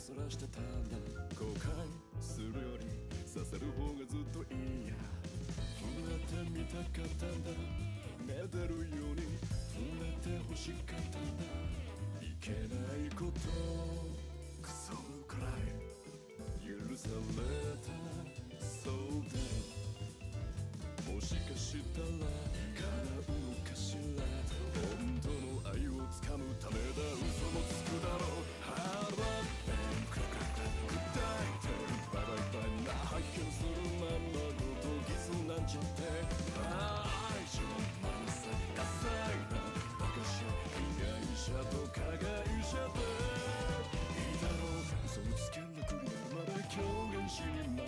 そらしてたんだ後悔するよりさせる方がずっといいや触れてみたかったんだめでるように触れて欲しかったんだいけないことクソくらい許されたそうだもしかしたら叶うのかしら本当の愛をつかむためだ嘘もつくだろう腹ペンくらかった砕いてるバラバラな発見するままごとギスなんちゃって愛情まなさダサいなバカし被害者と加害者でいいだろう嘘をつけなくりなまで狂言しにまい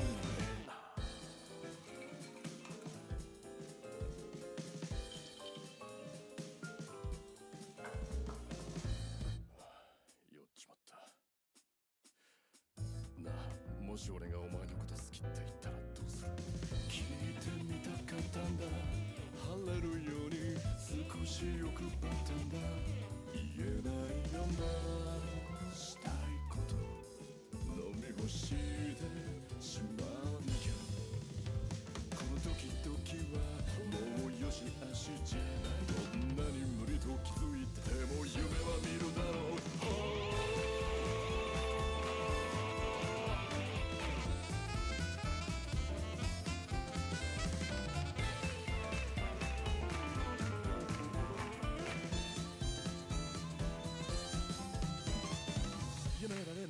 もし俺がお前のこと好きって言ったらどうする聞いてみたかったんだ晴れるように少し欲張ったんだ言えないよなしたいこと飲み干してしまわなきゃこの時々はもうよしあしじゃないどんなに無理と気づいても夢は見るだろう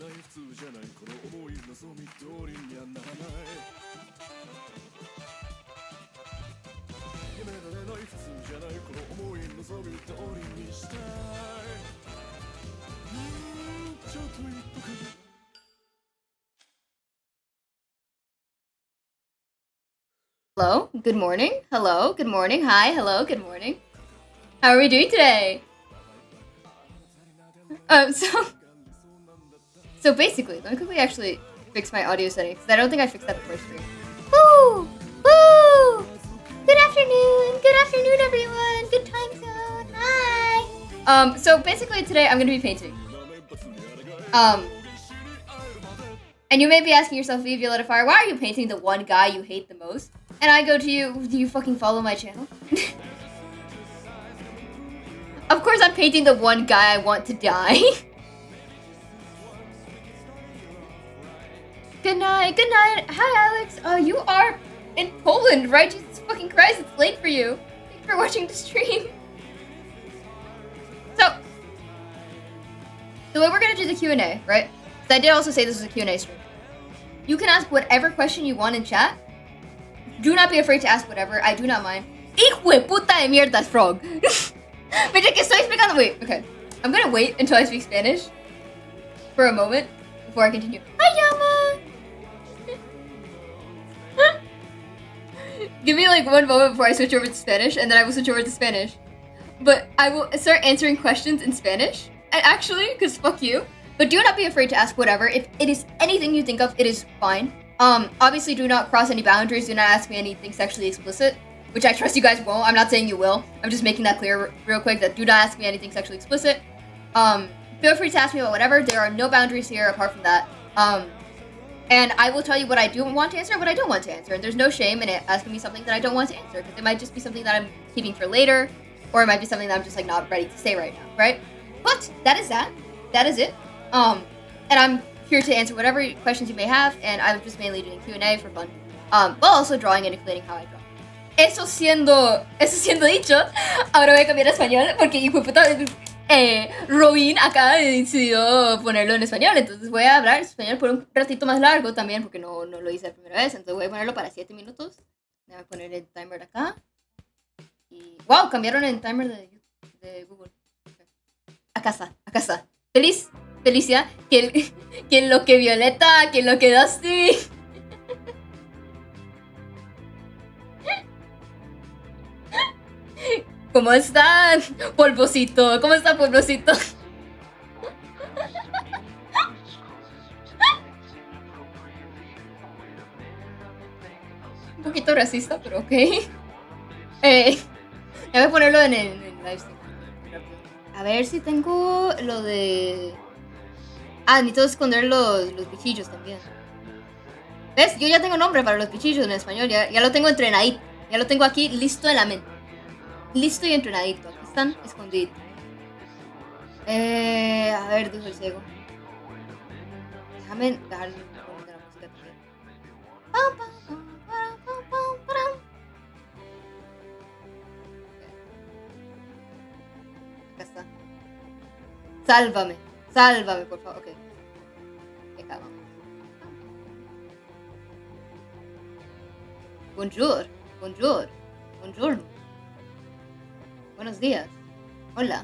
普通じゃないこの思い望み通りにはならない夢られない普通じゃないこの思い望み通りにしたいちょっと一服Hello, good morning. Hello, good morning. Hi, hello, good morning. How are we doing today? So basically, let me quickly actually fix my audio settings because I don't think I fixed that the first stream. Woo! Woo! Good afternoon, everyone. Good time zone. Hi. So basically today I'm gonna be painting. And you may be asking yourself, Violetta Fire, why are you painting the one guy you hate the most? And I go to you, do you fucking follow my channel? Of course I'm painting the one guy I want to die. Good night. Hi, Alex. You are in Poland, right? Jesus fucking Christ, it's late for you. Thank you for watching the stream. So, the way we're gonna do the Q&A, right? So I did also say this was a Q&A stream. You can ask whatever question you want in chat. Do not be afraid to ask whatever. I do not mind. Hijo de puta de mierda, frog. Mientras que estoy explicando. Wait, okay. I'm gonna wait until I speak Spanish for a moment before I continue. Hi, Yama! Give me like one moment before I switch over to Spanish, and then I will switch over to Spanish. But I will start answering questions in Spanish. Actually, because fuck you. But do not be afraid to ask whatever. If it is anything you think of, it is fine. Obviously do not cross any boundaries. Do not ask me anything sexually explicit, which I trust you guys won't. I'm not saying you will. I'm just making that clear real quick that do not ask me anything sexually explicit. Feel free to ask me about whatever. There are no boundaries here apart from that. And I will tell you what I do want to answer and what I don't want to answer. And there's no shame in it asking me something that I don't want to answer, because it might just be something that I'm keeping for later, or it might be something that I'm just like not ready to say right now, right? But that is that. That is it. And I'm here to answer whatever questions you may have, and I'm just mainly doing Q&A for fun, while also drawing and explaining how I draw. Eso siendo dicho, ahora voy a cambiar a español porque hijo de puta, Robin acá decidió ponerlo en español, entonces voy a hablar español por un ratito más largo también porque no lo hice la primera vez, entonces voy a ponerlo para 7 minutos. Voy a poner el timer acá. Y wow, cambiaron el timer de Google. Okay. Acá está. Felicia, que lo que Violeta, que lo que Dusty. ¿Cómo están, polvocito? ¿Cómo está, polvocito? Un poquito racista, pero ok. Ya voy a ponerlo en el livestream. A ver si tengo lo de... Ah, necesito esconder los bichillos también. ¿Ves? Yo ya tengo nombre para los bichillos en español. Ya lo tengo entrenadito. Ya lo tengo aquí listo en la mente. Listo y entrenadito. Aquí están escondidos. A ver, dijo el ciego. Déjame dejar de la música también. Pam, pam, pam, param, pam, pam, param. Acá está. Sálvame. Sálvame, por favor. Ok. Acá vamos. Bonjour. Bonjour. Bonjour. Buenos días. Hola.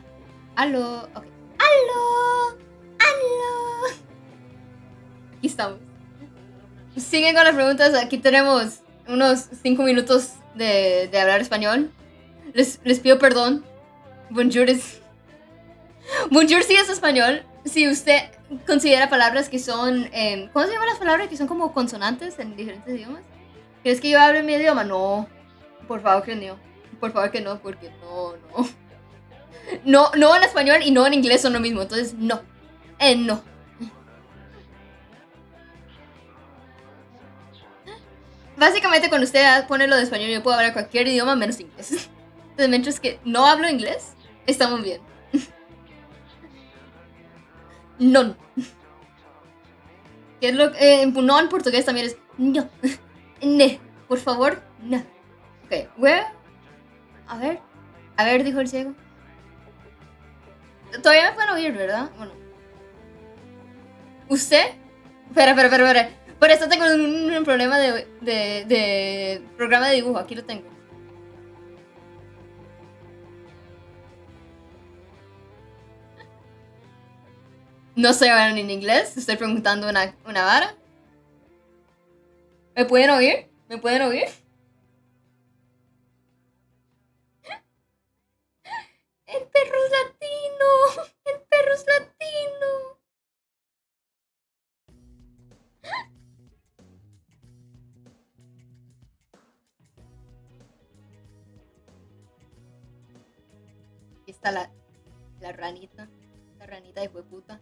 Aló. Ok. Aló. Aló. Aquí estamos. Siguen con las preguntas. Aquí tenemos unos 5 minutos de hablar español. Les pido perdón. Bonjour es... Bonjour sí es español. Si usted considera palabras que son... ¿cómo se llaman las palabras que son como consonantes en diferentes idiomas? ¿Quieres que yo hable mi idioma? No. Por favor que no. Por favor que no, porque no. No en español y no en inglés son lo mismo. Entonces, no. No. Básicamente cuando usted pone lo de español, yo puedo hablar cualquier idioma menos inglés. Entonces, mientras que no hablo inglés, estamos bien. No. ¿Qué es lo que no en portugués también es no? Ne. Por favor, no. Ok, where? A ver, dijo el ciego. Todavía me pueden oír, ¿verdad? Bueno. ¿Usted? Espera. Por eso tengo un problema de programa de dibujo. Aquí lo tengo. No sé hablar en inglés. Estoy preguntando una vara. ¿Me pueden oír? ¿Me pueden oír? ¡El perro es latino! ¡El perro es latino! Aquí está la ranita. La ranita de hueputa.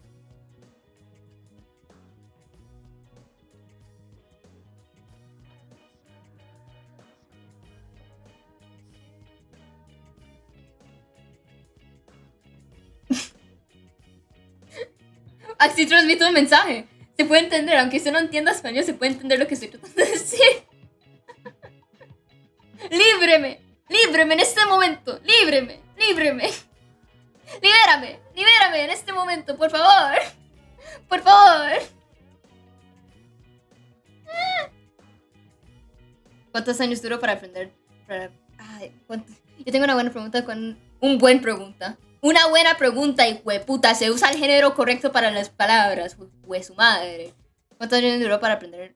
Así transmito un mensaje. Se puede entender, aunque usted no entienda español, se puede entender lo que estoy tratando de decir. ¡Líbreme! ¡Líbreme en este momento! ¡Líbreme! ¡Líbreme! ¡Libérame! ¡Libérame en este momento, por favor! ¡Por favor! ¿Cuántos años duró para aprender? Yo tengo una buena pregunta con un buen pregunta. Una buena pregunta, hijo de puta. Se usa el género correcto para las palabras. Pues su madre. ¿Cuántos años duró para aprender?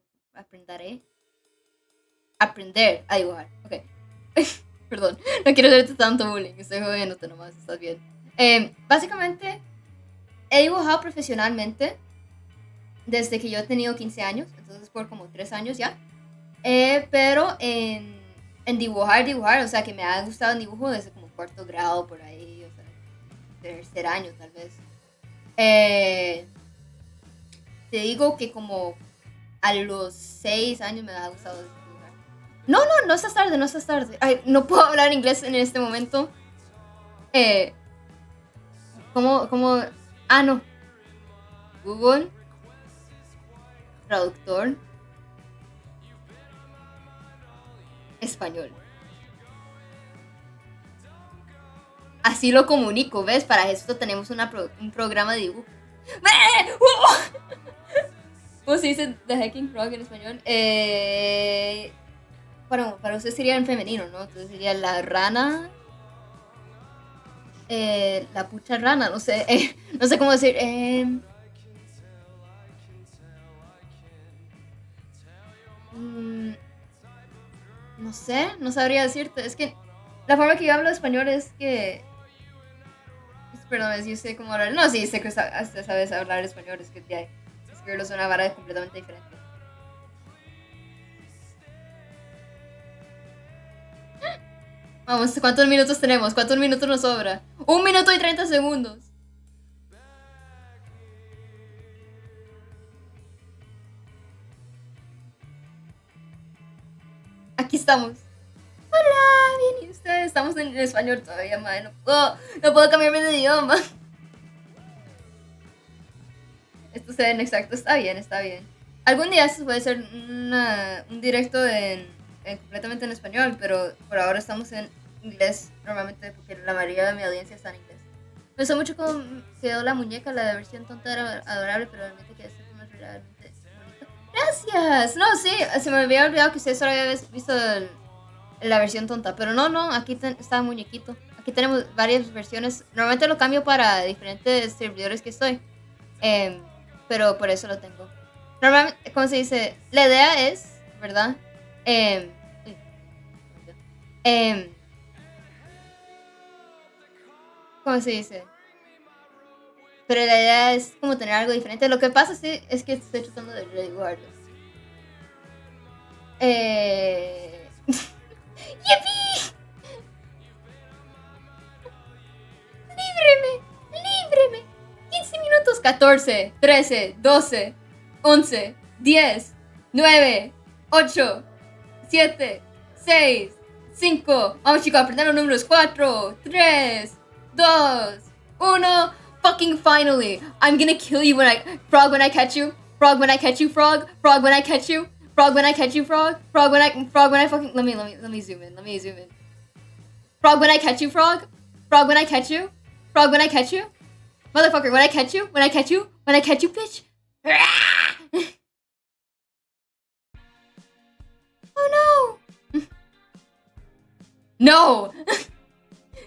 Aprender a dibujar. Ok. Perdón. No quiero hacerte tanto bullying. Estoy jodiéndote nomás. Estás bien. Básicamente, he dibujado profesionalmente desde que yo he tenido 15 años. Entonces, por como 3 años ya. Pero en dibujar, o sea, que me ha gustado el dibujo desde como 4º grado, por ahí, o sea, 3er año tal vez. Te digo que como a los 6 años me ha gustado dibujar. No estás tarde. Ay, no puedo hablar inglés en este momento. ¿Cómo? Ah, no. Google Traductor español. Así lo comunico, ¿ves? Para esto tenemos un programa de dibujo. ¿Cómo se dice The Hacking Frog en español? Bueno, para usted sería en femenino, ¿no? Entonces sería la rana. La pucha rana, no sé. No sé cómo decir. No sé, no sabría decirte. Es que la forma que yo hablo español es que... Perdón, yo sé cómo hablar. No, sí, sé que hasta sabes hablar español. Es que escribirlo es una vara completamente diferente. Vamos, ¿cuántos minutos tenemos? ¿Cuántos minutos nos sobra? 1 minuto y 30 segundos. Aquí estamos. Hola, bien, ¿y ustedes? Estamos en español todavía, madre. No puedo cambiarme de idioma. Esto se ve en exacto. Está bien, está bien. Algún día esto puede ser un directo completamente en español, pero por ahora estamos en inglés normalmente porque la mayoría de mi audiencia está en inglés. Me gustó mucho cómo quedó la muñeca, la versión tonta era adorable, pero realmente quedó más realmente bonito. ¡Gracias! No, sí, se me había olvidado que ustedes solo habían visto la versión tonta, pero no, aquí está muñequito. Aquí tenemos varias versiones. Normalmente lo cambio para diferentes servidores que estoy, pero por eso lo tengo. Normalmente, ¿cómo se dice? La idea es, ¿verdad? Em, em, ¿Cómo se dice? Pero la idea es como tener algo diferente. Lo que pasa sí, es que estoy tratando de reguardarlo. ¡Yipi! ¡Líbreme! ¡Líbreme! 15 minutos. 14, 13, 12, 11, 10, 9, 8, 7, 6, 5. Vamos chicos, aprender los números. 4, 3, 2, 1. Fucking finally. I'm gonna kill you Frog when I catch you. Frog when I catch you, frog. Frog when I catch you. Frog when I catch you, frog. Frog when I fucking. Let me zoom in. Frog when I catch you, frog. Frog when I catch you. Frog when I catch you. Motherfucker, when I catch you, bitch. Oh no. No!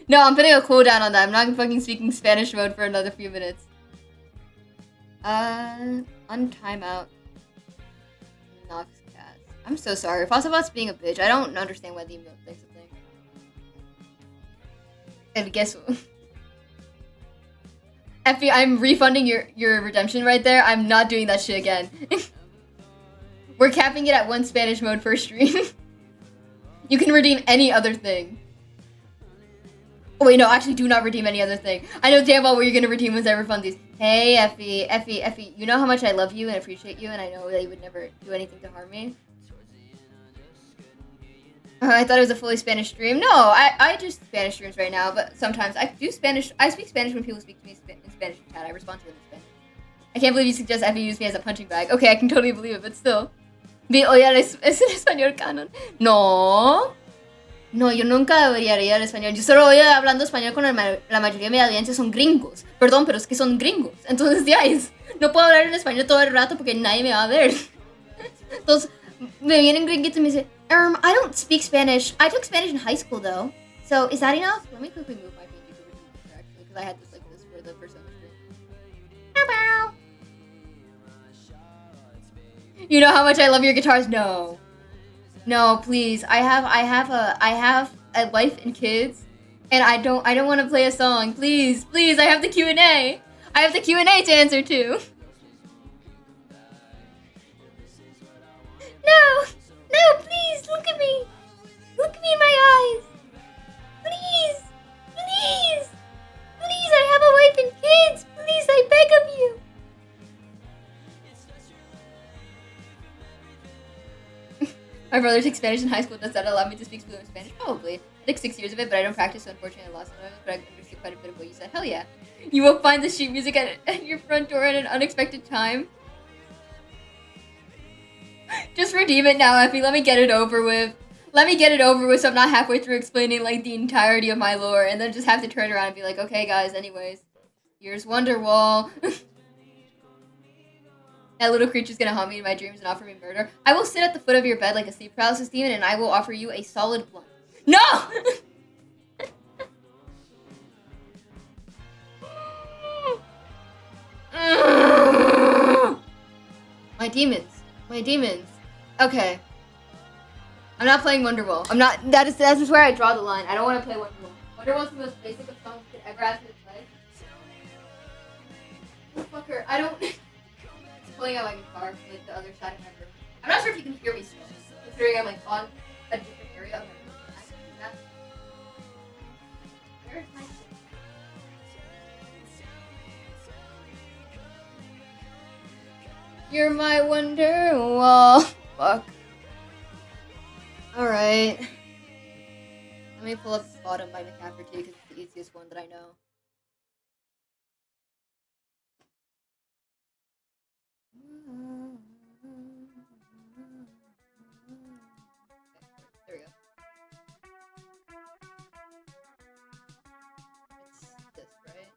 No, I'm putting a cooldown on that. I'm not fucking speaking Spanish mode for another few minutes. On timeout. Noxcast. I'm so sorry. Fossabot's being a bitch. I don't understand why the emote thing's a thing. And guess what? Effie, I'm refunding your redemption right there. I'm not doing that shit again. We're capping it at 1 Spanish mode per stream. You can redeem any other thing. Oh wait, no, actually do not redeem any other thing. I know damn well what you're gonna redeem once I refund these. Hey, Effie, you know how much I love you and appreciate you, and I know that you would never do anything to harm me. I thought it was a fully Spanish stream. No, I do Spanish streams right now, but sometimes I do Spanish. I speak Spanish when people speak to me in Spanish in chat. I respond to them in Spanish. I can't believe you suggest Effie use me as a punching bag. Okay, I can totally believe it, but still. ¿Es en español canon? No. No, yo nunca debería ir al español. Yo solo voy hablando español con la mayoría de mi audiencia son gringos. Perdón, pero es que son gringos. Entonces, ya no puedo hablar en español todo el rato porque nadie me va a ver. Entonces, me vienen gringuitos y me dicen, I don't speak Spanish. I took Spanish in high school, though. So, is that enough? Let me quickly move my pinky to the actually, because I had this like this for the first semester. Bow. You know how much I love your guitars? No. No, please. I have a wife and kids, and I don't want to play a song. Please, I have the Q&A. I have the Q&A to answer to. No, please, look at me. Look me in my eyes. Please, I have a wife and kids. Please, I beg of you. My brother took Spanish in high school. Does that allow me to speak fluent Spanish? Probably. I took 6 years of it, but I don't practice, so unfortunately I lost some of it. But I understood quite a bit of what you said. Hell yeah. You will find the sheet music at your front door at an unexpected time. Just redeem it now, Effie. Let me get it over with. So I'm not halfway through explaining like the entirety of my lore and then just have to turn around and be like, okay guys, anyways. Here's Wonderwall. That little creature's gonna haunt me in my dreams and offer me murder. I will sit at the foot of your bed like a sleep paralysis demon and I will offer you a solid blunt. No! My demons. Okay. I'm not playing Wonderwall. That is where I draw the line. I don't want to play Wonderwall. Wonderwall's the most basic of songs you could ever ask me to play. Oh, fucker, I don't... pulling out my guitar from like the other side of my room. I'm not sure if you can hear me still, considering I'm like on a different area of my room. Where's my... You're my Wonderwall. Fuck. Alright. Let me pull up Bottom by McCafferty because it's the easiest one that I know. Okay, there we go. It's this, right?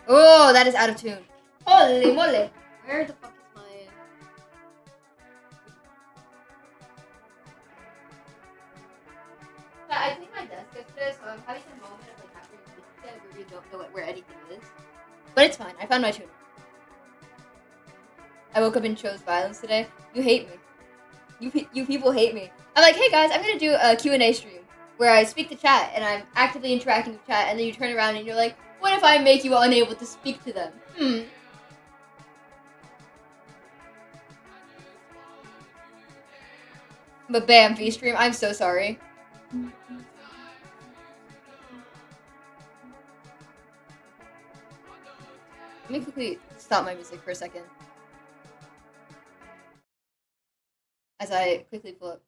Oh, that is out of tune. Holy moly! Where the fuck is my... I cleaned my desk yesterday, so I'm having a moment of like after you clean it where you don't know where anything is. But it's fine. I found my tuner. I woke up and chose violence today. You hate me. You people hate me. I'm like, hey guys, I'm gonna do a Q&A stream where I speak to chat and I'm actively interacting with chat, and then you turn around and you're like, what if I make you unable to speak to them? But bam, V-stream, I'm so sorry. Let me quickly stop my music for a second. As I quickly pull up.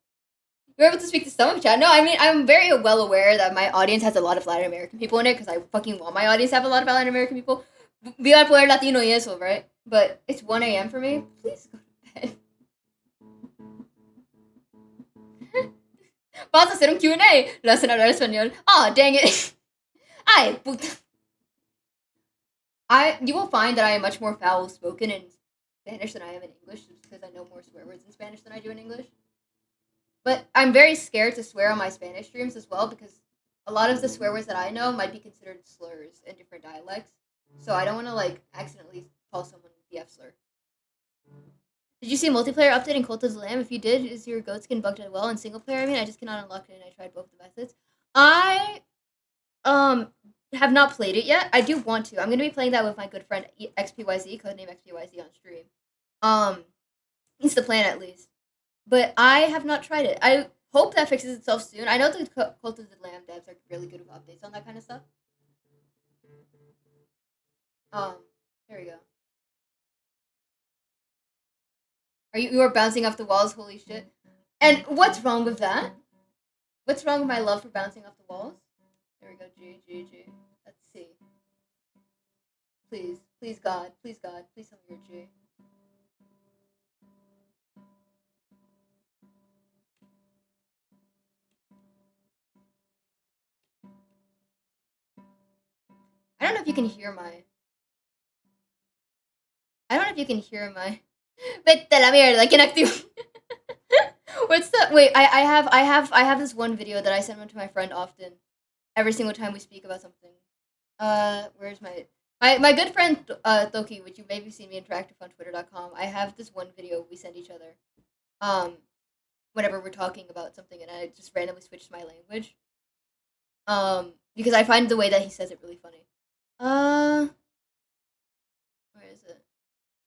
You're able to speak to some of chat? No, I mean, I'm very well aware that my audience has a lot of Latin American people in it, because I fucking want my audience to have a lot of Latin American people. Viva el poder latino y eso, right? But it's 1 a.m. for me. Please go to bed. Vamos a hacer un Q&A. Lo hacen hablar español. Oh, dang it. Ay, puta. You will find that I am much more foul spoken in Spanish than I am in English, just because I know more swear words in Spanish than I do in English. But I'm very scared to swear on my Spanish streams as well, because a lot of the swear words that I know might be considered slurs in different dialects. So I don't want to like accidentally call someone the F slur. Did you see multiplayer update in Cult of the Lamb? If you did, is your goat skin bugged as well in single player? I mean, I just cannot unlock it and I tried both the methods. I have not played it yet. I do want to. I'm going to be playing that with my good friend XPYZ, codename XPYZ on stream. It's the plan at least. But I have not tried it. I hope that fixes itself soon. I know the Cult of the Lamb devs are really good with updates on that kind of stuff. There we go. You are bouncing off the walls, holy shit. And what's wrong with that? What's wrong with my love for bouncing off the walls? There we go, G. Let's see. Please God, please tell me you're G. I don't know if you can hear my... Vete la mierda, ¿quién activó? What's the... Wait, I have this one video that I send to my friend often. Every single time we speak about something. Where's my good friend Toki, which you maybe seen me interact with on Twitter.com. I have this one video we send each other. Whenever we're talking about something, and I just randomly switch to my language. Because I find the way that he says it really funny. Where is it?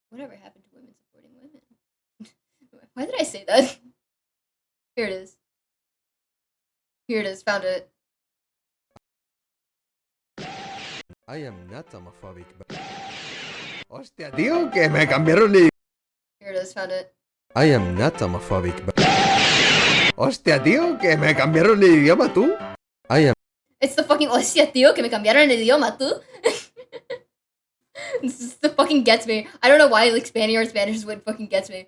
Whatever happened to women supporting women? Why did I say that? Here it is. Found it. I am not homophobic, but... Hostia, tío, que me cambiaron el... Here it is, found it. I am not homophobic, but... Hostia, tío, que me cambiaron el idioma, tú. I am... It's the fucking... Hostia, tío, que me cambiaron el idioma, tú. This is the fucking gets me. I don't know why like Spanish is what fucking gets me.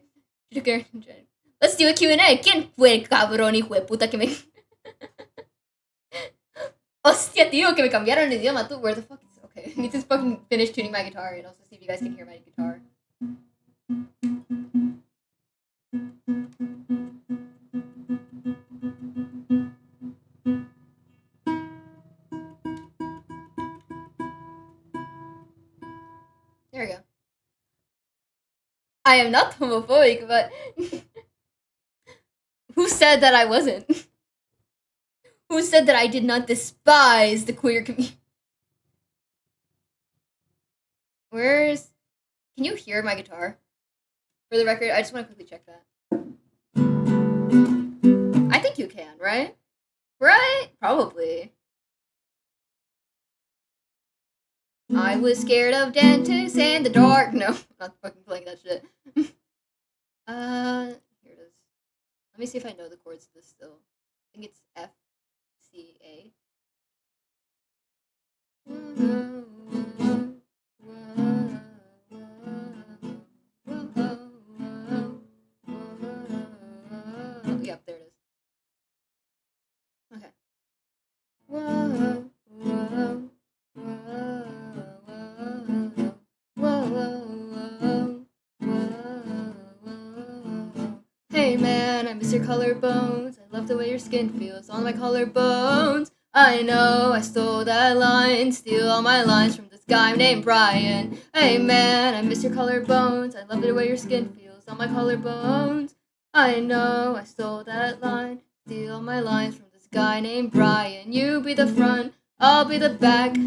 Let's do a Q&A. ¿Quién fue el cabrón hijo de puta que me... Hostia, tío, que me cambiaron el idioma, tú. Where the fuck is... Okay, I need to fucking finish tuning my guitar and also see if you guys can hear my guitar. There we go. I am not homophobic, but... Who said that I wasn't? Who said that I did not despise the queer community? Where's... Can you hear my guitar? For the record, I just want to quickly check that. I think you can, right? Right? Probably. I was scared of dentists and the dark. No, I'm not fucking playing that shit. Here it is. Let me see if I know the chords to this still. I think it's F, C, A. Yep, there it is. Okay. Whoa, whoa, whoa, whoa, whoa. Hey man, I miss your collarbones. I love the way your skin feels on my collarbones. I know I stole that line, steal all my lines from this guy named Brian. Hey man, I miss your collarbones. I love the way your skin feels on my collarbones. I know I stole that line, steal all my lines from this guy named Brian. You be the front, I'll be the back.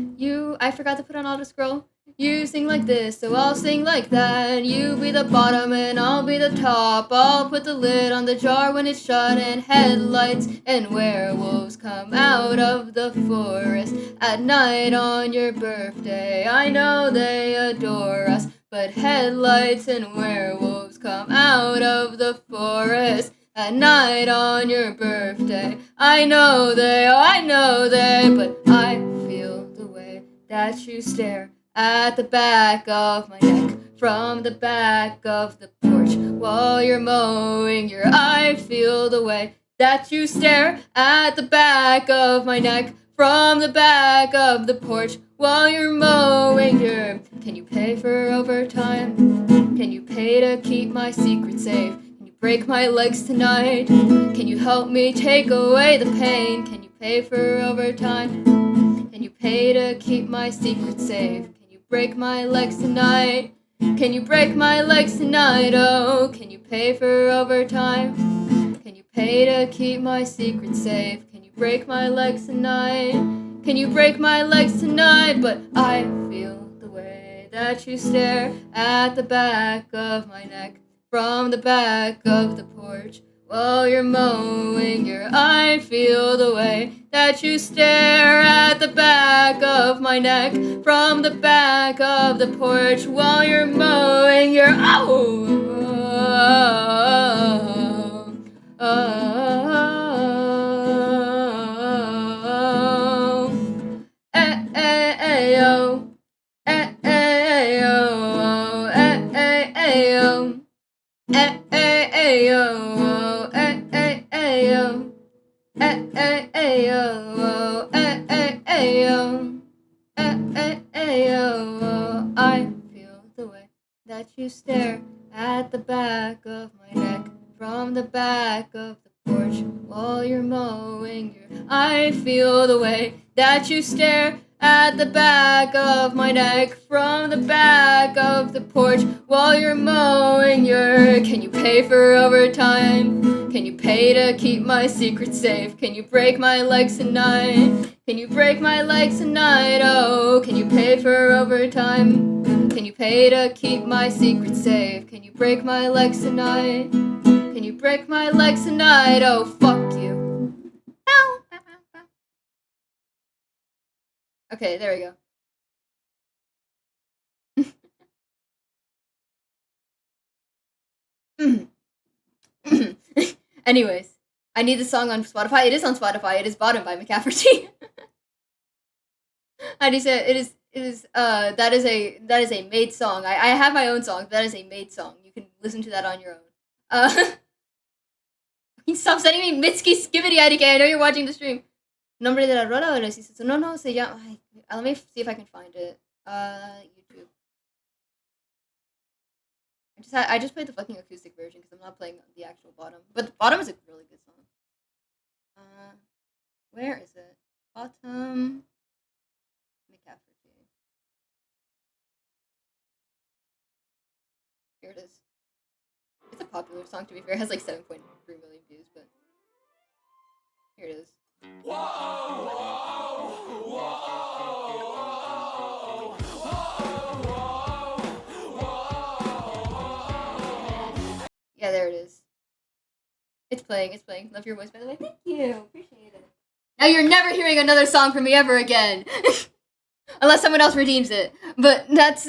I forgot to put on auto scroll. You sing like this, so I'll sing like that. You be the bottom and I'll be the top. I'll put the lid on the jar when it's shut, and headlights and werewolves come out of the forest at night on your birthday. I know they adore us, but headlights and werewolves come out of the forest at night on your birthday. I know they, but I feel the way that you stare at the back of my neck from the back of the porch while you're mowing your. I feel the way that you stare at the back of my neck from the back of the porch while you're mowing your. Can you pay for overtime? Can you pay to keep my secret safe? Can you break my legs tonight? Can you help me take away the pain? Can you pay for overtime? Can you pay to keep my secret safe? Can you break my legs tonight? Can you break my legs tonight? Oh, can you pay for overtime? Can you pay to keep my secret safe? Can you break my legs tonight? Can you break my legs tonight? But I feel the way that you stare at the back of my neck from the back of the porch while you're mowing your. I feel the way that you stare at the back of my neck from the back of the porch while you're mowing your. Oh, oh, oh, eh, eh, eh, yo, eh, eh, yo, eh, eh, yo, eh, eh, yo, eh, yo, yo, yo. I feel the way that you stare at the back of my neck from the back of the porch while you're mowing your. I feel the way that you stare at the back of my neck from the back of the porch while you're mowing your. Can you pay for overtime? Can you pay to keep my secret safe? Can you break my legs tonight? Can you break my legs tonight? Oh, can you pay for overtime? Can you pay to keep my secret safe? Can you break my legs tonight? Can you break my legs tonight? Oh, fuck you. Ow. Okay, there we go. Anyways, I need the song on Spotify. It is on Spotify. It is Bottom by McCafferty. I just said it is that is a made song. I have my own song. That is a made song. You can listen to that on your own. Stop sending me Mitsuki Skibidi IDK. I know you're watching the stream. Nombre de la rola o lo hiciste? No, se llama. Let me see if I can find it. YouTube. I just played the fucking acoustic version because I'm not playing the actual Bottom. But the Bottom is a really good song. Where is it? Bottom. McCafferty. Here it is. It's a popular song, to be fair. It has like 7.3 million views, but here it is. Yeah, there it is. It's playing. Love your voice, by the way. Thank you. Appreciate it. Now you're never hearing another song from me ever again. Unless someone else redeems it. But that's...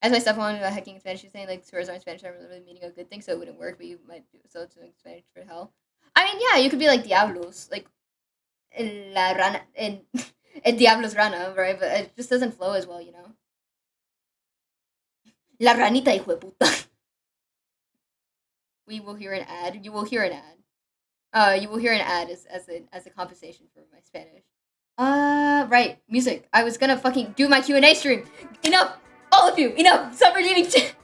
As my stepmom about hacking in Spanish, she's saying like swears aren't Spanish, aren't really meaning a good thing, so it wouldn't work, but you might do so to Spanish for hell. I mean, yeah, you could be like diablos, like la rana and diablos rana, right? But it just doesn't flow as well, you know. La ranita, hijo de puta. We will hear an ad. You will hear an ad. You will hear an ad as a compensation for my Spanish. Right, music. I was gonna fucking do my Q&A stream. Enough, all of you. Enough. Stop redeeming shit.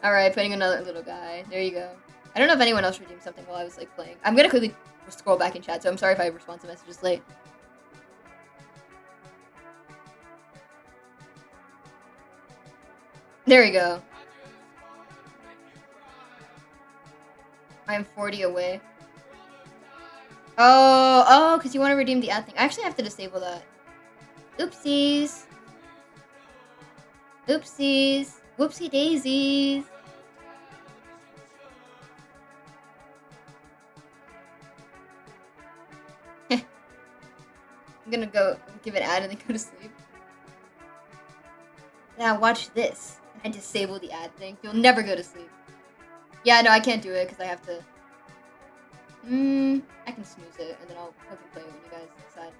All right, putting another little guy. There you go. I don't know if anyone else redeemed something while I was like playing. I'm gonna quickly scroll back in chat, so I'm sorry if I respond to messages late. There we go. I am 40 away. Oh, because you want to redeem the ad thing. I actually have to disable that. Oopsies. Oopsies. Whoopsie daisies. I'm gonna go give an ad and then go to sleep. Now watch this. I disable the ad thing. You'll never go to sleep. Yeah, no, I can't do it because I have to. I can snooze it and then I'll fucking play it when you guys decide.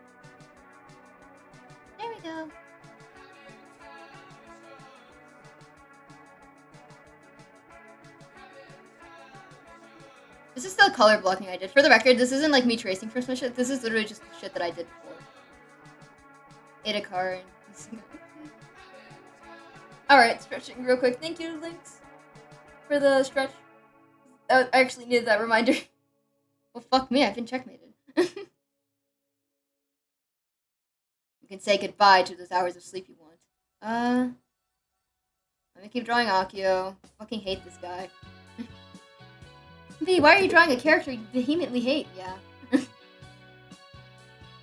There we go. This is the color blocking I did. For the record, this isn't like me tracing from some shit. This is literally just shit that I did before. Itacar and Alright, stretching real quick. Thank you, Lynx, for the stretch. I actually needed that reminder. Well, fuck me, I've been checkmated. You can say goodbye to those hours of sleep you want. Let me keep drawing Akio. Fucking hate this guy. V, why are you drawing a character you vehemently hate? Yeah.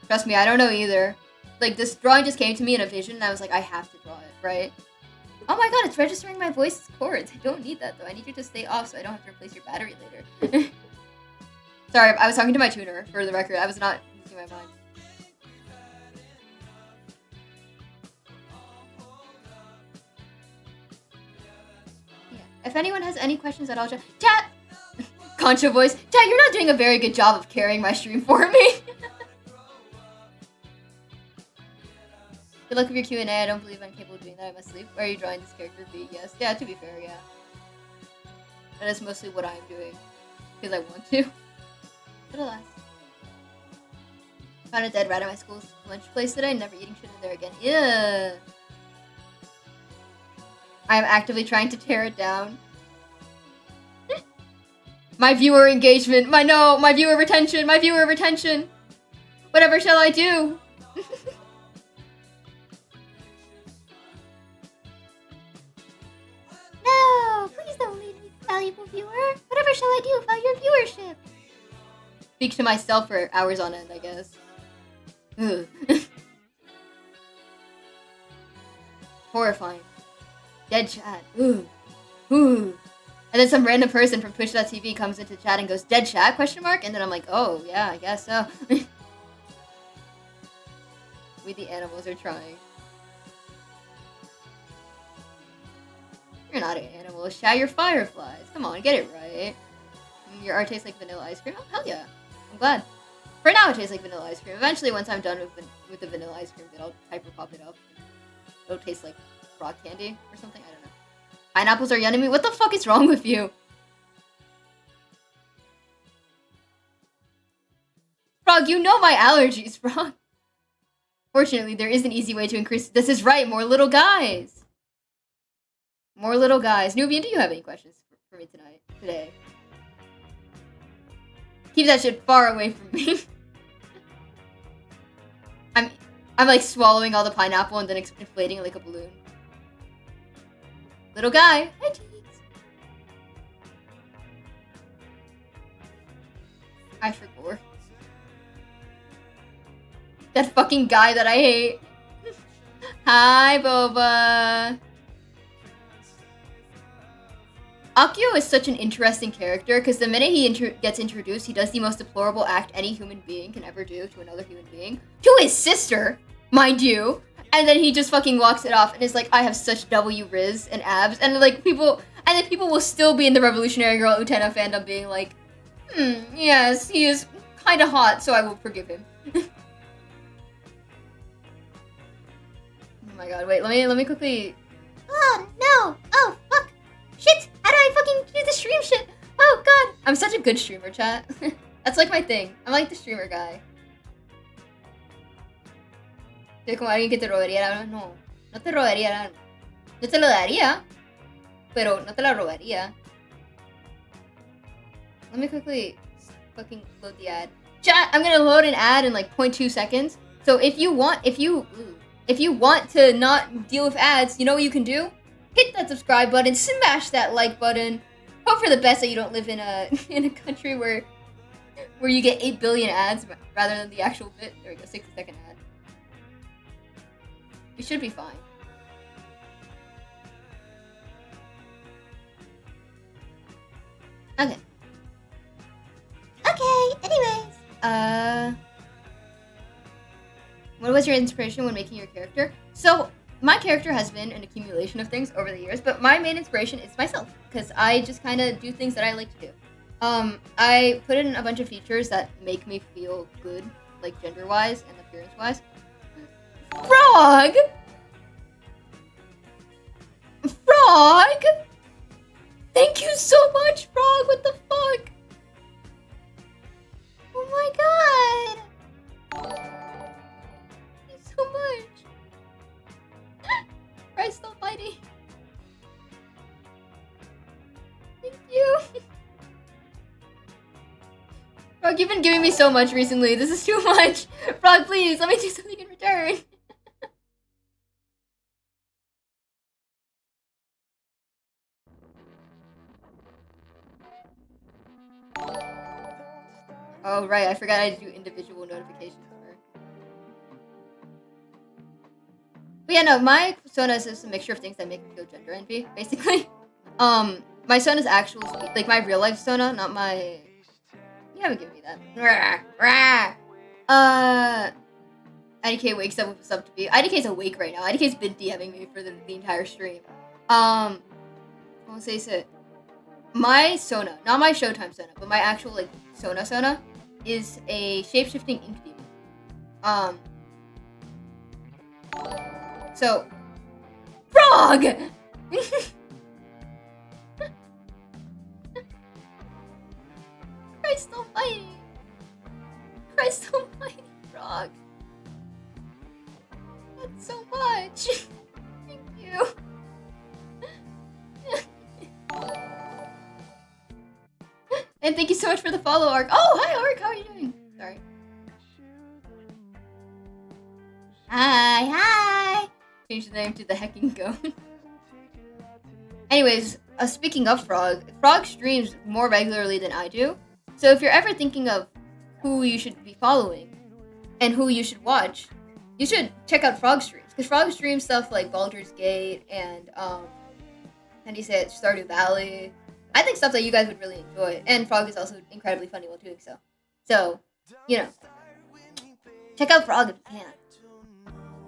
Trust me, I don't know either. Like, this drawing just came to me in a vision, and I was like, I have to draw it, right? Oh my god, it's registering my voice chords. I don't need that, though. I need you to stay off so I don't have to replace your battery later. Sorry, I was talking to my tuner, for the record. I was not using my mind. Yeah. If anyone has any questions at all, chat! Concha voice. Chat, you're not doing a very good job of carrying my stream for me. Good luck with your Q&A. I don't believe I'm capable of doing that. I must sleep. Why are you drawing this character, V? Yes. Yeah, to be fair, yeah. That is mostly what I'm doing. Because I want to. But alas. Found a dead rat at my school's lunch place today. Never eating shit in there again. Yeah. I am actively trying to tear it down. My viewer engagement. My viewer retention. My viewer retention. Whatever shall I do? No, please don't leave me, valuable viewer. Whatever shall I do about your viewership? Speak to myself for hours on end, I guess. Ugh. Horrifying. Dead chat. Ooh. Ooh. And then some random person from Twitch.tv comes into chat and goes, dead chat, question mark? And then I'm like, oh, yeah, I guess so. We the animals are trying. You're not an animal, chat, you're fireflies. Come on, get it right. Your art tastes like vanilla ice cream? Oh, hell yeah. I'm glad. For now, it tastes like vanilla ice cream. Eventually, once I'm done with the vanilla ice cream, then I'll hyper pop it up. It'll taste like rock candy or something. I don't know. Pineapples are yummy. What the fuck is wrong with you? Frog, you know my allergies, Frog. Fortunately, there is an easy way to increase. This is right. More little guys. More little guys. Nubian, do you have any questions for me today? Keep that shit far away from me. I'm like swallowing all the pineapple and then inflating it like a balloon. Little guy. Hi, cheeks. I forgot. That fucking guy that I hate. Hi, Boba. Akio is such an interesting character because the minute he gets introduced, he does the most deplorable act any human being can ever do to another human being. To his sister! mind you. And then he just fucking walks it off and is like, I have such W riz and abs. And like people, and then people will still be in the Revolutionary Girl Utena fandom being like, yes, he is kind of hot, so I will forgive him. Oh my god, wait, let me quickly... Oh, no! Oh, fuck! Shit! How do I fucking do the stream shit? Oh god! I'm such a good streamer, chat. That's like my thing. I'm like the streamer guy. Estoy como alguien que te robaría. No, no te robaría. Yo te lo daría, pero no te la robaría. Let me quickly fucking load the ad. Chat, I'm gonna load an ad in like 0.2 seconds. So if you want to not deal with ads, you know what you can do? Hit that subscribe button, smash that like button. Hope for the best that you don't live in a country where you get 8 billion ads rather than the actual bit. There we go, 60-second ad. We should be fine. Okay. Okay, anyways. What was your inspiration when making your character? So, my character has been an accumulation of things over the years, but my main inspiration is myself, because I just kind of do things that I like to do. I put in a bunch of features that make me feel good, like gender-wise and appearance-wise. Frog! Frog! Thank you so much, Frog! What the fuck? Oh my god! Thank you so much! Christ almighty! Thank you! Frog, you've been giving me so much recently. This is too much! Frog, please, let me do something in return! Oh, right, I forgot I had to do individual notifications for her. But yeah, no, my persona is just a mixture of things that make me feel gender envy, basically. My persona's actual speak, like my real life persona, not my... You haven't given me that. IDK wakes up with a sub to be. IDK's awake right now. IDK's been DMing me for the entire stream. What say it? My Sona, not my Showtime Sona, but my actual like Sona is a shape-shifting ink demon. So Frog! Christ almighty! Christ almighty, Frog! That's so much! Thank you! And thank you so much for the follow, Ark. Oh, hi, Ark. How are you doing? Sorry. Hi. Change the name to the Hecking Goat. Anyways, speaking of Frog, Frog streams more regularly than I do. So if you're ever thinking of who you should be following and who you should watch, you should check out Frog streams. Because Frog streams stuff like Baldur's Gate and, how do you say it, Stardew Valley. I think stuff that you guys would really enjoy. And Frog is also incredibly funny while doing so. So, you know, check out Frog if you can.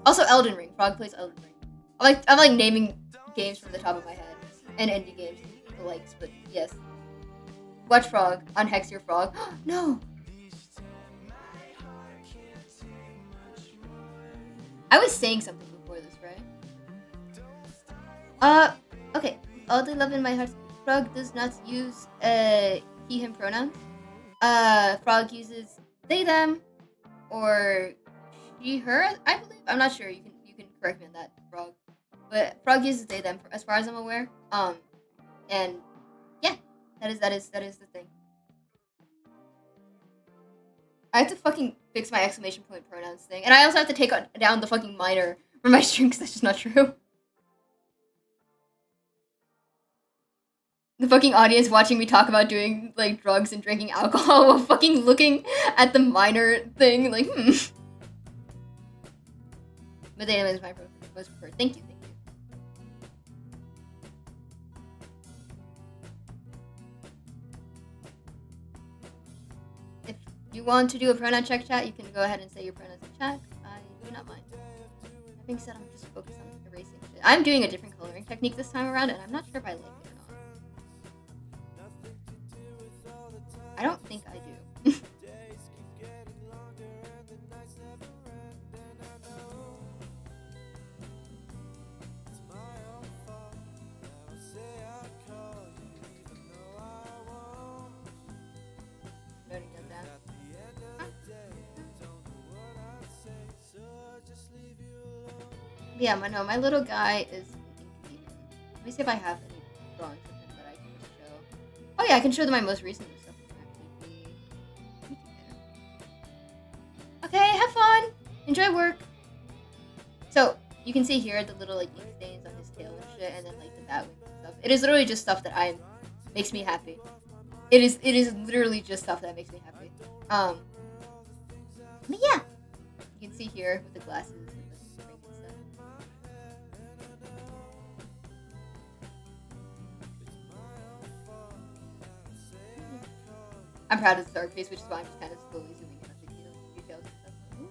Also, Elden Ring. Frog plays Elden Ring. I'm like naming games from the top of my head. And indie games the likes, but yes. Watch Frog. Unhex your frog. No! I was saying something before this, right? Okay. All the love in my heart. Frog does not use he him pronouns. Frog uses they them or she her, I believe. I'm not sure. You can correct me on that, Frog. But Frog uses they them as far as I'm aware. And yeah, that is the thing. I have to fucking fix my exclamation point pronouns thing, and I also have to take down the fucking minor from my stream because that's just not true. The fucking audience watching me talk about doing, like, drugs and drinking alcohol while fucking looking at the minor thing, like, But then is my most preferred. Thank you. If you want to do a pronoun check, chat, you can go ahead and say your pronouns in chat. I do not mind. being said, I'm just focused on erasing shit. I'm doing a different coloring technique this time around, and I'm not sure if I like it or not. I don't think I do. Yeah, my little guy is thinking. Let me see if I have any drawings of him that I can show. Oh yeah, I can show them my most recent stuff. Okay, have fun. Enjoy work. So you can see here the little like ink stains on his tail and shit, and then like the bat wings and stuff. It is literally just stuff that makes me happy. It is literally just stuff that makes me happy. But yeah, you can see here with the glasses. I'm proud of the dark face, which is why I'm just kind of slowly zooming in on the details and stuff. Ooh,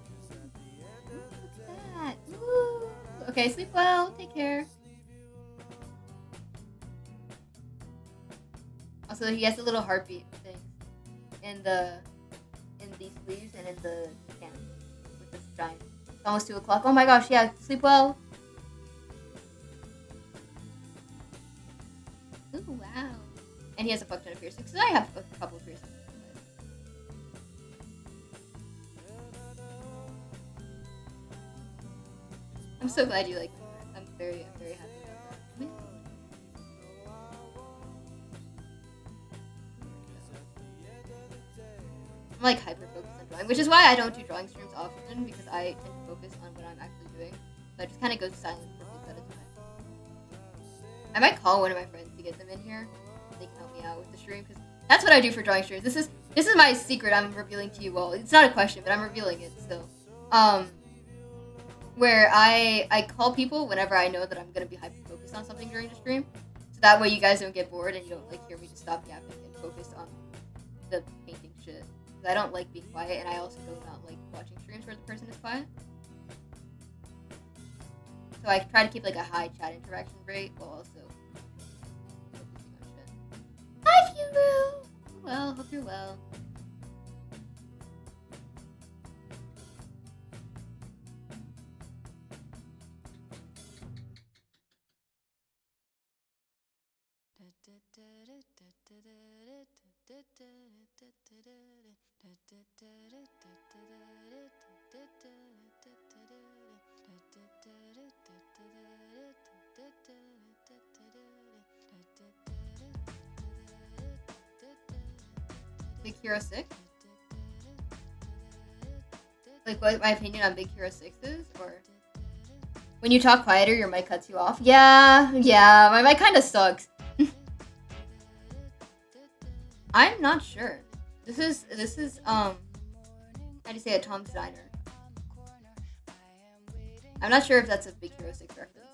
look at that. Ooh. Okay, sleep well. Take care. Also, he has a little heartbeat thing in these sleeves and in the can with this giant. It's almost 2 o'clock. Oh my gosh, yeah. Sleep well. Ooh, wow. And he has a fuck ton of piercings. So I have a couple of piercings. I'm so glad you like that. I'm very happy about that. I'm like hyper focused on drawing, which is why I don't do drawing streams often, because I tend to focus on what I'm actually doing. So I just kind of go silent for a few at a time. I might call one of my friends to get them in here. They can help me out with the stream, because that's what I do for drawing streams. This is my secret I'm revealing to you all. It's not a question, but I'm revealing it still. Where I call people whenever I know that I'm gonna be hyper focused on something during the stream, so that way you guys don't get bored and you don't like hear me just stop yapping and focus on the painting shit. Because I don't like being quiet, and I also do not like watching streams where the person is quiet. So I try to keep like a high chat interaction rate while also focusing on shit. Hi, Furu! Well, hope you're well. Big Hero 6? Like what my opinion on Big Hero 6 is? Or when you talk quieter, your mic cuts you off? Yeah, my mic kinda sucks. I'm not sure. This is how do you say it? Tom's Diner. I'm not sure if that's a Big Hero 6 reference.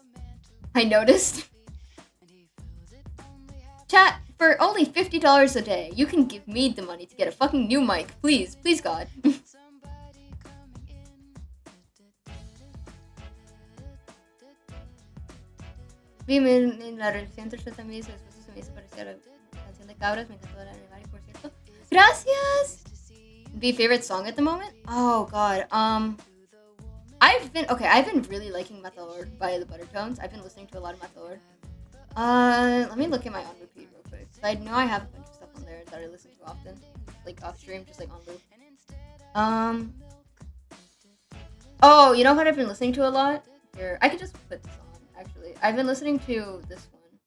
I noticed. Chat, for only $50 a day, you can give me the money to get a fucking new mic. Please, please God. Vi en la recién tercera mía, su esposo se me hizo parecer a la canción de Cabras, me encantó el animal, por cierto. Gracias! The favorite song at the moment? Oh god, I've been really liking Metalord by the Buttertones. I've been listening to a lot of Metalord. Let me look at my on repeat real quick. So I know I have a bunch of stuff on there that I listen to often. Like off stream, just like on loop. Oh, you know what I've been listening to a lot? Here, I could just put this on. Actually, I've been listening to this one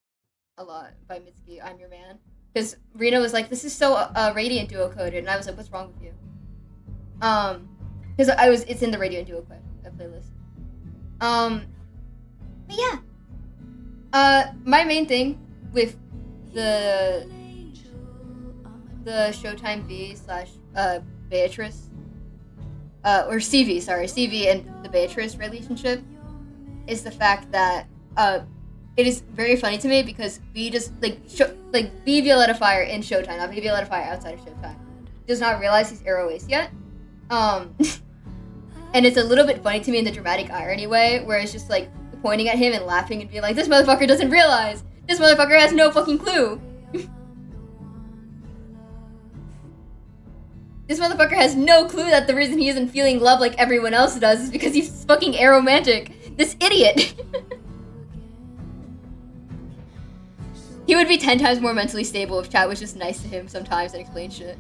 a lot by Mitsuki, I'm Your Man. Because Rena was like, this is so Radiant Duo coded, and I was like, what's wrong with you? Because it's in the Radiant Duo playlist. But yeah. My main thing with the Showtime V / Beatrice, or CV and the Beatrice relationship is the fact that it is very funny to me because V just V Violetta Fire in Showtime, not V Violetta Fire outside of Showtime, does not realize he's Arrow Ace yet. And it's a little bit funny to me in the dramatic irony way, where it's just like pointing at him and laughing and being like, this motherfucker doesn't realize! This motherfucker has no fucking clue! This motherfucker has no clue that the reason he isn't feeling love like everyone else does is because he's fucking aromantic. This idiot! He would be 10 times more mentally stable if chat was just nice to him sometimes and explained shit.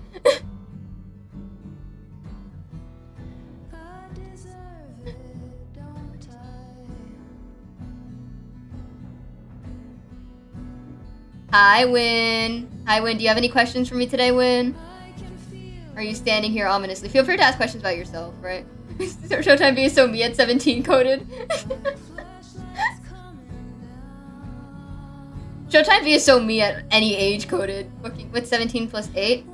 Hi, Win. Hi, Win. Do you have any questions for me today, Win? Are you standing here ominously? Feel free to ask questions about yourself, right? Showtime V is so me at 17 coded. Showtime V is so me at any age coded. Fucking with 17 plus 8.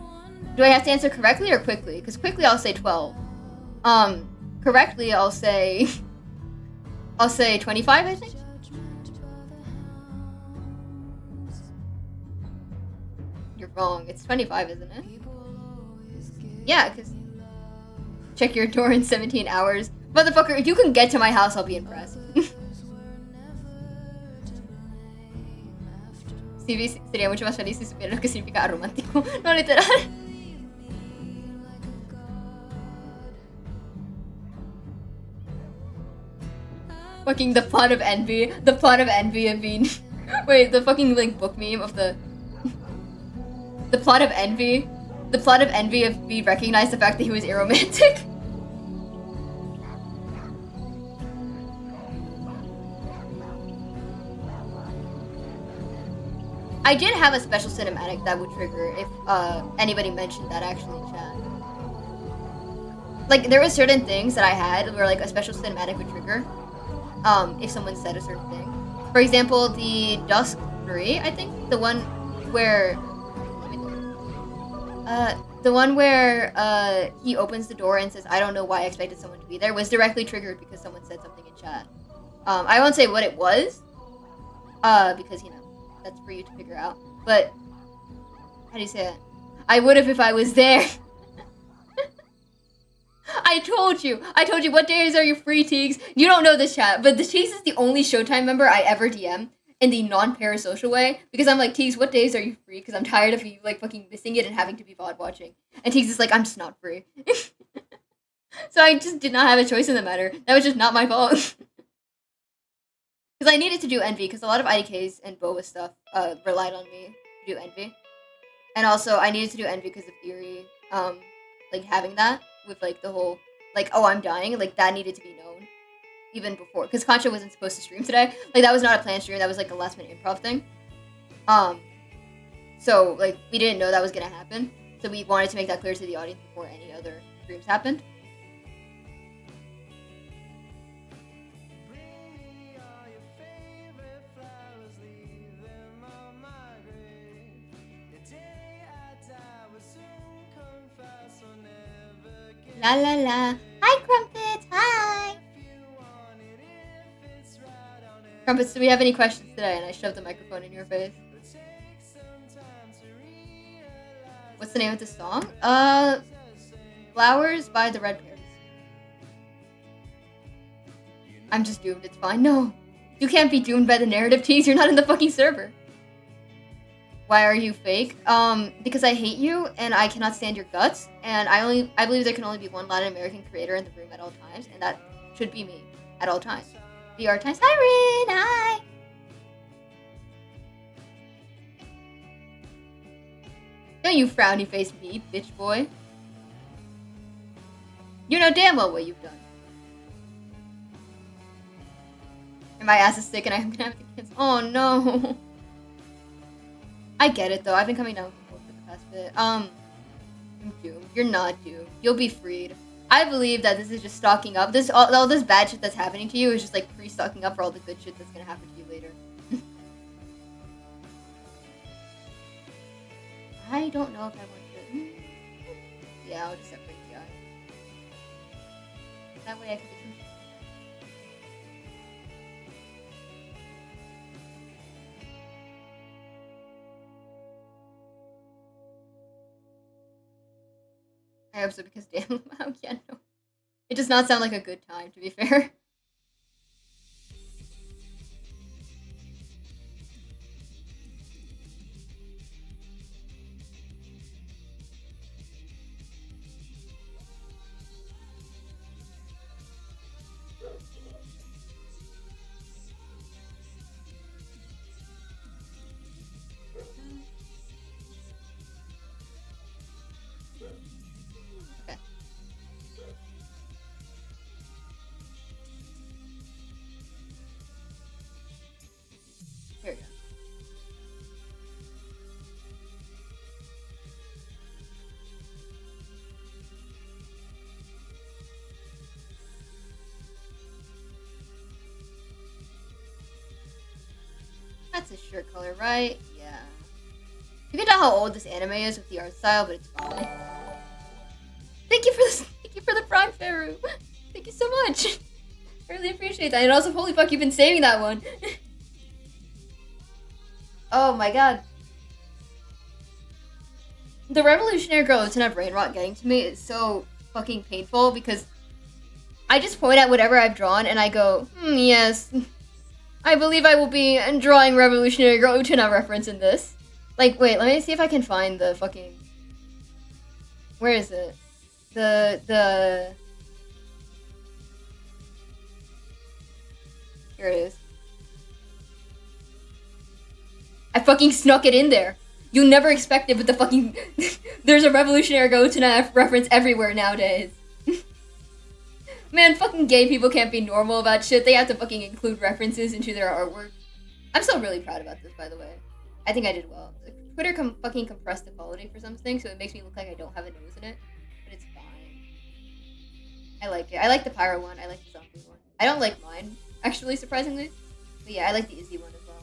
Do I have to answer correctly or quickly? Because quickly I'll say 12. Correctly I'll say 25, I think. You're wrong. It's 25, isn't it? Yeah, because check your door in 17 hours. Motherfucker, if you can get to my house, I'll be impressed. CV sería mucho más feliz si supiera lo que significa romántico. No, literal. Fucking the plot of envy. The plot of envy of being... Wait, the fucking, like, book meme of the... The plot of envy. The plot of envy of me recognized the fact that he was aromantic. I did have a special cinematic that would trigger if anybody mentioned that actually in chat. Like, there were certain things that I had where like a special cinematic would trigger if someone said a certain thing. For example, the Dusk 3, I think, the one where he opens the door and says, I don't know why I expected someone to be there, was directly triggered because someone said something in chat. I won't say what it was, because, you know, that's for you to figure out. But, how do you say it? I would have if I was there. I told you, what days are you free, Teagues? You don't know this chat, but the Teagues is the only Showtime member I ever DM in the non-parasocial way, because I'm like, Teagues, what days are you free? Because I'm tired of you, like, fucking missing it and having to be VOD watching. And Teagues is like, I'm just not free. So I just did not have a choice in the matter. That was just not my fault. Because I needed to do Envy, because a lot of IDKs and BOA stuff relied on me to do Envy. And also, I needed to do Envy because of Eerie, like, having that with, like, the whole, like, oh, I'm dying, like, that needed to be known. Even before, because Concha wasn't supposed to stream today. Like, that was not a planned stream, that was, like, a last-minute improv thing. So, like, we didn't know that was gonna happen. So we wanted to make that clear to the audience before any other streams happened. La la la. Hi, Crumpets. Hi. Crumpets, do we have any questions today? And I shoved the microphone in your face. What's the name of the song? Flowers by the Red Bears. I'm just doomed. It's fine. No. You can't be doomed by the narrative, Tease. You're not in the fucking server. Why are you fake? Because I hate you and I cannot stand your guts, and I believe there can only be one Latin American creator in the room at all times, and that should be me at all times. VR times. Hi, Rin. Hi. Don't you frowny face me, bitch boy. You know damn well what you've done. And my ass is sick and I'm gonna have to cancel. Oh no. I get it though. I've been coming down from work for the past bit. I'm doomed. You're not doomed. You'll be freed. I believe that this is just stocking up. All this bad shit that's happening to you is just like pre-stocking up for all the good shit that's gonna happen to you later. I don't know if I want to. Yeah, I'll just separate the eye. That way I can get some. I hope so, because damn, yeah, no. It does not sound like a good time, to be fair. Okay. Here we go. That's his shirt color, right? Yeah. You can tell how old this anime is with the art style, but it's fine. Thank you for this. Thank you for the Prime Faru. Thank you so much. I really appreciate that. And also, holy fuck, you've been saving that one. Oh my god. The Revolutionary Girl Utena brain rot getting to me is so fucking painful because I just point at whatever I've drawn and I go, yes. I believe I will be drawing Revolutionary Girl Utena reference in this. Like, wait, let me see if I can find the fucking... Where is it? The... Here it is. I fucking snuck it in there. You never expect it, but the fucking... There's a Revolutionary Girl Utena reference everywhere nowadays. Man, fucking gay people can't be normal about shit. They have to fucking include references into their artwork. I'm still really proud about this, by the way. I think I did well. Twitter fucking compressed the quality for something, so it makes me look like I don't have a nose in it. But it's fine. I like it. I like the pyro one. I like the zombie one. I don't like mine, actually, surprisingly. But yeah, I like the Izzy one as well.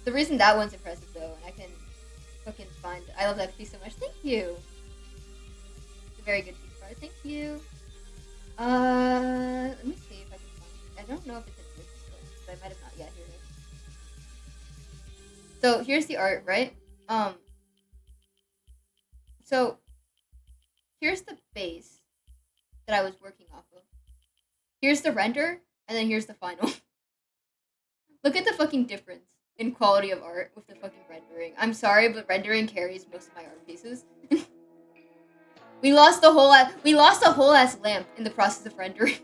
The reason that one's impressive, though, and I can fucking find... I love that piece so much. Thank you! It's a very good piece card. Thank you! Let me see if I can find it. I don't know if it's in this still, but I might have not yet. Here it is. So, here's the art, right? So, here's the base that I was working off of. Here's the render, and then here's the final. Look at the fucking difference in quality of art with the fucking rendering. I'm sorry, but rendering carries most of my art pieces. We lost a whole ass lamp in the process of rendering.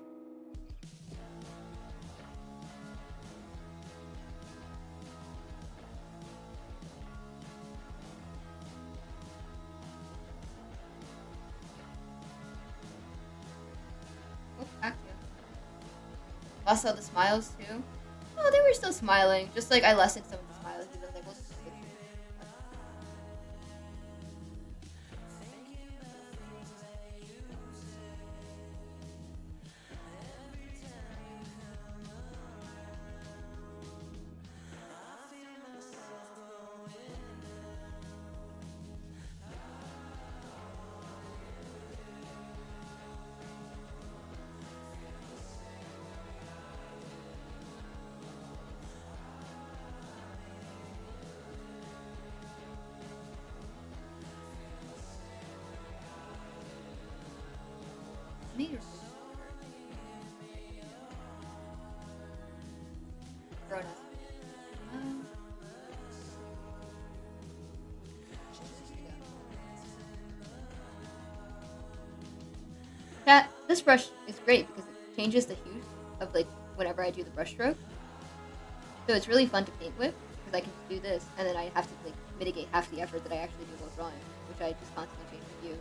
Oh, Akio. Lost all the smiles too. Oh, they were still smiling. Just like I lessened some of the smiles because I was like, well, meters. Grown up. That this brush is great because it changes the hue of like whenever I do the brush stroke. So it's really fun to paint with because I can do this and then I have to like mitigate half the effort that I actually do while drawing, which I just constantly change the hue.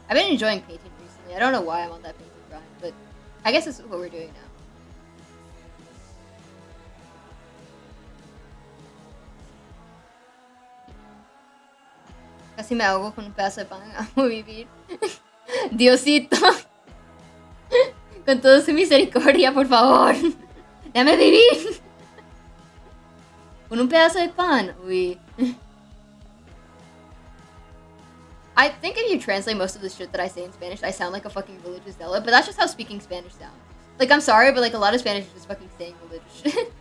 I've been enjoying painting recently. I don't know why I'm on that painting grind, but I guess this is what we're doing now. Casi me ahogo con un pedazo de pan. Amo vivir. Diosito. Con toda su misericordia, por favor. Déjame vivir. Con un pedazo de pan. Uy. I think if you translate most of the shit that I say in Spanish, I sound like a fucking religious zealot, but that's just how speaking Spanish sounds. Like, I'm sorry, but like a lot of Spanish is just fucking saying religious shit.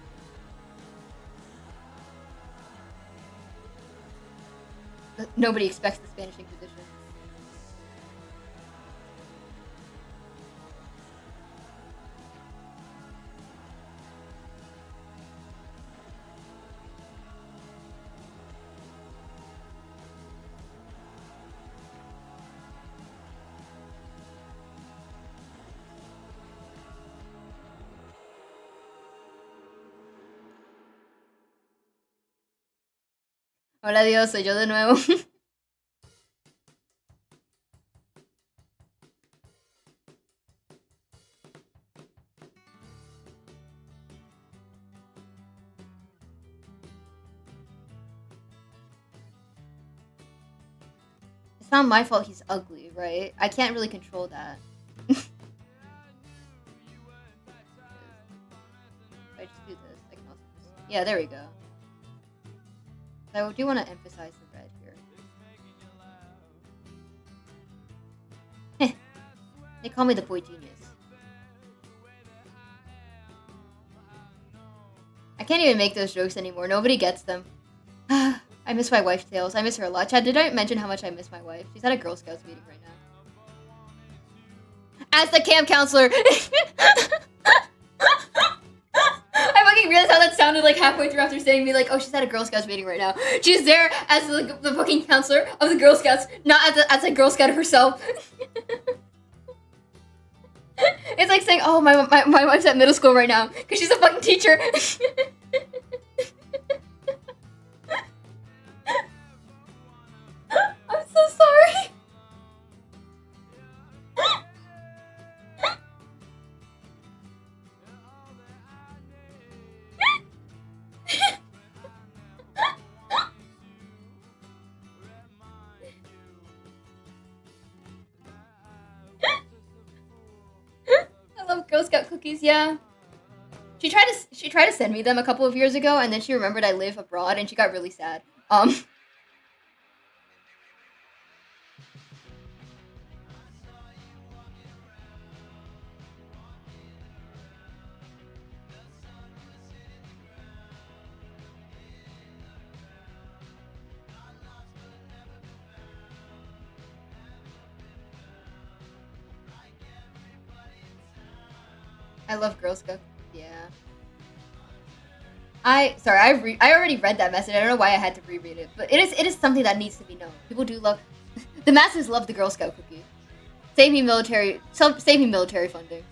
Nobody expects the Spanish Inquisition. Hola Dios, soy yo de nuevo. It's not my fault he's ugly, right? I can't really control that. I just do this, I can also just... Yeah, there we go. I do want to emphasize the red here. They call me the boy genius. I can't even make those jokes anymore. Nobody gets them. I miss my wife's tales. I miss her a lot. Chad, did I mention how much I miss my wife? She's at a Girl Scouts meeting right now. As the camp counselor! I fucking realized how that sounded like halfway through after saying me like, oh, she's at a Girl Scouts meeting right now. She's there as the fucking counselor of the Girl Scouts, not as a Girl Scout herself. It's like saying, oh, my wife's at middle school right now because she's a fucking teacher. I'm so sorry. I love Girl Scout cookies, yeah. She tried to send me them a couple of years ago, and then she remembered I live abroad, and she got really sad. I love Girl Scout. Yeah. I already read that message. I don't know why I had to reread it, but it is something that needs to be known. People do love the masses love the Girl Scout cookie. Save me military funding.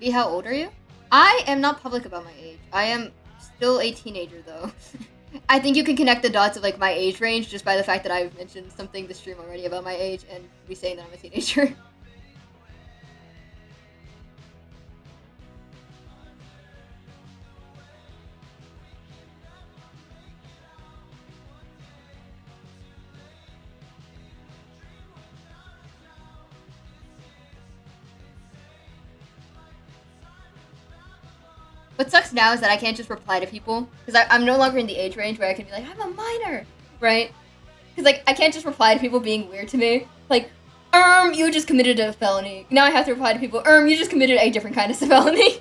V, how old are you? I am not public about my age. I am still a teenager, though. I think you can connect the dots of like my age range just by the fact that I've mentioned something this stream already about my age and me saying that I'm a teenager. What sucks now is that I can't just reply to people because I'm no longer in the age range where I can be like, I'm a minor, right? Because like I can't just reply to people being weird to me, like, you just committed a felony. Now I have to reply to people, you just committed a different kind of felony.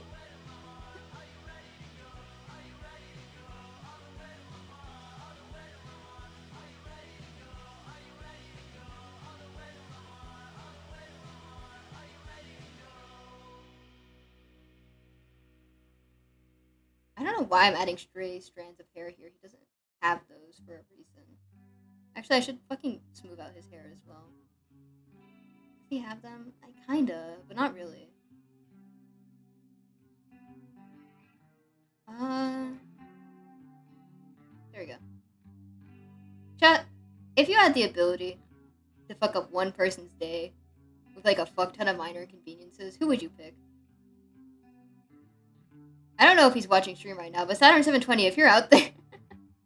I don't know why I'm adding stray strands of hair here. He doesn't have those for a reason. Actually, I should fucking smooth out his hair as well. Does he have them? I kinda, but not really. There we go. Chat, if you had the ability to fuck up one person's day with like a fuck ton of minor inconveniences, who would you pick? I don't know if he's watching stream right now, but Saturn720, if you're out there.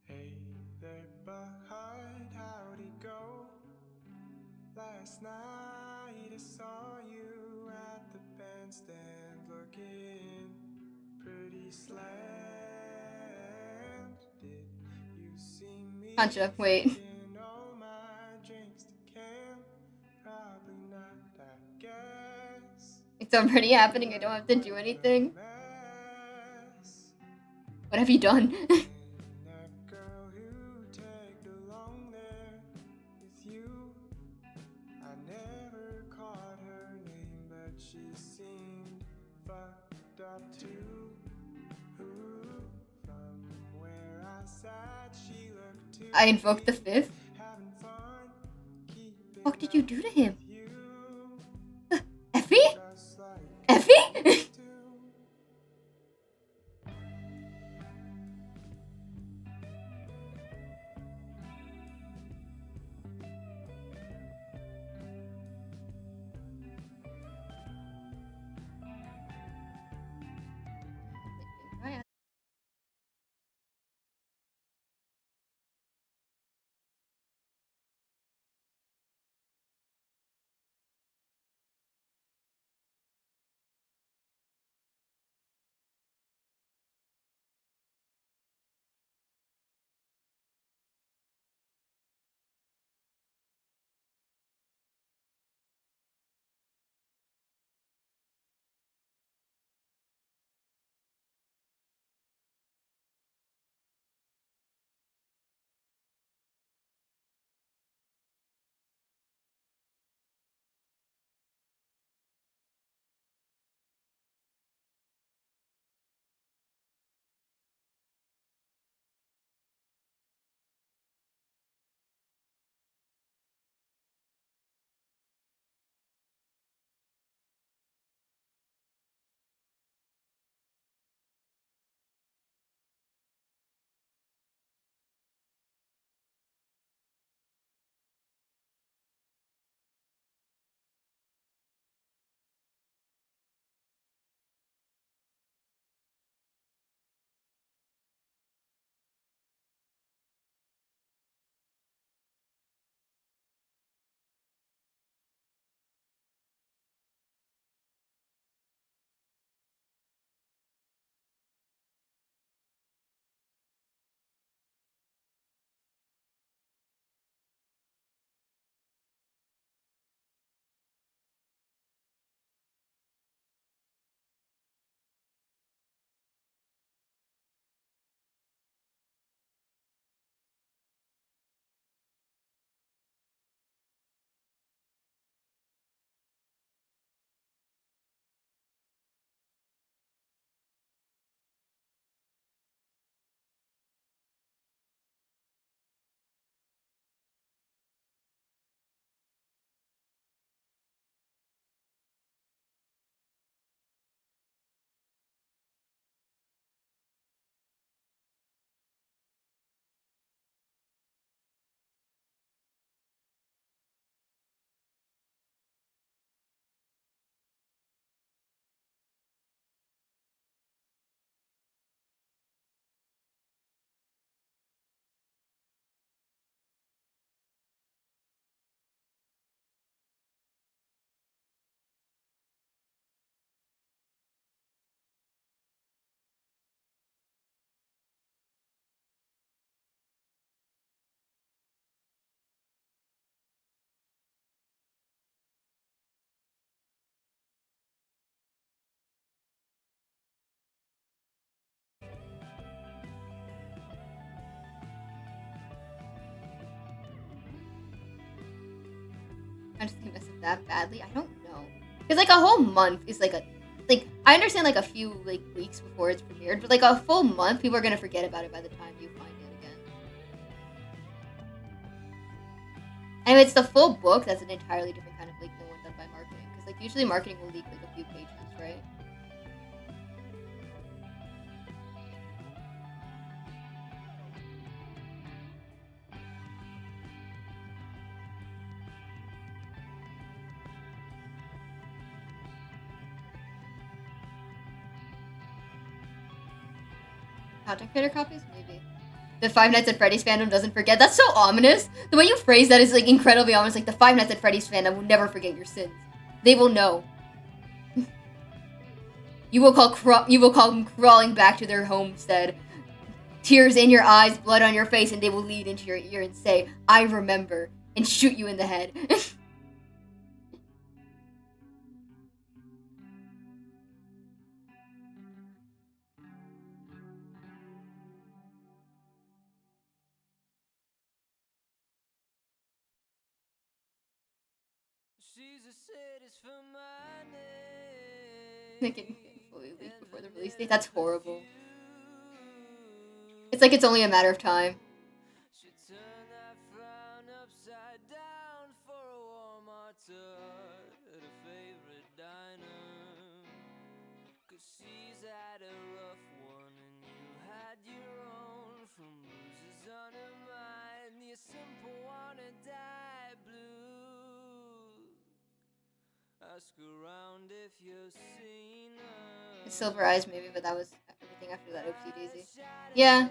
Hey there, bud, how'd it go? Last night I saw you at the bandstand looking pretty slammed. Did you see me? Concha, wait. Taking all my drinks to camp? Probably not, I guess. It's already happening. I don't have to do anything. mess. What have you done? And that girl who tagged along there with you, I never caught her name, but she seemed fucked up too. Ooh, from where I sat, she looked too I invoked the deep, fifth. having fun, keeping What did you do to him? with you, Effie? just like Effie? used to. I'm just gonna mess up that badly. I don't know. Because like a whole month is like I understand like a few like weeks before it's premiered, but like a full month, people are gonna forget about it by the time you find it again. And if it's the full book, that's an entirely different kind of leak than one done by marketing. Because like usually marketing will leak like a few pages, right? Content creator copies? Maybe. The Five Nights at Freddy's fandom doesn't forget. That's so ominous. The way you phrase that is like incredibly ominous. Like the Five Nights at Freddy's fandom will never forget your sins. They will know. You will call them crawling back to their homestead. Tears in your eyes, blood on your face, and they will lead into your ear and say, "I remember," and shoot you in the head. Making it fully leaked before the release date. That's horrible. It's like it's only a matter of time. She turned that frown upside down for a warm hot tart at a favorite diner. 'Cause she's had a rough one and you had your own. From bruises on her mind, you simple wanna die blue. Ask around if you've seen her. Silver Eyes maybe, but that was everything after that. Oopsie daisy. Yeah.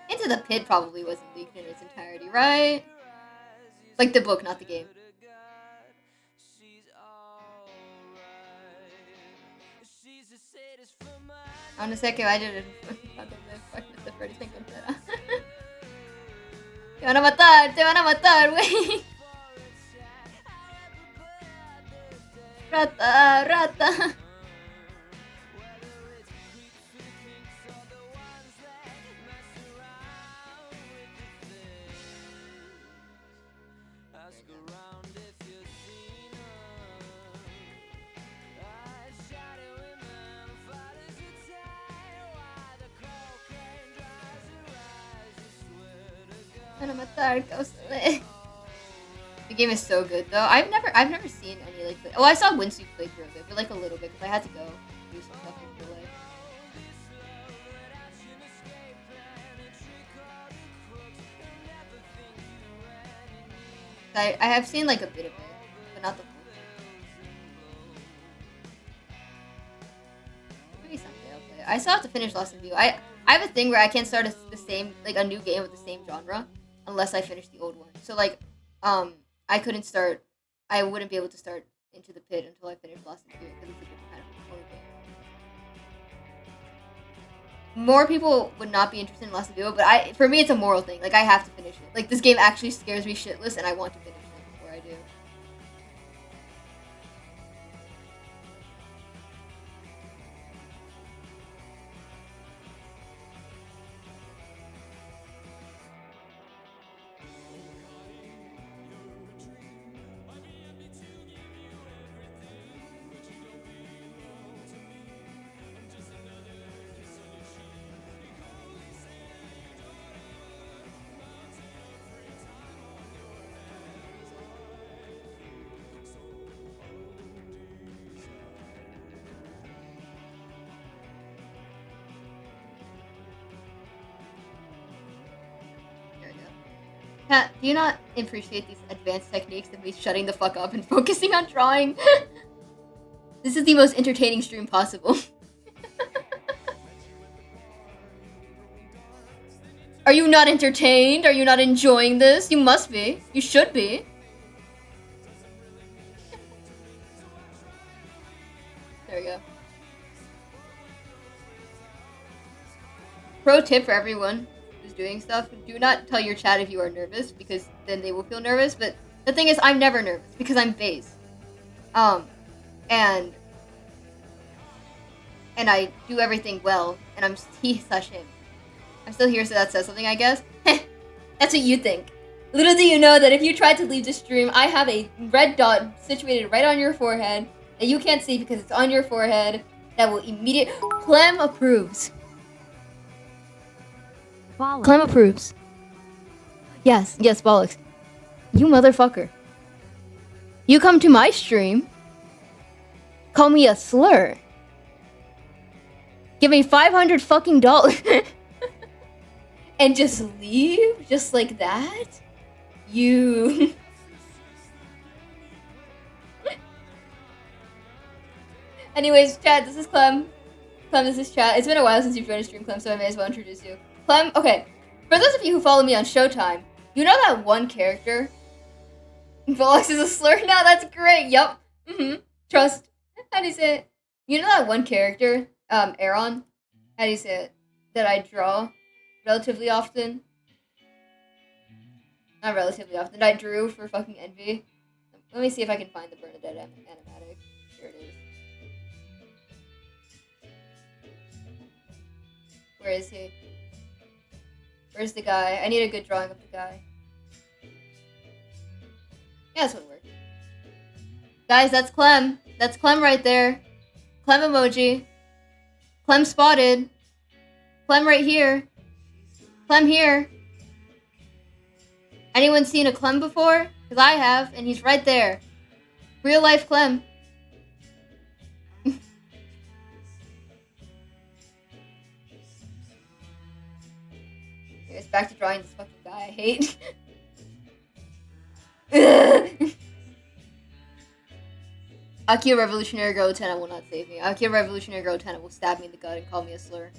Into the Pit probably wasn't leaked in its entirety, right? Like the book, not the game. On a second, I did it. The first thing Te van a matar, güey. Rata, rata. The game is so good though. I've never seen any like. Oh, I saw Winsu play through of it, but like a little bit because I had to go do some stuff in the way. I have seen like a bit of it, but not the full thing. Maybe someday I'll play it. I still have to finish Lost in View. I have a thing where I can't start a new game with the same genre unless I finish the old one. So like, I wouldn't be able to start Into the Pit until I finish Lost in View because it's a different kind of horror game. More people would not be interested in Lost in View, but for me it's a moral thing. Like I have to finish it. Like this game actually scares me shitless, and I want to finish it before I do. Pat, do you not appreciate these advanced techniques of me shutting the fuck up and focusing on drawing? This is the most entertaining stream possible. Are you not entertained? Are you not enjoying this? You must be. You should be. There we go. Pro tip for everyone who's doing stuff: do not tell your chat if you are nervous, because then they will feel nervous. But the thing is, I'm never nervous because I'm base. And I do everything well, and I'm he/him. I'm still here, so that says something, I guess. That's what you think. Little do you know that if you try to leave the stream, I have a red dot situated right on your forehead that you can't see because it's on your forehead. That will Clem approves. Bollocks. Clem approves. Yes, bollocks. You motherfucker. You come to my stream, call me a slur, give me $500 fucking dollars, and just leave just like that? You. Anyways, chat, this is Clem. Clem, this is chat. It's been a while since you've joined a stream, Clem, so I may as well introduce you. Clem, okay. For those of you who follow me on Showtime, you know that one character? Bollocks is a slur? No, that's great. Yup. Trust. How do you say it? You know that one character, Aaron? How do you say it? That I draw relatively often? Not relatively often. I drew for fucking Envy. Let me see if I can find the Bernadette animatic. Here it is. Where is he? Where's the guy? I need a good drawing of the guy. Yeah, that's what works. Guys, that's Clem. That's Clem right there. Clem emoji. Clem spotted. Clem right here. Clem here. Anyone seen a Clem before? Because I have, and he's right there. Real life Clem. It's back to drawing this fucking guy I hate. Akio Revolutionary Girl Utena will not save me. Akio Revolutionary Girl Utena will stab me in the gut and call me a slur.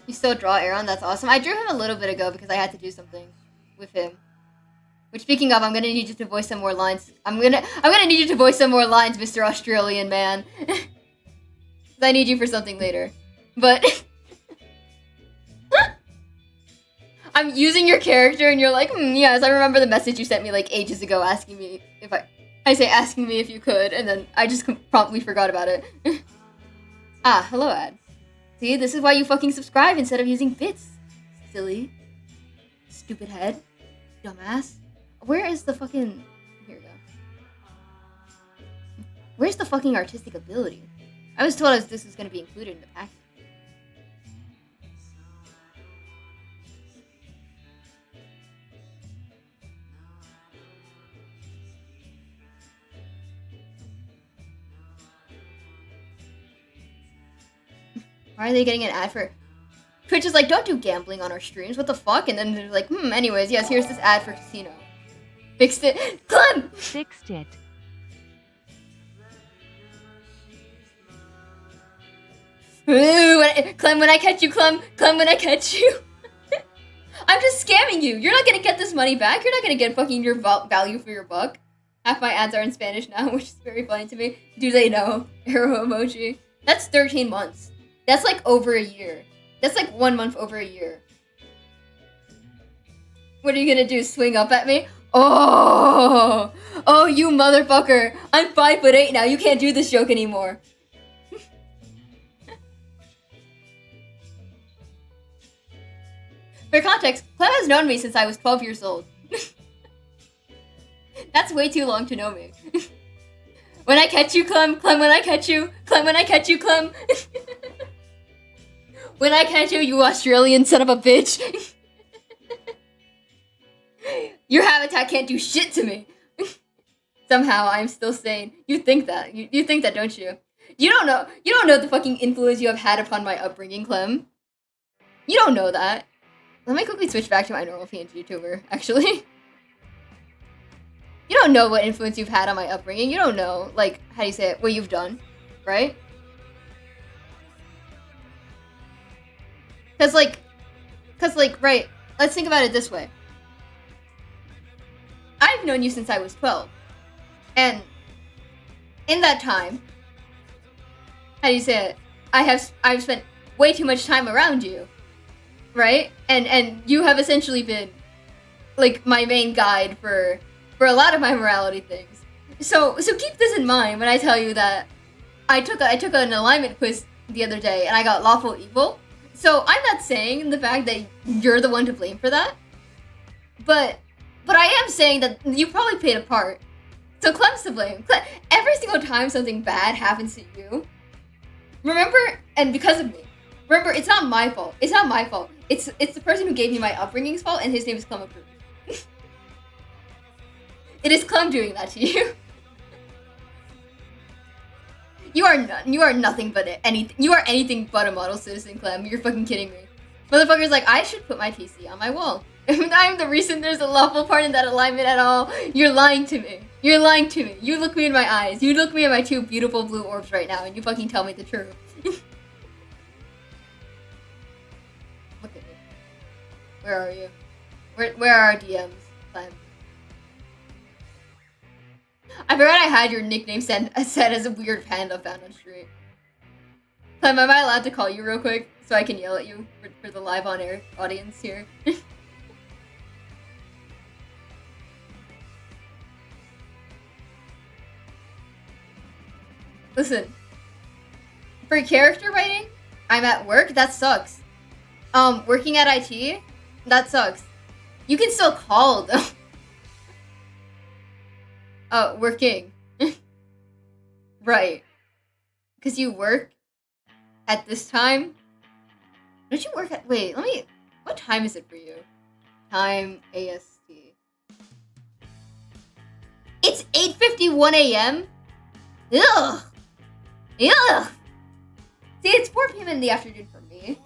You still draw Aaron? That's awesome. I drew him a little bit ago because I had to do something with him. Which, speaking of, I'm gonna need you to voice some more lines. I'm gonna need you to voice some more lines, Mr. Australian man. I need you for something later. But I'm using your character, and you're like, yes, I remember the message you sent me like ages ago, asking me if asking me if you could, and then I just promptly forgot about it. Ah, hello, ad. See, this is why you fucking subscribe instead of using bits. Silly. Stupid head. Dumbass. Where is the fucking... Here we go. Where's the fucking artistic ability? I was told this was going to be included in the package. Why are they getting an ad for... Twitch is like, don't do gambling on our streams, what the fuck? And then they're like, anyways, yes, here's this ad for casino. Fixed it. Clem! Fixed it. Ooh, Clem, when I catch you, Clem, when I catch you. I'm just scamming you. You're not gonna get this money back. You're not gonna get fucking your value for your buck. Half my ads are in Spanish now, which is very funny to me. Do they know? Arrow emoji. That's 13 months. That's like over a year. That's like 1 month over a year. What are you gonna do? Swing up at me? Oh, you motherfucker. I'm 5'8" now. You can't do this joke anymore. For context, Clem has known me since I was 12 years old. That's way too long to know me. When I catch you, Clem, when I catch you, when I catch you, Clem. When I catch you, you Australian son of a bitch. Your habitat can't do shit to me. Somehow, I'm still sane. You think that. You think that, don't you? You don't know the fucking influence you have had upon my upbringing, Clem. You don't know that. Let me quickly switch back to my normal PNG YouTuber, actually. You don't know what influence you've had on my upbringing. You don't know, like, how do you say it? What you've done, right? Cause like, right, let's think about it this way. I've known you since I was 12. And in that time, how do you say it? I've spent way too much time around you. Right? And you have essentially been like my main guide for a lot of my morality things. So keep this in mind when I tell you that I took an alignment quiz the other day and I got lawful evil. So I'm not saying the fact that you're the one to blame for that. But I am saying that you probably played a part. So Clem's to blame. Every single time something bad happens to you, remember, and because of me, remember, it's not my fault. It's not my fault. It's the person who gave me my upbringing's fault, and his name is Clem Approved. It is Clem doing that to you. You are nothing but anything. You are anything but a model citizen, Clem. You're fucking kidding me. Motherfucker's like, I should put my PC on my wall. I'm the reason there's a lawful part in that alignment at all. You're lying to me. You're lying to me. You look me in my eyes. You look me in my two beautiful blue orbs right now, and you fucking tell me the truth. Look at me. Where are you? Where are our DMs, Clem? I forgot I had your nickname set as a weird panda found on street. Clem, am I allowed to call you real quick? so I can yell at you for the live on air audience here. Listen, for character writing, I'm at work. That sucks. Working at IT, that sucks. You can still call though. Working. Right. Because you work at this time. Don't you work at? Wait, what time is it for you? Time AST. It's 8:51 a.m. Ugh. Ugh. See, it's 4 p.m. in the afternoon for me.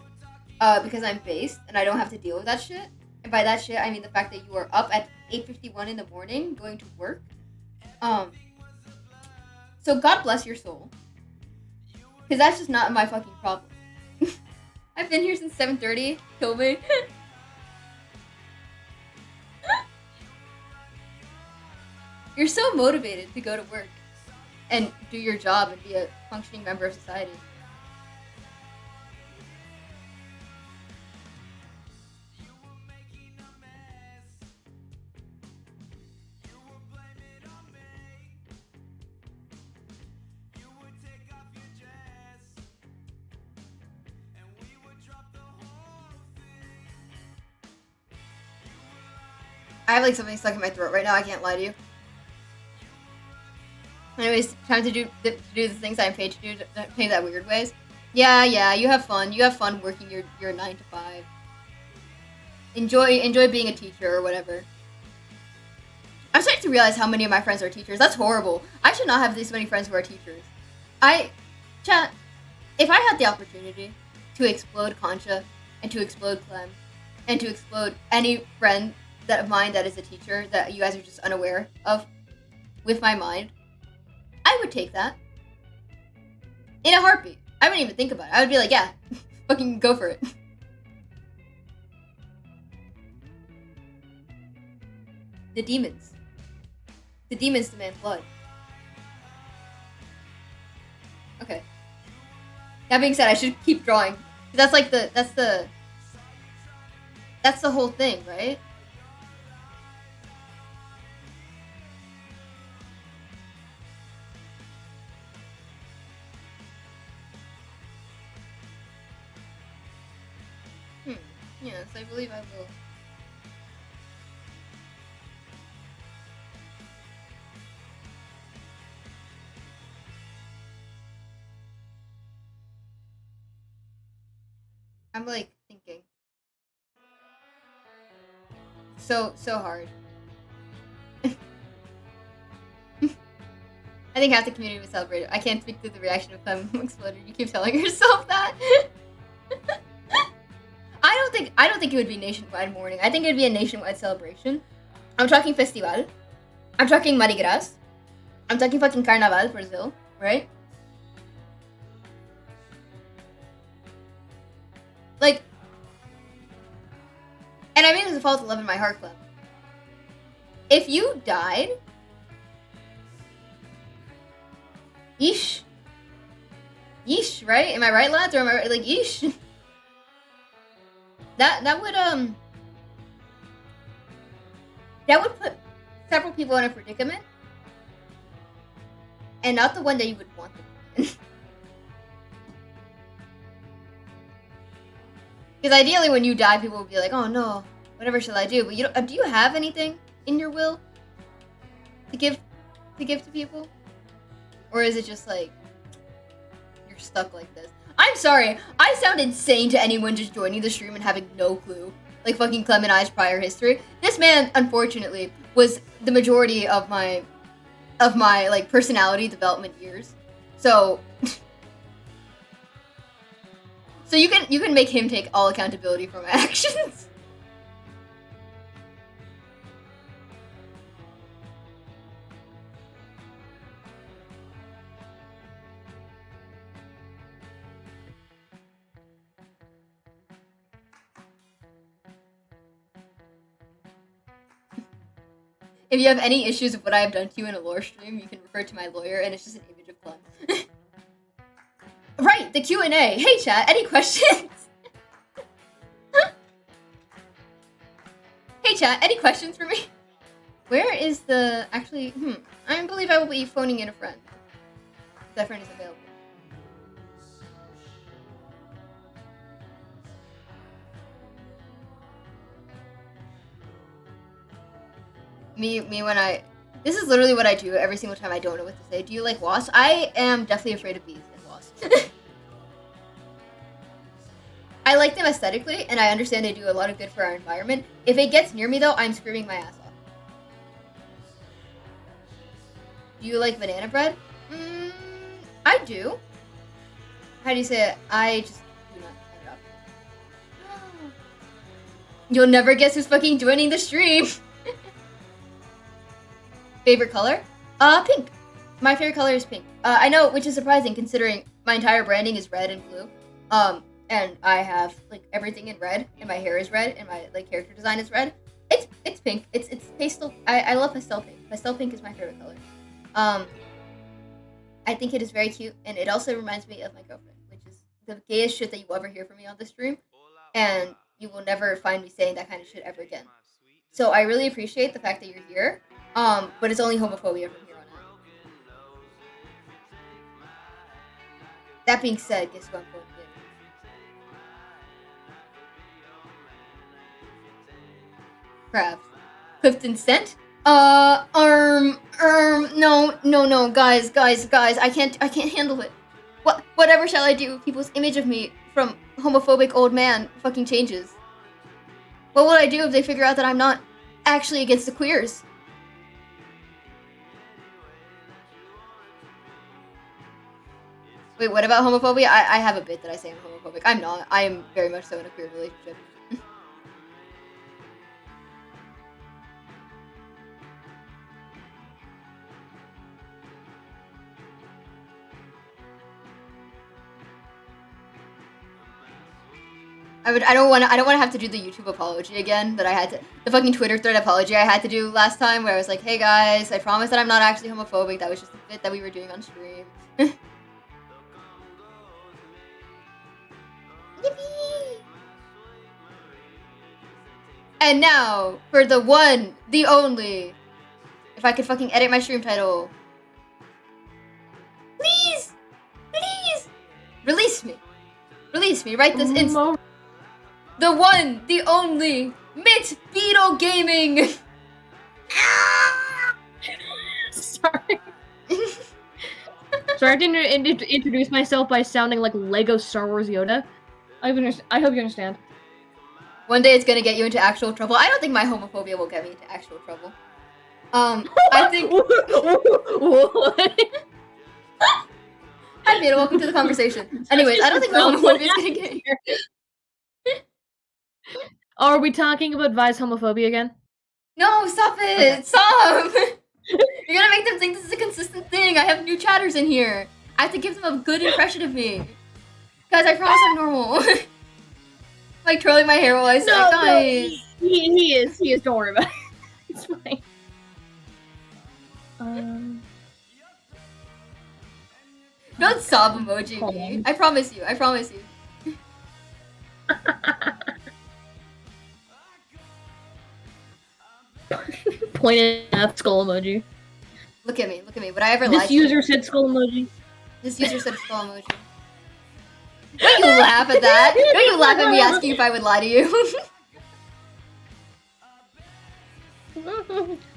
Because I'm based and I don't have to deal with that shit. And by that shit, I mean the fact that you are up at 8:51 in the morning going to work. So God bless your soul. Because that's just not my fucking problem. I've been here since 7:30. Kill me. You're so motivated to go to work and do your job and be a functioning member of society. I have like something stuck in my throat right now, I can't lie to you. Anyways, time to do the things I'm paid to do, paid that weird ways. Yeah, you have fun. You have fun working your 9 to 5. Enjoy being a teacher or whatever. I'm starting to realize how many of my friends are teachers. That's horrible. I should not have this many friends who are teachers. Chat, if I had the opportunity to explode Concha and to explode Clem and to explode any friend of mine that is a teacher that you guys are just unaware of with my mind, I would take that. In a heartbeat. I wouldn't even think about it. I would be like, yeah, fucking go for it. The demons. The demons demand blood. Okay. That being said, I should keep drawing. That's like that's the whole thing, right? Yes, I believe I will. I'm like thinking. So hard. I think half the community would celebrate it. I can't speak to the reaction of Clem exploded. You keep telling yourself that. I don't think it would be nationwide mourning. I think it'd be a nationwide celebration. I'm talking festival. I'm talking Mardi Gras. I'm talking fucking Carnaval, Brazil, right? Like, and I mean this with all the love in my heart, Clem. If you died, yeesh, right? Am I right, lads? Or am I right? Like, yeesh? That would put several people in a predicament, and not the one that you would want them in. Because ideally, when you die, people will be like, "Oh no, whatever shall I do?" But you don't. Do you have anything in your will to give to people, or is it just like you're stuck like this? I'm sorry, I sound insane to anyone just joining the stream and having no clue. Like fucking Clem and I's prior history. This man, unfortunately, was the majority of my like personality development years. So so you can make him take all accountability for my actions. If you have any issues with what I have done to you in a lore stream, you can refer to my lawyer, and it's just an image of Clem. Right, the Q&A. Hey, chat, any questions? chat, any questions for me? Where is the... Actually, I believe I will be phoning in a friend. If that friend is available. Me when I... This is literally what I do every single time I don't know what to say. Do you like wasps? I am definitely afraid of bees and wasps. I like them aesthetically, and I understand they do a lot of good for our environment. If it gets near me, though, I'm screaming my ass off. Do you like banana bread? I do. How do you say it? I just do not cut it up. You'll never guess who's fucking joining the stream. Favorite color? Pink. My favorite color is pink. I know, which is surprising considering my entire branding is red and blue. And I have like everything in red, and my hair is red, and my like character design is red. It's pink. It's pastel. I love pastel pink. Pastel pink is my favorite color. I think it is very cute, and it also reminds me of my girlfriend, which is the gayest shit that you will ever hear from me on the stream, and you will never find me saying that kind of shit ever again. So I really appreciate the fact that you're here. But it's only homophobia from here on out. That being said, guess who I'm going with? Crab. Clifton Scent? No, guys, I can't handle it. Whatever shall I do? People's image of me from homophobic old man fucking changes. What would I do if they figure out that I'm not actually against the queers? Wait, what about homophobia? I have a bit that I say I'm homophobic. I'm not. I am very much so in a queer relationship. I don't want to have to do the YouTube apology again that I had to, the fucking Twitter thread apology I had to do last time where I was like, hey guys, I promise that I'm not actually homophobic. That was just a bit that we were doing on stream. Yippee! And now, for the one, the only, if I could fucking edit my stream title. Please! Please! Release me right this instant. The one, the only, Mint Beetle Gaming! Sorry. Sorry, I didn't introduce myself by sounding like Lego Star Wars Yoda. I hope you understand. One day it's gonna get you into actual trouble. I don't think my homophobia will get me into actual trouble. I think... What? Hi, Beta, welcome to the conversation. Anyways, I don't think my homophobia is gonna get you. Are we talking about Vi's homophobia again? No, stop it! Okay. Stop! You're gonna make them think this is a consistent thing. I have new chatters in here. I have to give them a good impression of me. Guys, I promise I'm normal. Like twirling my hair while I say, guys. No, he is. Don't worry about it. It's fine. Don't sob emoji me. I promise you. Pointed at skull emoji. Look at me. Would I ever lie to you? This user said skull emoji. Don't you laugh at that? Don't you laugh at me asking if I would lie to you?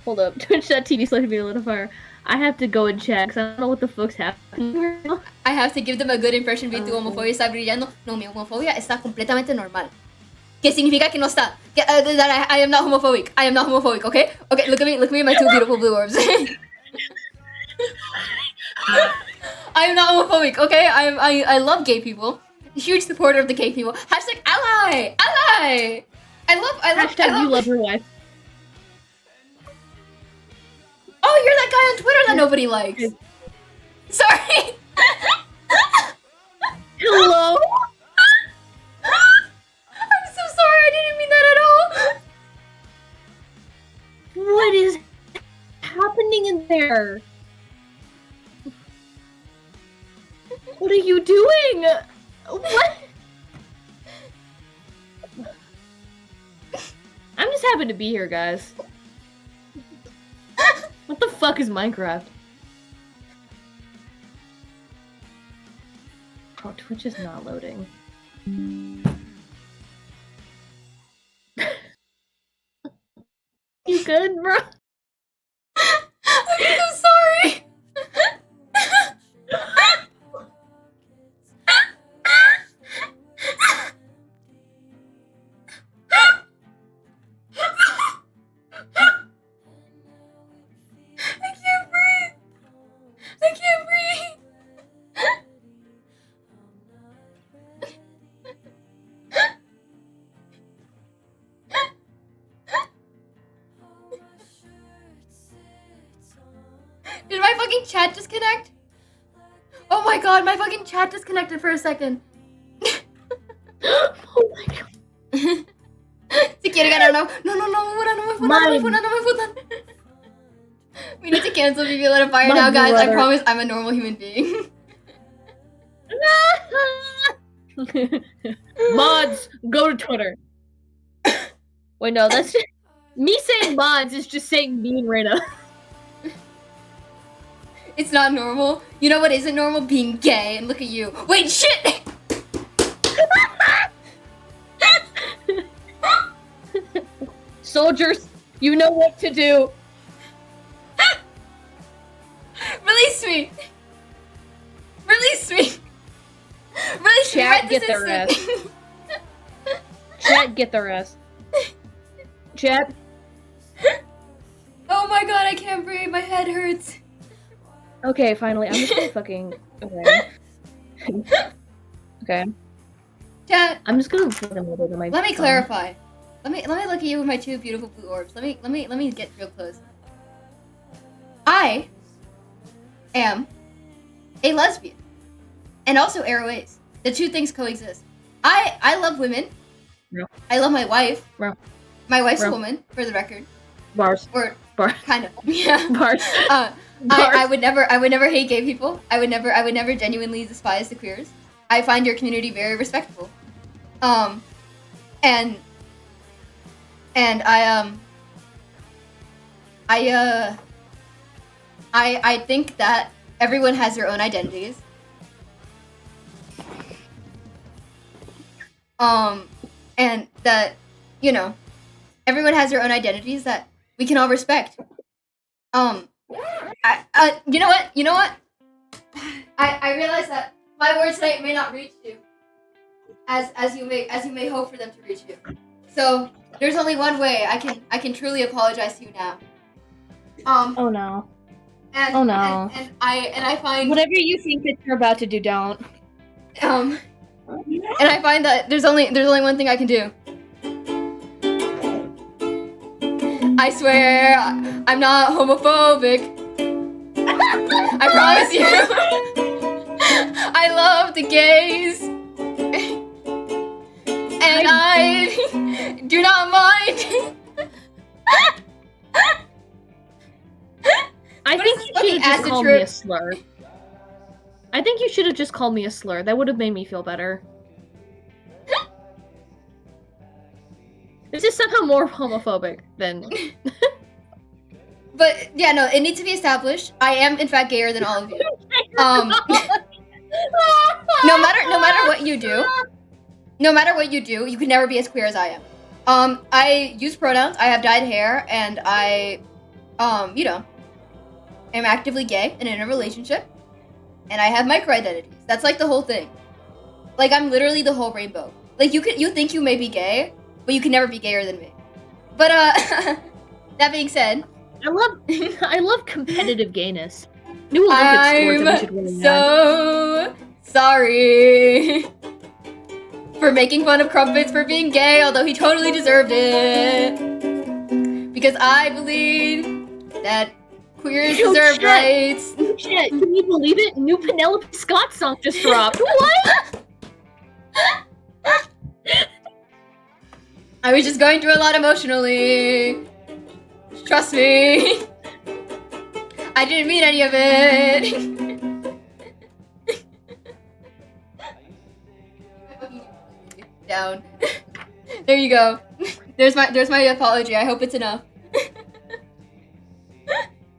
Hold up. Twitch.tv/VitaLitiFire. I have to go and check because I don't know what the fuck's happening. I have to give them a good impression de tu homofobia está brillando. No, mi homofobia está completamente normal. ¿Qué significa que no está? That I am not homophobic. Okay? Okay, look at me and my two beautiful blue orbs. I am not homophobic, okay? I love gay people. Huge supporter of the gay people. Hashtag ally! I love you love your wife. Oh, you're that guy on Twitter that nobody likes. Sorry. Hello? I'm so sorry, I didn't mean that at all. What is happening in there? What are you doing? What? I'm just happy to be here, guys. What the fuck is Minecraft? Oh, Twitch is not loading. You good, bro? I'm so sorry. I can't breathe. I can't breathe. Did my fucking chat disconnect? Oh my god, my fucking chat disconnected for a second. Oh my god. Si quiere ganar, no. No, my phone. We need to cancel Vivi Let It Fire My now, guys. I brother. promise I'm a normal human being. Mods, go to Twitter. Wait, no, that's just... Me saying mods is just saying me and Reina. It's not normal. You know what isn't normal? Being gay. And look at you. Wait, shit! Soldiers, you know what to do. Release me! Release me! Release me Chat, right this get their instant. Chat, get their ass. Chat. Oh my god, I can't breathe. My head hurts. Okay, finally, I'm just gonna fucking... Okay. Okay. Chat, I'm just gonna put them over to my let me phone. clarify. Let me look at you with my two beautiful blue orbs. Let me get real close. I am a lesbian. And also Aroace. The two things coexist. I love women. No. I love my wife. No. My wife's a No. woman, for the record. Bars. Or Bars. kind of. Yeah. Bars. I Bars. would never hate gay people. I would never genuinely despise the queers. I find your community very respectable. And I think that everyone has their own identities. And that, you know, everyone has their own identities that we can all respect. You know what? I realize that my words tonight may not reach you as you may hope for them to reach you. So there's only one way I can truly apologize to you now. Oh no. And, Oh, no. And I find Whatever you think that you're about to do, don't. and I find that there's only one thing I can do. I swear I'm not homophobic. I promise you. I love the gays. And I do not mind. I What think is you this should fucking have just acid called trip? me a slur. I think you should have just called me a slur. That would have made me feel better. This is somehow more homophobic than... But yeah, no, it needs to be established. I am in fact gayer than all of you. No matter what you do, you can never be as queer as I am. I use pronouns. I have dyed hair, and I, you know, am actively gay and in a relationship, and I have micro identities. That's like the whole thing. Like I'm literally the whole rainbow. Like you think you may be gay, but you can never be gayer than me. But that being said, I love competitive gayness. New Olympic sport that we should really I'm have. so sorry for making fun of Crumpets for being gay, although he totally deserved it. Because I believe that queers Yo, deserve shit. rights. Shit, can you believe it? New Penelope Scott song just dropped. What? I was just going through a lot emotionally. Trust me. I didn't mean any of it. Down. There you go. There's my apology. I hope it's enough.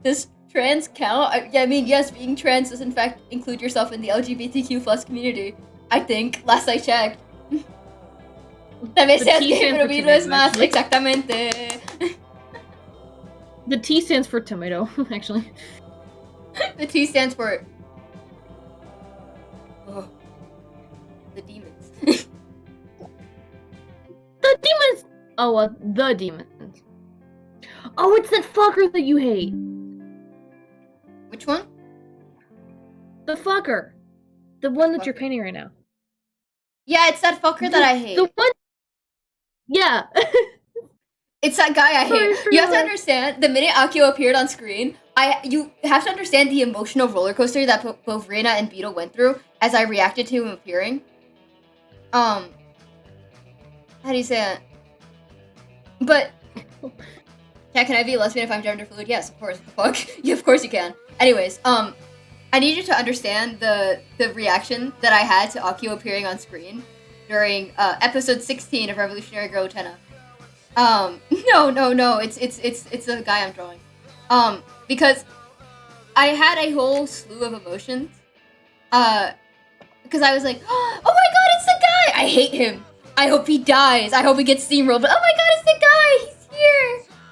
Does trans count? Yeah, I mean, yes, being trans does in fact include yourself in the LGBTQ plus community. I think, last I checked. También The seas T gay, stands pero for vivo es tomato, más. actually. Exactamente. The T stands for tomato, actually. The T stands for... Oh. The demons. The demons! Oh, the demons. Oh, it's that fucker that you hate. Which one? The fucker. The one that you're fucker? painting right now. Yeah, it's that fucker that I hate. The one... Yeah. It's that guy I Sorry hate. for You have to that. understand, the minute Akio appeared on screen, you have to understand the emotional roller coaster that both Reina and Beetle went through as I reacted to him appearing. How do you say it? But, yeah, can I be a lesbian if I'm gender fluid? Yes, of course. What the fuck? Yeah, of course you can. Anyways, I need you to understand the reaction that I had to Akio appearing on screen during episode 16 of Revolutionary Girl Utena. No, it's the guy I'm drawing. Because I had a whole slew of emotions. Because I was like, oh my god, it's the guy! I hate him. I hope he dies. I hope he gets steamrolled. But oh my god, it's the guy!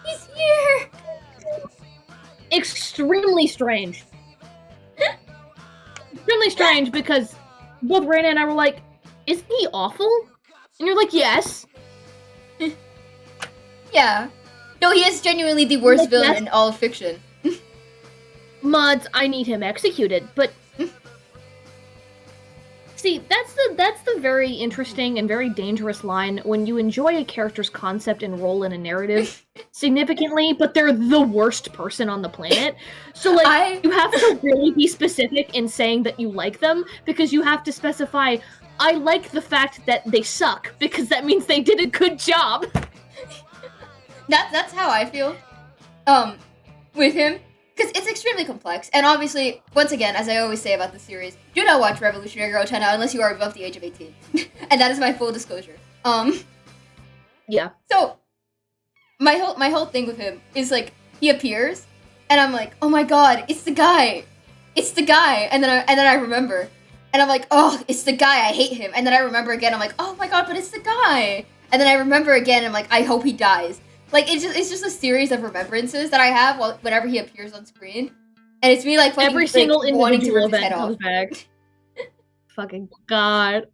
He's here! Extremely strange. Extremely strange because both Raina and I were like, isn't he awful? And you're like, yes. Yeah. No, he is genuinely the worst Like, villain that's- in all of fiction. Mods, I need him executed, but see, that's the very interesting and very dangerous line when you enjoy a character's concept and role in a narrative significantly, but they're the worst person on the planet. So like you have to really be specific in saying that you like them, because you have to specify, I like the fact that they suck, because that means they did a good job. That's how I feel. With him. Because it's extremely complex. And obviously, once again, as I always say about the series, do not watch Revolutionary Girl Utena unless you are above the age of 18. And that is my full disclosure. Yeah. So, my whole thing with him is like, he appears, and I'm like, oh my god, it's the guy! It's the guy! And then I remember. And I'm like, oh, it's the guy, I hate him. And then I remember again, I'm like, oh my god, but it's the guy! And then I remember again, and I'm like, I hope he dies. Like, it's just a series of remembrances that I have whenever he appears on screen. And it's me, like, fucking, every single like, wanting to individual rip his event head comes off. back. Fucking god.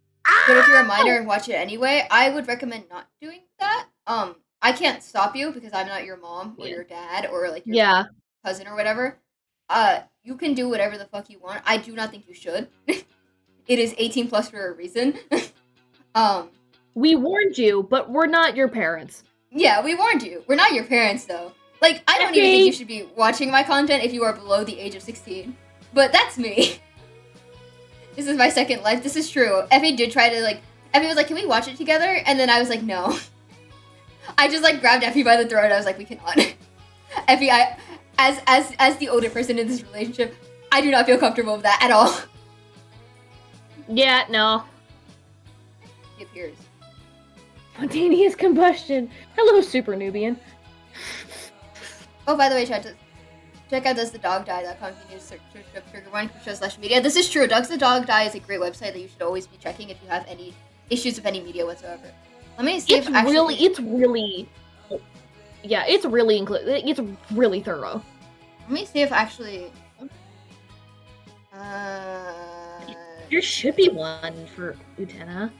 But if you're a minor and watch it anyway, I would recommend not doing that. I can't stop you because I'm not your mom or your dad or, like, your cousin or whatever. You can do whatever the fuck you want. I do not think you should. It is 18 plus for a reason. We warned you, but we're not your parents. Yeah, we warned you. We're not your parents, though. Like, I don't even think you should be watching my content if you are below the age of 16. But that's me. This is my second life. This is true. Effie did try to, like... Effie was like, can we watch it together? And then I was like, no. I just, like, grabbed Effie by the throat and I was like, we cannot. Effie, as the older person in this relationship, I do not feel comfortable with that at all. Yeah, no. He appears. Spontaneous combustion. Hello, Super Nubian. Oh, by the way, chat, check out doesthedogdie.com if you need to search up trigger warning for /media. This is true. Does the Dog Die is a great website that you should always be checking if you have any issues with any media whatsoever. Let me see It's really thorough. Let me see if actually... There should be one for Utena.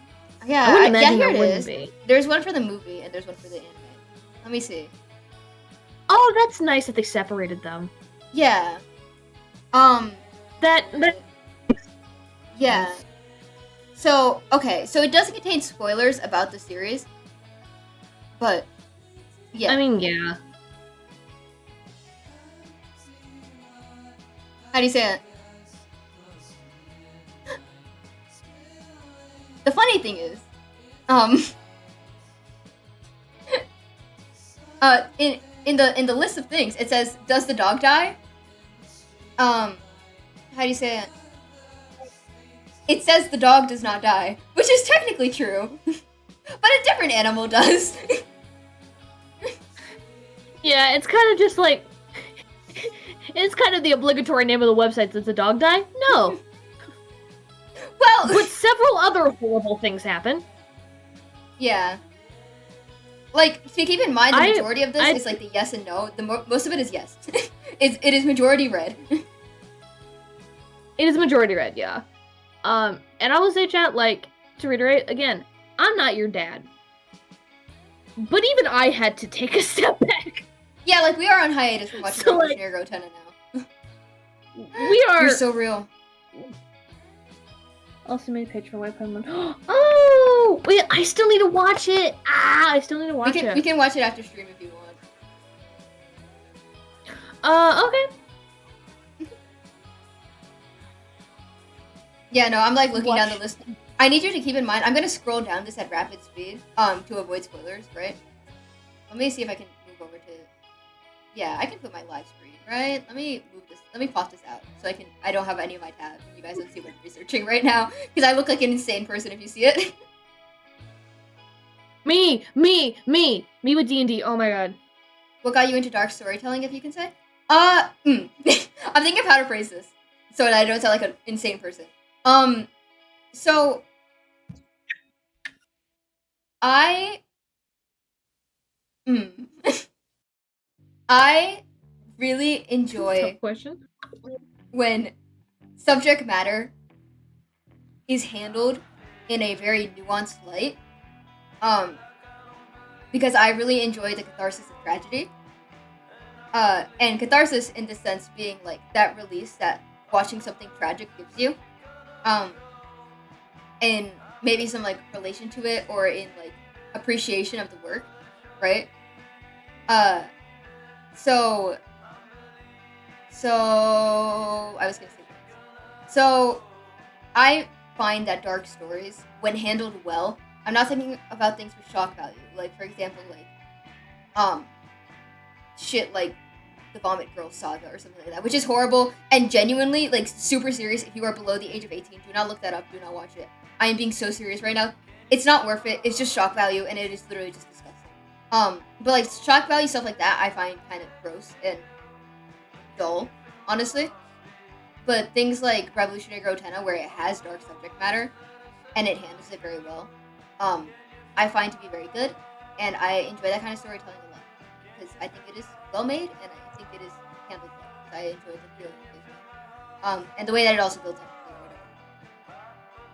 Yeah, I wouldn't imagine here there it wouldn't is. be. There's one for the movie and there's one for the anime. Let me see. Oh, that's nice that they separated them. Yeah. That Yeah. So, okay, so it doesn't contain spoilers about the series. But, yeah. I mean, yeah. How do you say it? The funny thing is, in the list of things, it says, "Does the dog die?" How do you say it? It says the dog does not die, which is technically true, but a different animal does. Yeah, it's kind of just like it's kind of the obligatory name of the website. Does the dog die? No. Well, But several other horrible things happen. yeah. Like, so keep in mind the I- majority of this I- is like the yes and no. Most of it is yes. It is majority red. It is majority red, yeah. And I will say, chat, like, to reiterate, again, I'm not your dad. But even I had to take a step back. Yeah, like, we are on hiatus from watching So, like- Revolutionary Utena now. We are... You're so real. Also made a page for White Pokemon. Oh! Wait, I still need to watch it! I still need to watch it. We can watch it after stream if you want. Okay. Yeah, no, I'm like looking down Watch. the list. I need you to keep in mind, I'm gonna scroll down this at rapid speed, to avoid spoilers, right? Let me see if I can move over to... Yeah, I can put my live screen, right? Let me pop this out, so I don't have any of my tabs. You guys don't see what I'm researching right now, because I look like an insane person if you see it. Me with D&D, oh my god. What got you into dark storytelling, if you can say? I'm thinking of how to phrase this, so that I don't sound like an insane person. So... I really enjoy Tough question. when subject matter is handled in a very nuanced light. Because I really enjoy the catharsis of tragedy. And catharsis in this sense being like that release that watching something tragic gives you. And maybe some like relation to it or in like appreciation of the work, right? So I was gonna say this. So I find that dark stories, when handled well, I'm not thinking about things with shock value. Like, for example, like, shit like the Vomit Girl saga or something like that, which is horrible and genuinely, like, super serious. If you are below the age of 18, do not look that up, do not watch it. I am being so serious right now. It's not worth it. It's just shock value, and it is literally just disgusting. But, like, shock value stuff like that, I find kind of gross and dull, honestly. But things like Revolutionary Utena, where it has dark subject matter, and it handles it very well, I find to be very good, and I enjoy that kind of storytelling a lot, because I think it is well made, and I think it is handled well, because I enjoy the feeling it gives me. And the way that it also builds up.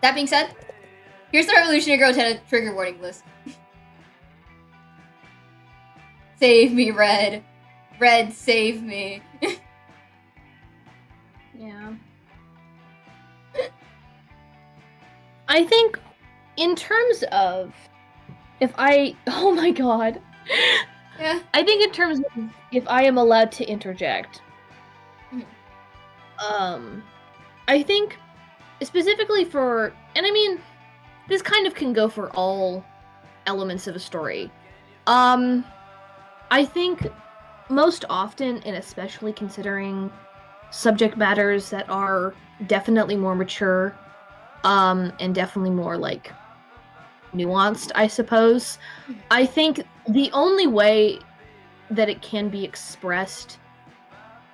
That being said, here's the Revolutionary Utena trigger warning list. Save me, Red. Red, save me. Yeah. I think in terms of oh my god. Yeah. I think in terms of if I am allowed to interject. I think specifically for, and I mean, this kind of can go for all elements of a story. I think most often, and especially considering subject matters that are definitely more mature, and definitely more, like, nuanced, I suppose, I think the only way that it can be expressed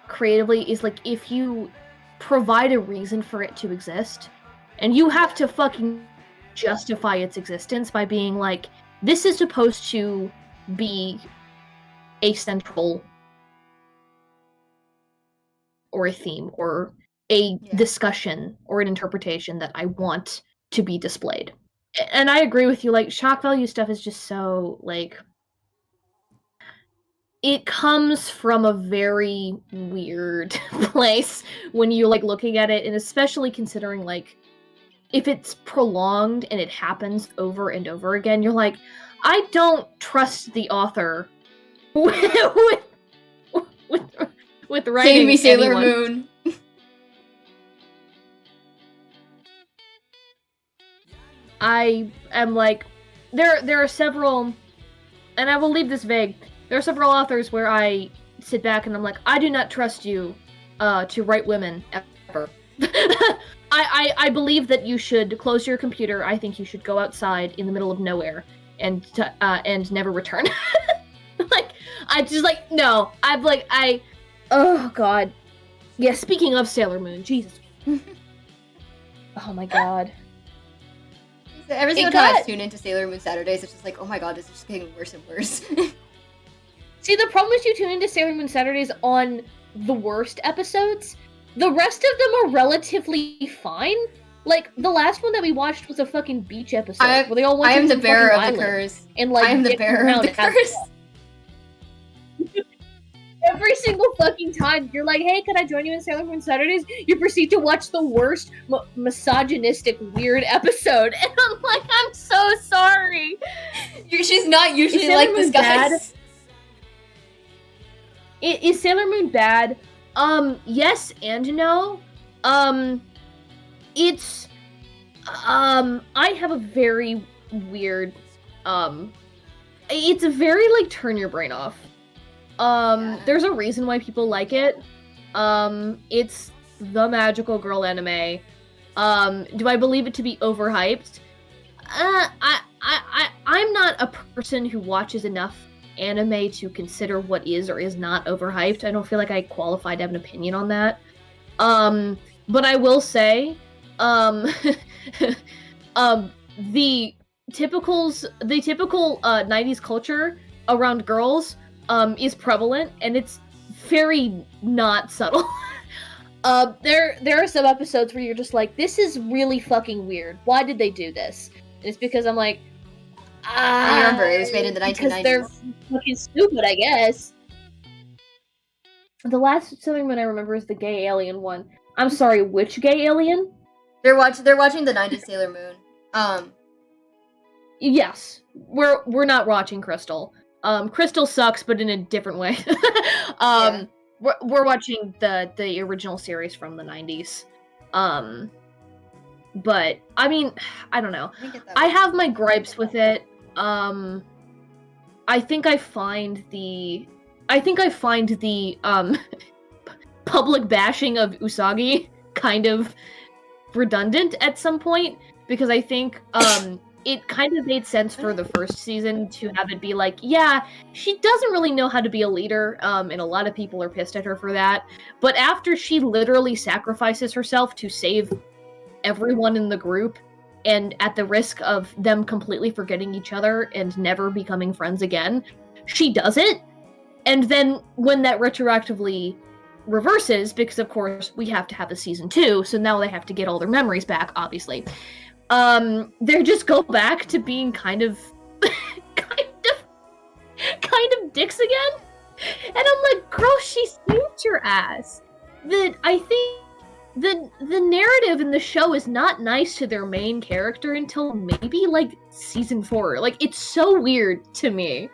creatively is, like, if you provide a reason for it to exist, and you have to fucking justify its existence by being like, this is supposed to be a central or a theme or a discussion or an interpretation that I want to be displayed. And I agree with you, like, shock value stuff is just so, like, it comes from a very weird place when you're, like, looking at it, and especially considering, like, if it's prolonged and it happens over and over again, you're like, I don't trust the author with writing Save me, Sailor anyone. Moon. I am like, there are several, and I will leave this vague. There are several authors where I sit back and I'm like, I do not trust you to write women ever. I believe that you should close your computer. I think you should go outside in the middle of nowhere and never return. Like, I just, like, no. I'm like, oh, God. Yeah, speaking of Sailor Moon, Jesus. Oh, my God. So every single time I tune into Sailor Moon Saturdays, it's just like, oh my god, this is just getting worse and worse. See, the problem is you tune into Sailor Moon Saturdays on the worst episodes. The rest of them are relatively fine. Like, the last one that we watched was a fucking beach episode where they all went to some bearer fucking of the island curse. and, like, I am the dipped bearer around of the and had curse. fun. Every single fucking time, you're like, hey, can I join you in Sailor Moon Saturdays? You proceed to watch the worst, misogynistic, weird episode. And I'm like, I'm so sorry. She's not usually Sailor like Moon this, guys. Is Sailor Moon bad? Yes and no. It's, I have a very weird, it's a very, like, turn your brain off. There's a reason why people like it. It's the magical girl anime. Do I believe it to be overhyped? I'm not a person who watches enough anime to consider what is or is not overhyped. I don't feel like I qualify to have an opinion on that. But I will say, the typical 90s culture around girls is prevalent, and it's very not subtle. There are some episodes where you're just like, this is really fucking weird. Why did they do this? And it's because I'm like, I remember it was made in the 1990s. Because they're fucking stupid, I guess. The last Sailor Moon I remember is the gay alien one. I'm sorry, which gay alien? They're watching the 90s Sailor Moon. Yes. We're not watching Crystal. Crystal sucks, but in a different way. Yeah. We're watching the original series from the 90s. But I mean, I don't know. I have my gripes with it. I think I find the public bashing of Usagi kind of redundant at some point, because I think it kind of made sense for the first season to have it be like, yeah, she doesn't really know how to be a leader, and a lot of people are pissed at her for that. But after she literally sacrifices herself to save everyone in the group, and at the risk of them completely forgetting each other and never becoming friends again, she does it. And then when that retroactively reverses, because of course we have to have a season 2, so now they have to get all their memories back, obviously. They just go back to being kind of dicks again. And I'm like, girl, she saved your ass. I think the narrative in the show is not nice to their main character until maybe, like, season 4. Like, it's so weird to me.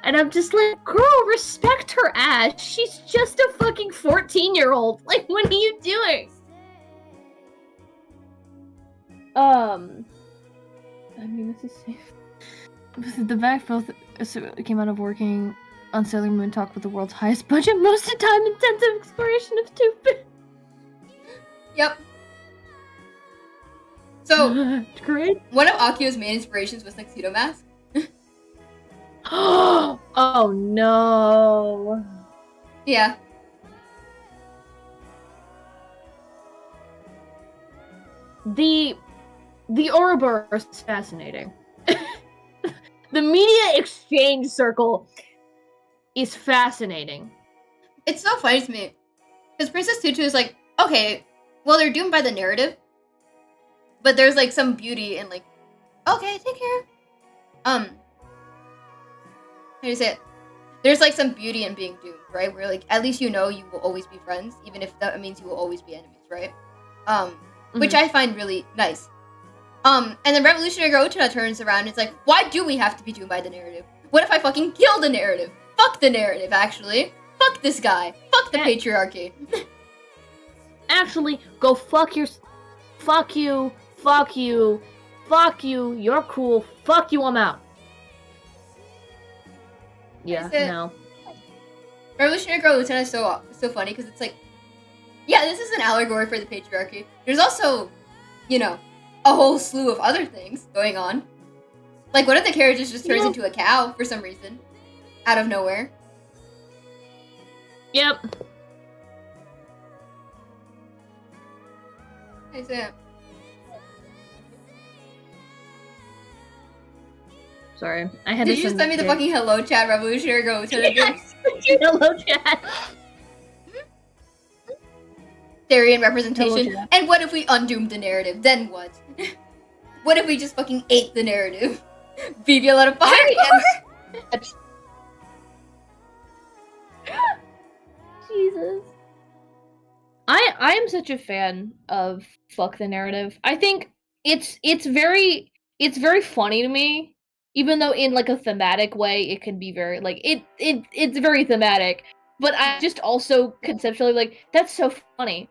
And I'm just like, girl, respect her ass. She's just a fucking 14-year-old. Like, what are you doing? I mean, this is safe. The fact both came out of working on Sailor Moon talk with the world's highest budget, most of the time intensive exploration of stupid. Yep. So, great. one of Akio's main inspirations was Tuxedo Mask. Oh no. Yeah. The Ouroboros is fascinating. The media exchange circle is fascinating. It's so funny to me, because Princess Tutu is like, okay, well, they're doomed by the narrative, but there's, like, some beauty in, like, okay, take care. How do you say it? There's, like, some beauty in being doomed, right? Where, like, at least you know you will always be friends, even if that means you will always be enemies, right? Which I find really nice. And then Revolutionary Girl Utena turns around and it's like, why do we have to be doomed by the narrative? What if I fucking kill the narrative? Fuck the narrative, actually. Fuck this guy. Fuck the patriarchy. Actually, go fuck your... Fuck you. Fuck you. Fuck you. You're cool. Fuck you, I'm out. Yeah, no. Revolutionary Girl Utena is so funny because it's like, yeah, this is an allegory for the patriarchy. There's also, you know, a whole slew of other things going on. Like, one of the carriages just turns into a cow for some reason. out of nowhere. Yep. Hey, Sam. Sorry, I had Did to you just send me the it. fucking hello chat Revolutionary Girl Utena? Yes! Hello, chat. Theory and representation. Hello, chat. And what if we undoomed the narrative? Then what? What if we just fucking ate the narrative? BBL out of 5? Jesus. I am such a fan of fuck the narrative. I think it's very funny to me, even though in like a thematic way it can be very like it's very thematic. But I just also conceptually like that's so funny.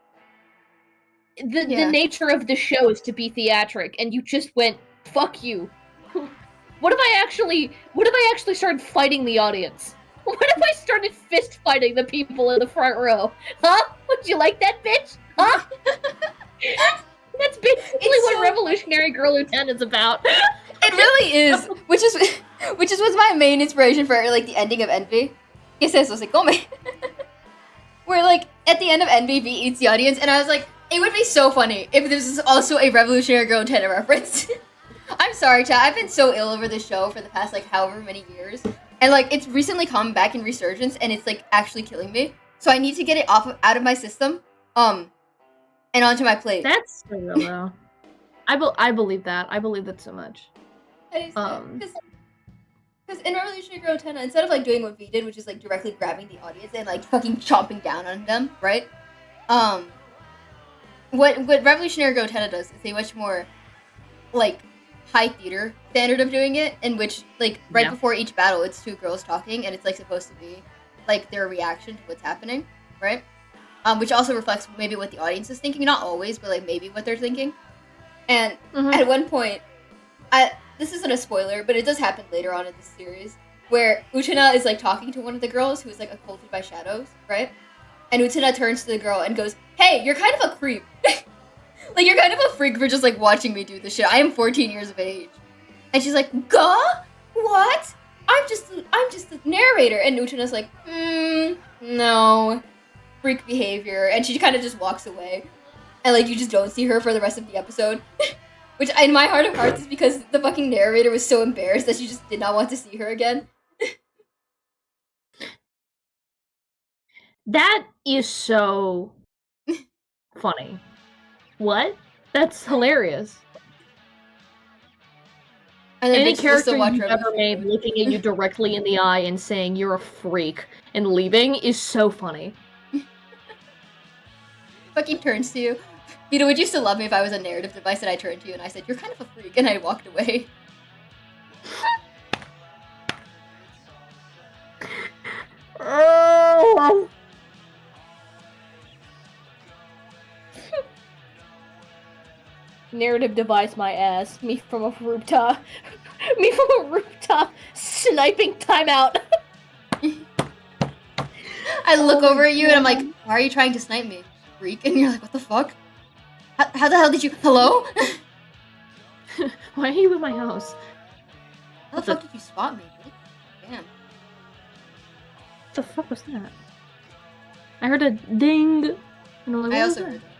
The nature of the show is to be theatric, and you just went fuck you. What if I actually started fighting the audience? What if I started fist fighting the people in the front row? Huh? Would you like that, bitch? Huh? That's basically what Revolutionary Girl Utena is about. It really is, which was my main inspiration for like the ending of Envy. Que es eso, se come. Where like at the end of Envy, V eats the audience, and I was like, it would be so funny if this is also a Revolutionary Girl Utena reference. I'm sorry, chat. I've been so ill over this show for the past like however many years. And like it's recently come back in resurgence and it's like actually killing me. So I need to get it out of my system. And onto my plate. That's so real though. I believe that. I believe that so much. Because in Revolutionary Girl Utena, instead of like doing what V did, which is like directly grabbing the audience and like fucking chomping down on them, right? What Revolutionary Girl Utena does is a much more like high theater standard of doing it, in which like right before each battle it's two girls talking and it's like supposed to be like their reaction to what's happening, right? Which also reflects maybe what the audience is thinking, not always, but like maybe what they're thinking. And at one point, this isn't a spoiler, but it does happen later on in this series, where Utena is like talking to one of the girls who is like occulted by shadows, right? And Utena turns to the girl and goes, "Hey, you're kind of a creep." Like, you're kind of a freak for just, like, watching me do this shit. I am 14 years of age. And she's like, "Gah? What? I'm just the narrator." And Utena's like, no. Freak behavior. And she kind of just walks away. And, like, you just don't see her for the rest of the episode. Which, in my heart of hearts, is because the fucking narrator was so embarrassed that she just did not want to see her again. That is so funny. What? That's hilarious. And then any bitches character still watch you've ever Revolutionary made Girl. looking at you directly in the eye and saying you're a freak and leaving is so funny. Fucking turns to you. Vito, would you still love me if I was a narrative device and I turned to you and I said, "You're kind of a freak," and I walked away? Oh. Narrative device my ass. Me from a rooftop. Me from a rooftop sniping timeout. I look over at you and I'm like, "Why are you trying to snipe me, freak?" And you're like, "What the fuck? How the hell did you... Hello?" Why are you in my house? How the fuck did you spot me, bitch? Damn. What the fuck was that? I heard a ding. And I'm like, I what also was heard that? that.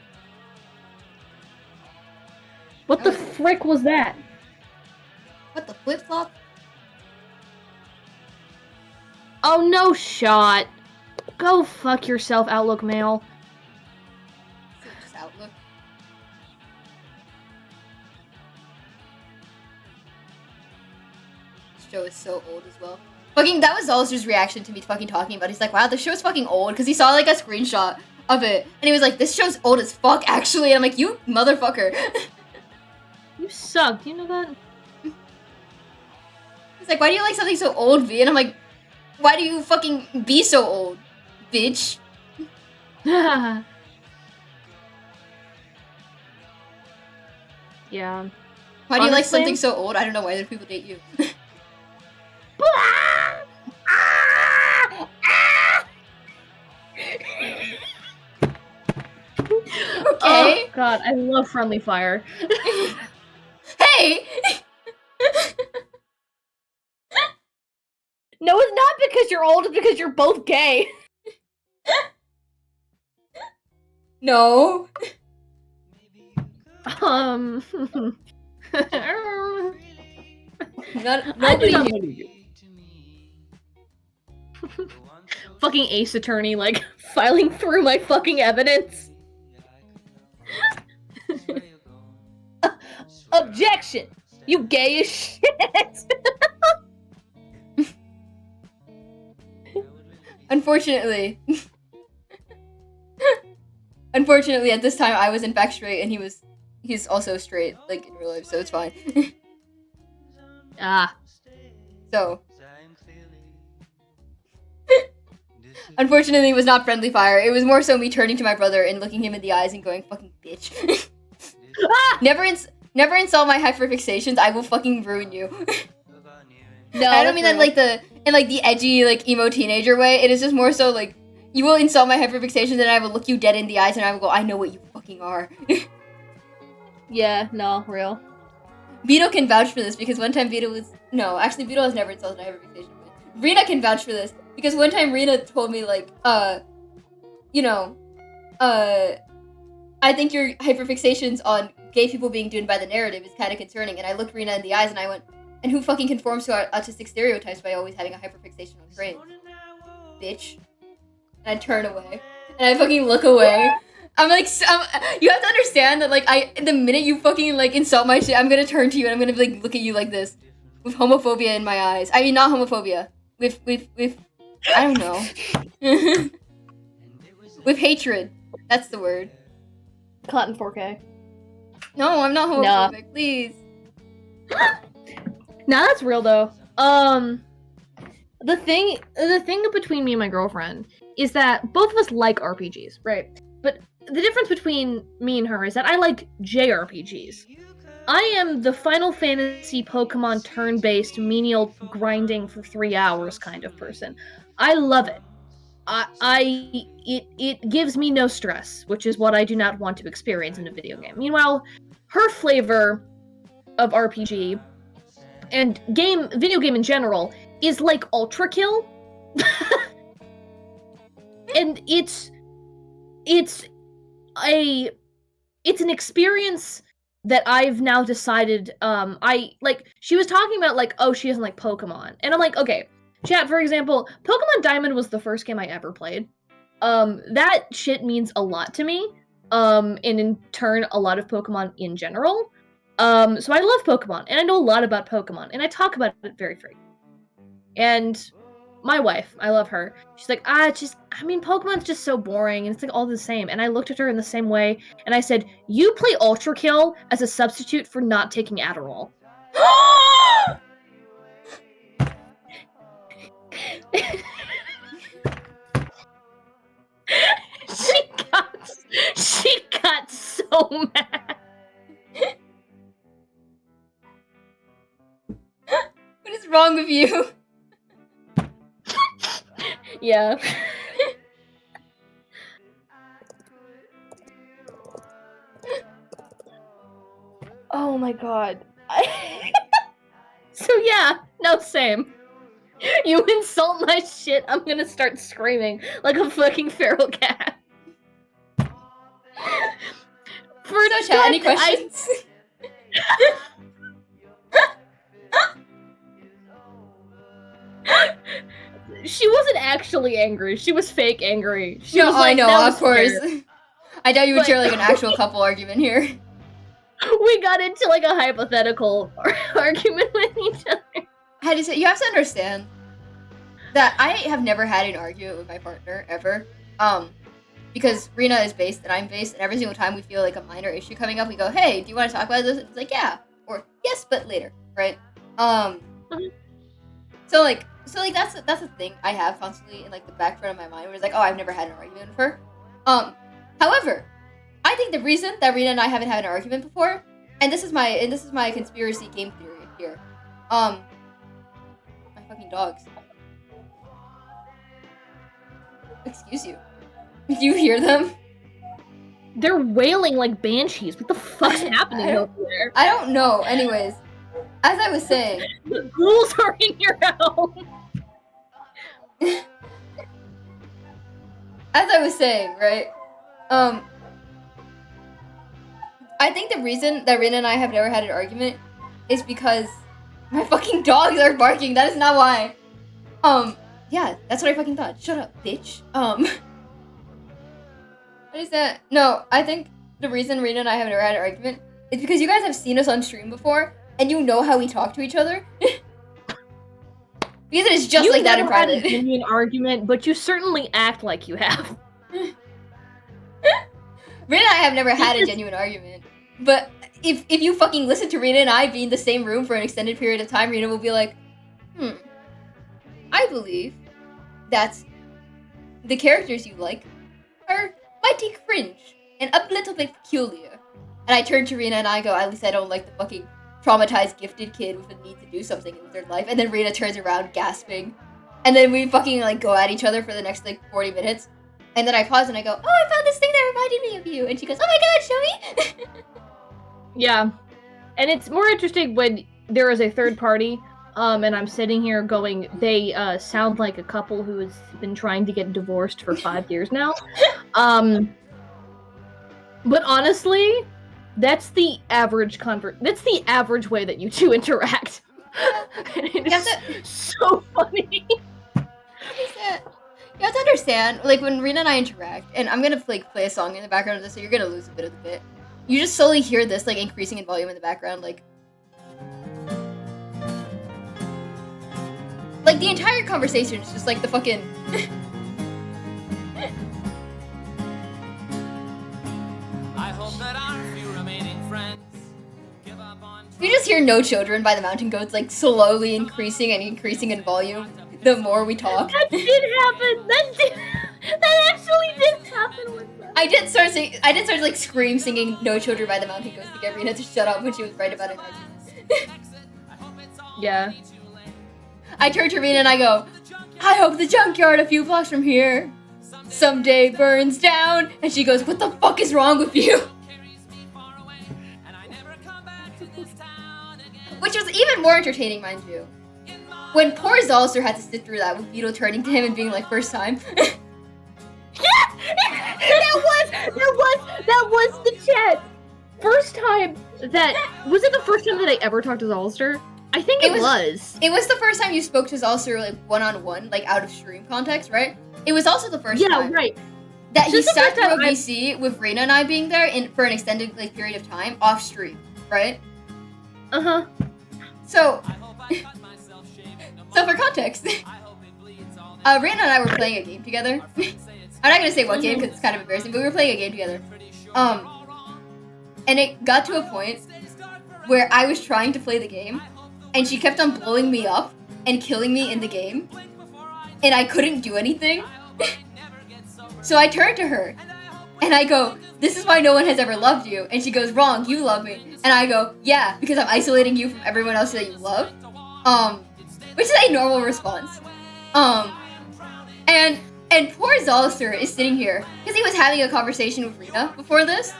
What the frick was that? What the flip-flop? Oh, no shot. Go fuck yourself, Outlook Mail. Just Outlook. This show is so old as well. Fucking, that was Zolzer's reaction to me fucking talking about it. He's like, "Wow, this show is fucking old," because he saw like a screenshot of it, and he was like, "This show's old as fuck, actually." And I'm like, "You motherfucker." You suck. Do you know that? He's like, "Why do you like something so old, V?" And I'm like, "Why do you fucking be so old, bitch?" Yeah. Why do you like Honestly- something so old? I don't know why other people date you. Okay. Oh, God, I love friendly fire. Hey! No, it's not because you're old, it's because you're both gay. No. Um. Not, I do nobody not knew. believe you. Fucking Ace Attorney, like, filing through my fucking evidence. Objection! You gay as shit! Unfortunately. Unfortunately, at this time, I was in fact straight, and he's also straight, like, in real life, so it's fine. Ah. So. Unfortunately, it was not friendly fire. It was more so me turning to my brother and looking him in the eyes and going, fucking bitch. Ah! Never insult my hyperfixations. I will fucking ruin you. No, I don't mean that in the edgy, like, emo teenager way. It is just more so, like, you will insult my hyperfixations and I will look you dead in the eyes and I will go, I know what you fucking are. Yeah, no, real. Vito can vouch for this because one time Vito was... No, actually, Vito has never insulted my hyperfixation. Rena can vouch for this because one time Rena told me, like, you know, I think your hyperfixations on gay people being doomed by the narrative is kind of concerning. And I looked Rena in the eyes and I went, and who fucking conforms to our autistic stereotypes by always having a hyperfixation on trains? Bitch. And I turn away. And I fucking look away. I'm like, you have to understand that, like, the minute you fucking, like, insult my shit, I'm gonna turn to you and I'm gonna, like, look at you like this. With homophobia in my eyes. I mean, not homophobia. With I don't know. With hatred. That's the word. Cotton 4K. No, I'm not homophobic. Please. Nah, that's real though. The thing between me and my girlfriend is that both of us like RPGs, right? But the difference between me and her is that I like JRPGs. I am the Final Fantasy Pokemon turn-based menial grinding for 3 hours kind of person. I love it. It gives me no stress, which is what I do not want to experience in a video game. Meanwhile, her flavor of RPG and video game in general is like Ultra Kill. And it's an experience that I've now decided, she was talking about, like, oh, she doesn't like Pokemon. And I'm like, okay, chat, for example, Pokemon Diamond was the first game I ever played. That shit means a lot to me. And in turn, a lot of Pokemon in general. So I love Pokemon, and I know a lot about Pokemon, and I talk about it very frequently. And my wife, I love her. She's like, Pokemon's just so boring, and it's like all the same. And I looked at her in the same way, and I said, you play Ultra Kill as a substitute for not taking Adderall. She got so mad. What is wrong with you? Yeah. Oh my god. So yeah, no, same. You insult my shit, I'm gonna start screaming like a fucking feral cat. So, chat, any questions? She wasn't actually angry. She was fake angry. She No, was like, I know, of course. Fair. I doubt you would share, like, an actual couple argument here. We got into, like, a hypothetical argument with each other. You have to understand that I have never had an argument with my partner, ever. Because Rena is based and I'm based, and every single time we feel like a minor issue coming up, we go, hey, do you want to talk about this? It's like, yeah. Or, yes, but later, right? So that's a thing I have constantly in, like, the back front of my mind, where it's like, oh, I've never had an argument with her. However, I think the reason that Rena and I haven't had an argument before, and this is my conspiracy game theory here. My fucking dogs. Excuse you. Did you hear them? They're wailing like banshees. What the fuck's happening over there? I don't know. Anyways, as I was saying, The ghouls are in your home. As I was saying, right? I think the reason that Rina and I have never had an argument is because my fucking dogs are barking. That is not why. Yeah, that's what I fucking thought. Shut up, bitch. What is that? No, I think the reason Rina and I have never had an argument is because you guys have seen us on stream before, and you know how we talk to each other. Because it is just like that in private. You never had a genuine argument, but you certainly act like you have. Rina and I have never had a genuine argument. But if you fucking listen to Rina and I be in the same room for an extended period of time, Rina will be like, I believe that the characters you like are mighty cringe and a little bit peculiar. And I turn to Rina and I go, at least I don't like the fucking traumatized gifted kid with a need to do something in their life. And then Rina turns around gasping. And then we fucking like go at each other for the next like 40 minutes. And then I pause and I go, oh, I found this thing that reminded me of you. And she goes, oh my god, show me. Yeah. And it's more interesting when there is a third party, and I'm sitting here going, they sound like a couple who has been trying to get divorced for 5 years now. But honestly, that's the average that's the average way that you two interact. It's so funny. You have to understand, like, when Rina and I interact, and I'm gonna like play a song in the background of this, so you're gonna lose a bit of the bit. You just slowly hear this, like, increasing in volume in the background, like the entire conversation is just like the fucking I hope that our few remaining friends give up on. You just hear No Children by the Mountain Goats, like, slowly increasing and increasing in volume the more we talk. That did happen! That actually did happen with them. I did start like scream singing No Children by the Mountain Goats to get Rina to shut up when she was right about it. Yeah. I turn to Rina and I go, I hope the junkyard a few blocks from here someday burns down. And she goes, what the fuck is wrong with you? Which was even more entertaining, mind you. When poor Zalster had to sit through that with Vito turning to him and being like, first time. that was the chat. First time that was it the first time that I ever talked to Zalster? I think it was. It was the first time you spoke to Zalster like one-on-one, like out of stream context, right? It was also the first time. Yeah, right. That he sat through a VC with Rina and I being there for an extended like period of time off stream, right? Uh-huh. So for context, Rina and I were playing a game together. I'm not gonna say what game because it's kind of embarrassing, but we were playing a game together. And it got to a point where I was trying to play the game, and she kept on blowing me up and killing me in the game, and I couldn't do anything. So I turned to her, and I go, this is why no one has ever loved you. And she goes, wrong, you love me. And I go, yeah, because I'm isolating you from everyone else that you love. Which is a normal response. And poor Zalster is sitting here, because he was having a conversation with Rina before this.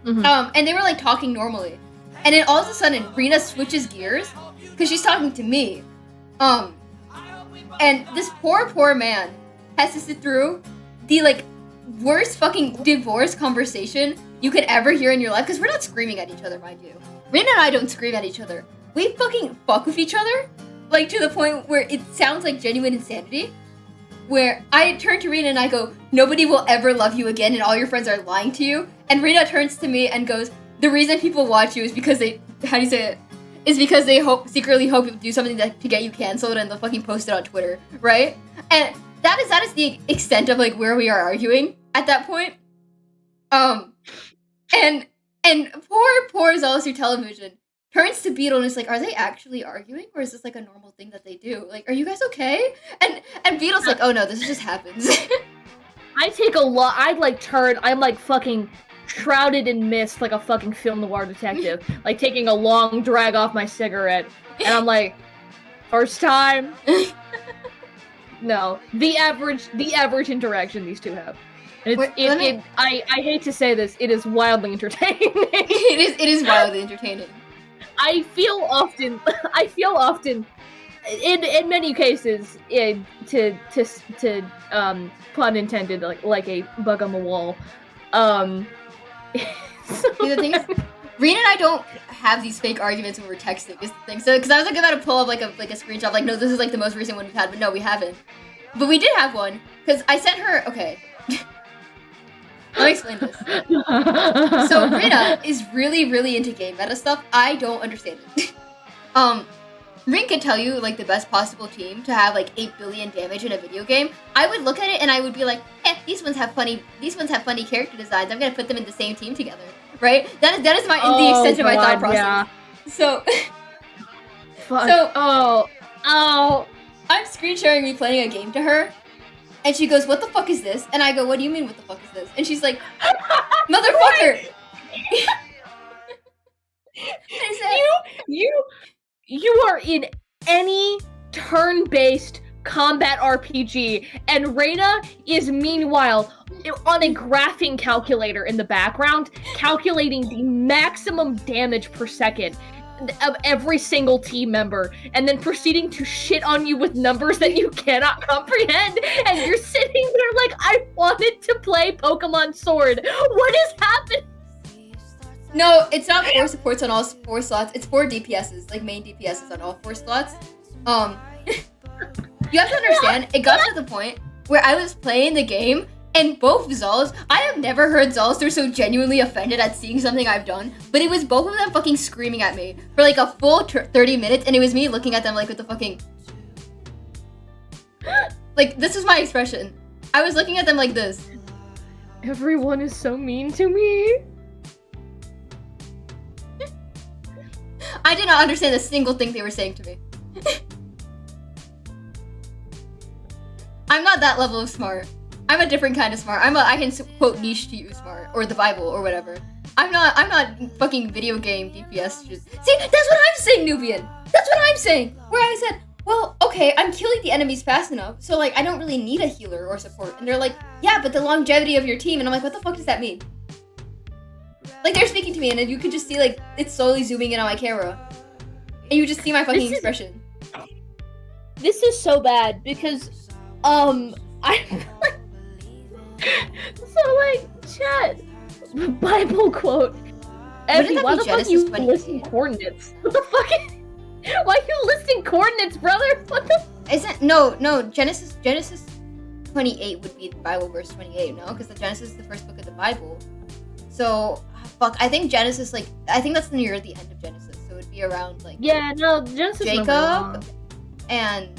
Mm-hmm. And they were like talking normally. And then all of a sudden, Rina switches gears, because she's talking to me. And this poor man has to sit through the like worst fucking divorce conversation you could ever hear in your life, because we're not screaming at each other, mind you. Rina and I don't scream at each other. We fucking fuck with each other, like to the point where it sounds like genuine insanity. Where I turn to Rina and I go, nobody will ever love you again and all your friends are lying to you. And Rina turns to me and goes, the reason people watch you is because they, how do you say it? Is because they secretly hope you'll do something to get you canceled and they'll fucking post it on Twitter, right? And that is the extent of like where we are arguing at that point. And poor Zalster Television turns to Beetle and is like, are they actually arguing? Or is this like a normal thing that they do? Like, are you guys okay? And Beetle's like, oh no, this just happens. I take a lot, I'm like fucking shrouded in mist like a fucking film noir detective. Like taking a long drag off my cigarette. And I'm like, first time? No. The average interaction these two have. And I hate to say this, it is wildly entertaining. It is wildly entertaining. I feel often in many cases, to pun intended, like a bug on the wall. So, See, the thing is, Rena and I don't have these fake arguments when we're texting. Is the thing. So, because I was like about to pull up like a screenshot, like, no, this is like the most recent one we've had, but no, we haven't. But we did have one because I sent her. Okay, let me explain this. So Rena is really, really into game meta stuff. I don't understand it. Rin could tell you like the best possible team to have like 8 billion damage in a video game. I would look at it and I would be like, these ones have funny character designs. I'm gonna put them in the same team together, right? That is the extent of my thought process. Yeah. So, Fuck. So- oh. I'm screen sharing me playing a game to her, and she goes, "What the fuck is this?" And I go, "What do you mean, what the fuck is this?" And she's like, "Motherfucker." I said, You are in any turn-based combat RPG, and Reyna is meanwhile on a graphing calculator in the background, calculating the maximum damage per second of every single team member, and then proceeding to shit on you with numbers that you cannot comprehend, and you're sitting there like, I wanted to play Pokemon Sword. What is happening? No, it's not 4 supports on all 4 slots. It's 4 DPSs, like main DPSs on all 4 slots. You have to understand, it got to the point where I was playing the game, and both Zals, I have never heard Zals so genuinely offended at seeing something I've done, but it was both of them fucking screaming at me for like a full 30 minutes, and it was me looking at them like with the fucking... Like, this is my expression. I was looking at them like this. Everyone is so mean to me. I did not understand a single thing they were saying to me. I'm not that level of smart. I'm a different kind of smart. I can quote niche to you smart, or the Bible, or whatever. I'm not fucking video game DPS shit. See, that's what I'm saying, Nubian! That's what I'm saying! Where I said, well, okay, I'm killing the enemies fast enough, so like, I don't really need a healer or support. And they're like, yeah, but the longevity of your team, and I'm like, what the fuck does that mean? Like, they're speaking to me, and you could just see, like, it's slowly zooming in on my camera. And you just see my fucking expression. This is so bad, because, I'm like... So, like, chat, Bible quote. Evie, why the fuck you listing coordinates? What the fuck? Why are you listing coordinates, brother? What the? No, Genesis 28 would be the Bible verse 28, no? Because the Genesis is the first book of the Bible. So, fuck, I think Genesis, like, I think that's near the end of Genesis, so it'd be around, like... Yeah, no, Genesis Jacob, and,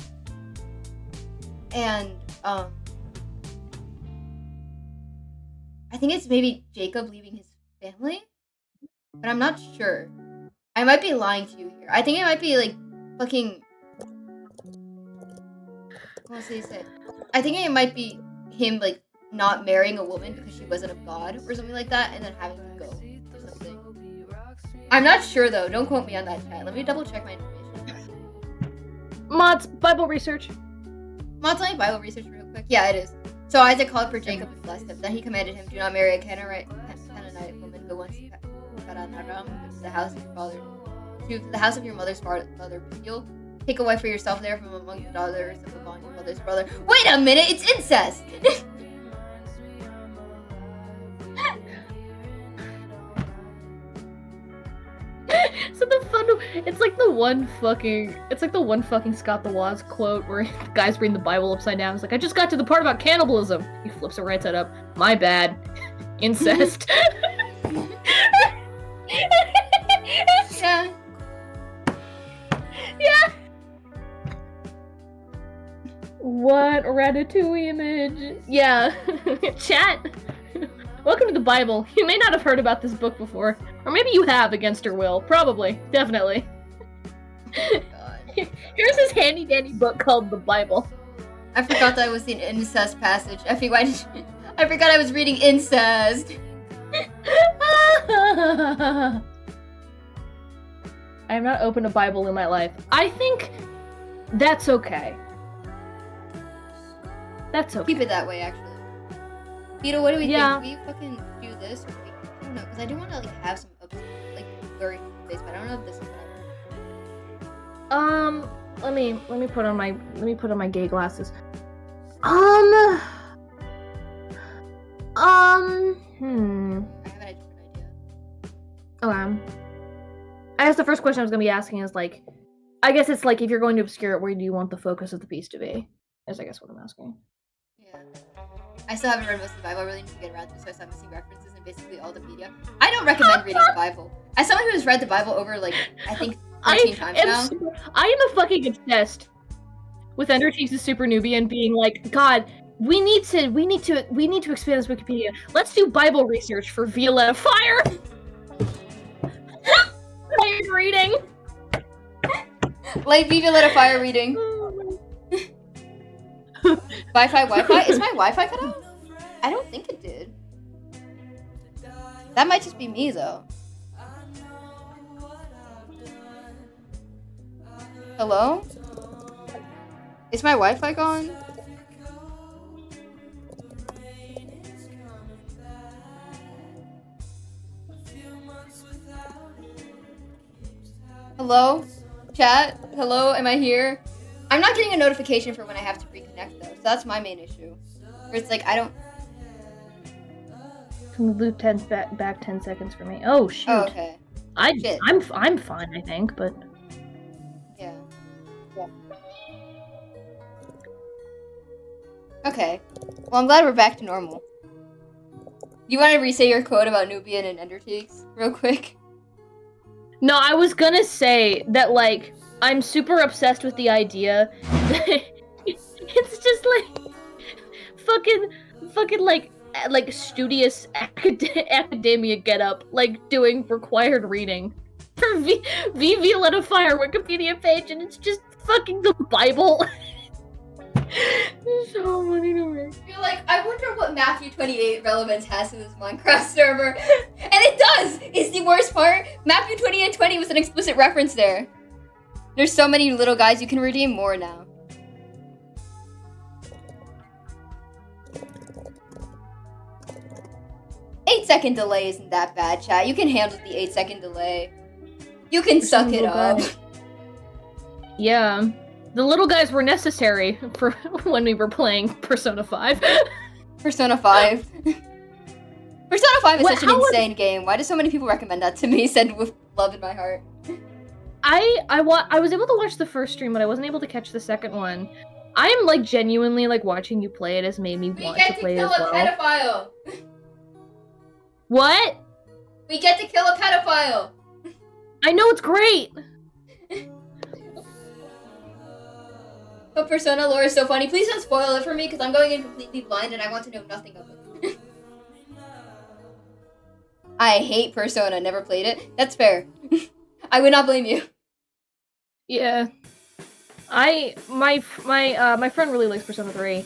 I think it's maybe Jacob leaving his family, but I'm not sure. I might be lying to you here. I think it might be, like, fucking... What's he say? I think it might be him, like, not marrying a woman because she wasn't of God or something like that, and then having to go or something. I'm not sure though. Don't quote me on that, chat. Let me double check my information. Mods, Bible research. Mods, let me Bible research real quick. Yeah, it is. So Isaac called for Jacob and blessed him. Then he commanded him, do not marry a Canaanite woman, but once Padan-aram, which is the house of your father, to the house of your mother's father, Peniel. Take a wife for yourself there from among the daughters of Laban, your mother's brother. Wait a minute, it's incest! So it's like the one fucking Scott the Woz quote where the guy's reading the Bible upside down. It's like, I just got to the part about cannibalism. He flips it right side up. My bad. Incest. Yeah. Yeah. What Ratatouille image? Yeah. Chat. Welcome to the Bible. You may not have heard about this book before. Or maybe you have against your will. Probably. Definitely. Here's his handy dandy book called the Bible. I forgot that was the incest passage. I forgot I was reading incest. I have not opened a Bible in my life. I think that's okay. That's okay. Keep it that way, actually. Vito, what do we Yeah. think? Do we fucking do this? Or do we, I don't know, because I do want to like have some like blurry face, but I don't know if this is better. Let me put on my gay glasses. I have a different idea. Okay. I guess the first question I was gonna be asking is like, I guess it's like if you're going to obscure it, where do you want the focus of the piece to be? Is I guess what I'm asking. Yeah. I still haven't read most of the Bible. I really need to get around to it, so I start missing references in basically all the media. I don't recommend reading the Bible. As someone who has read the Bible over, like, I think 13 times now. I am a fucking obsessed with Endercheeks' Super Nubian being like, God, we need to expand this Wikipedia. Let's do Bible research for Violetta Fire. I'm reading. Like Violetta Fire reading. Wi-Fi? Is my Wi-Fi cut out? I don't think it did. That might just be me, though. Hello? Is my Wi-Fi gone? Hello? Chat? Hello? Am I here? I'm not getting a notification for when I have to reconnect, though, so that's my main issue. Where it's like, I don't... Can we loop 10 back 10 seconds for me? Oh, shoot. Oh, okay. Shit. I'm fine, I think, but... Yeah. Okay. Well, I'm glad we're back to normal. You want to re-say your quote about Nubian and Endercheeks real quick? No, I was gonna say that, like, I'm super obsessed with the idea that it's just like fucking like studious academia get up, like doing required reading for Violetta Fire Wikipedia page, and it's just fucking the Bible. It's so funny to me. You're like, I wonder what Matthew 28 relevance has to this Minecraft server. And it does! It's the worst part. Matthew 28:20 was an explicit reference there. There's so many little guys, you can redeem more now. Eight-second delay isn't that bad, chat. You can handle the 8-second delay. You can suck it up. Yeah. The little guys were necessary for when we were playing Persona 5. Persona 5. Persona 5 is such an insane game. Why do so many people recommend that to me? Said with love in my heart. I was able to watch the first stream, but I wasn't able to catch the second one. I'm like genuinely like watching you play it has made me want to play as well. We get to kill a pedophile. What? We get to kill a pedophile. I know, it's great. But Persona lore is so funny. Please don't spoil it for me, because I'm going in completely blind and I want to know nothing of it. I hate Persona, never played it. That's fair. I would not blame you. Yeah. My friend really likes Persona 3.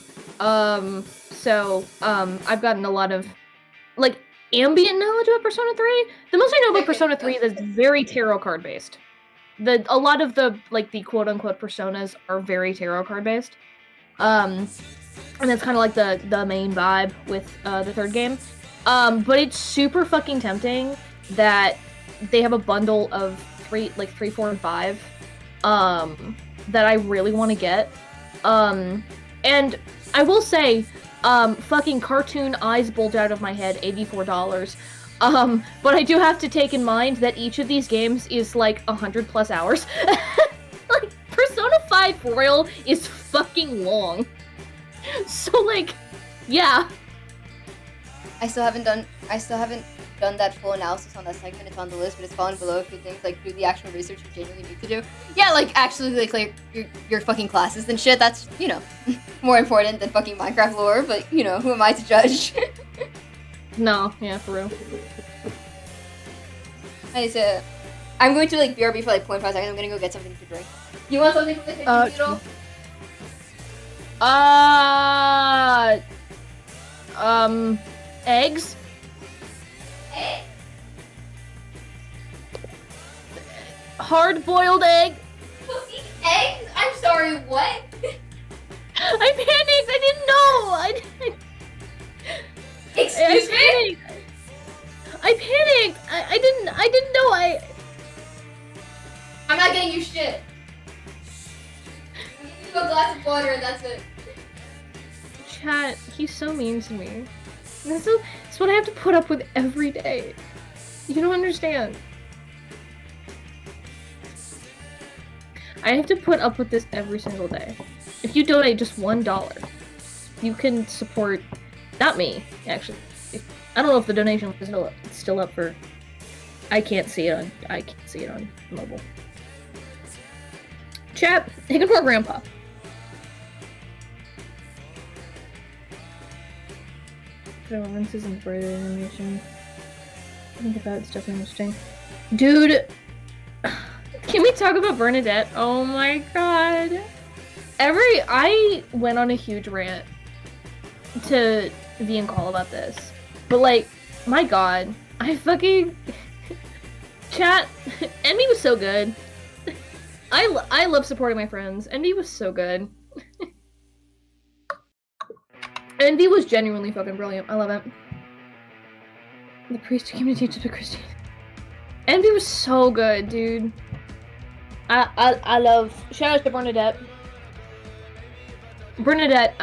So I've gotten a lot of like ambient knowledge about Persona 3. The most I know about Persona 3 is it's very tarot card based. A lot of the like the quote unquote personas are very tarot card based. And that's kind of like the main vibe with the third game. But it's super fucking tempting that they have a bundle of 3, 4, and 5 that I really want to get. And I will say, fucking cartoon eyes bulge out of my head, $84. But I do have to take in mind that each of these games is like 100+ hours. Like, Persona 5 Royal is fucking long. So like, yeah. I still haven't done that full analysis on that segment. It's on the list, but it's fallen below a few things, like do the actual research you genuinely need to do. Yeah, like actually like your fucking classes and shit. That's, you know, more important than fucking Minecraft lore. But you know, who am I to judge? No, yeah, for real. I'm going to like BRB for like 0.5 seconds. I'm gonna go get something to drink. You want something from the kitchen noodle? Eggs? Hard-boiled egg? Eggs? I'm sorry, what? I panicked! I didn't know! Excuse me? I panicked! I didn't know I'm not getting you shit. a glass of water and that's it. Chat, he's so mean to me. That's what I have to put up with every day. You don't understand. I have to put up with this every single day. If you donate just $1, you can support, not me, actually. I don't know if the donation is still up for. I can't see it on mobile. Chat, ignore Grandpa. Performances and further animation. I think about it's definitely interesting. Dude, can we talk about Bernadette? Oh my god. I went on a huge rant to V and Call about this. But like, my god, I fucking chat. Envy was so good. I love supporting my friends. Envy was so good. Envy was genuinely fucking brilliant. I love it. The priest who came to teach us about Christianity. Envy was so good, dude. I love. Shout out to Bernadette. Bernadette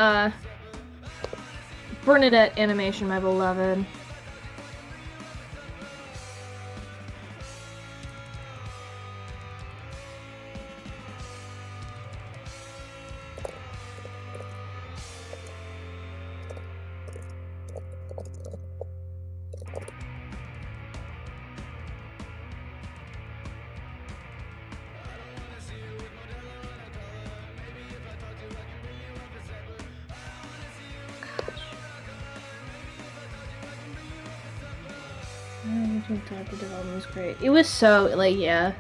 animation, my beloved. The development was great. It was so, like, yeah.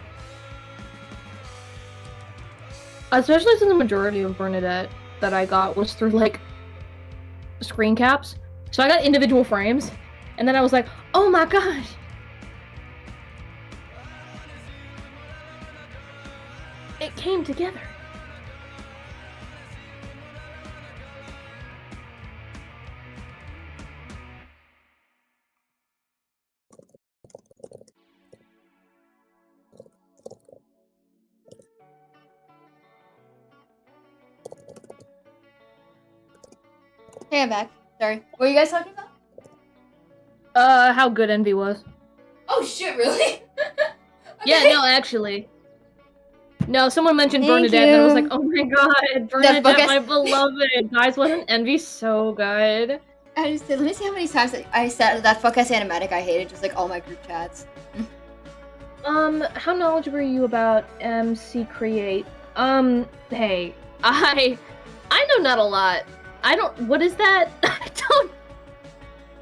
Especially since the majority of Bernadette that I got was through, like, screen caps. So I got individual frames, and then I was like, oh my gosh! It came together. Hey, I'm back. Sorry. What were you guys talking about? How good Envy was. Oh shit, really? Yeah, no, actually. No, someone mentioned Thank Bernadette, and I was you. like, oh my god, Bernadette, my beloved. Guys, wasn't Envy so good? I just let me see how many times I said that fuck ass animatic I hated, just like all my group chats. How knowledgeable are you about MC Create? Hey, I know not a lot. I don't. What is that? I don't.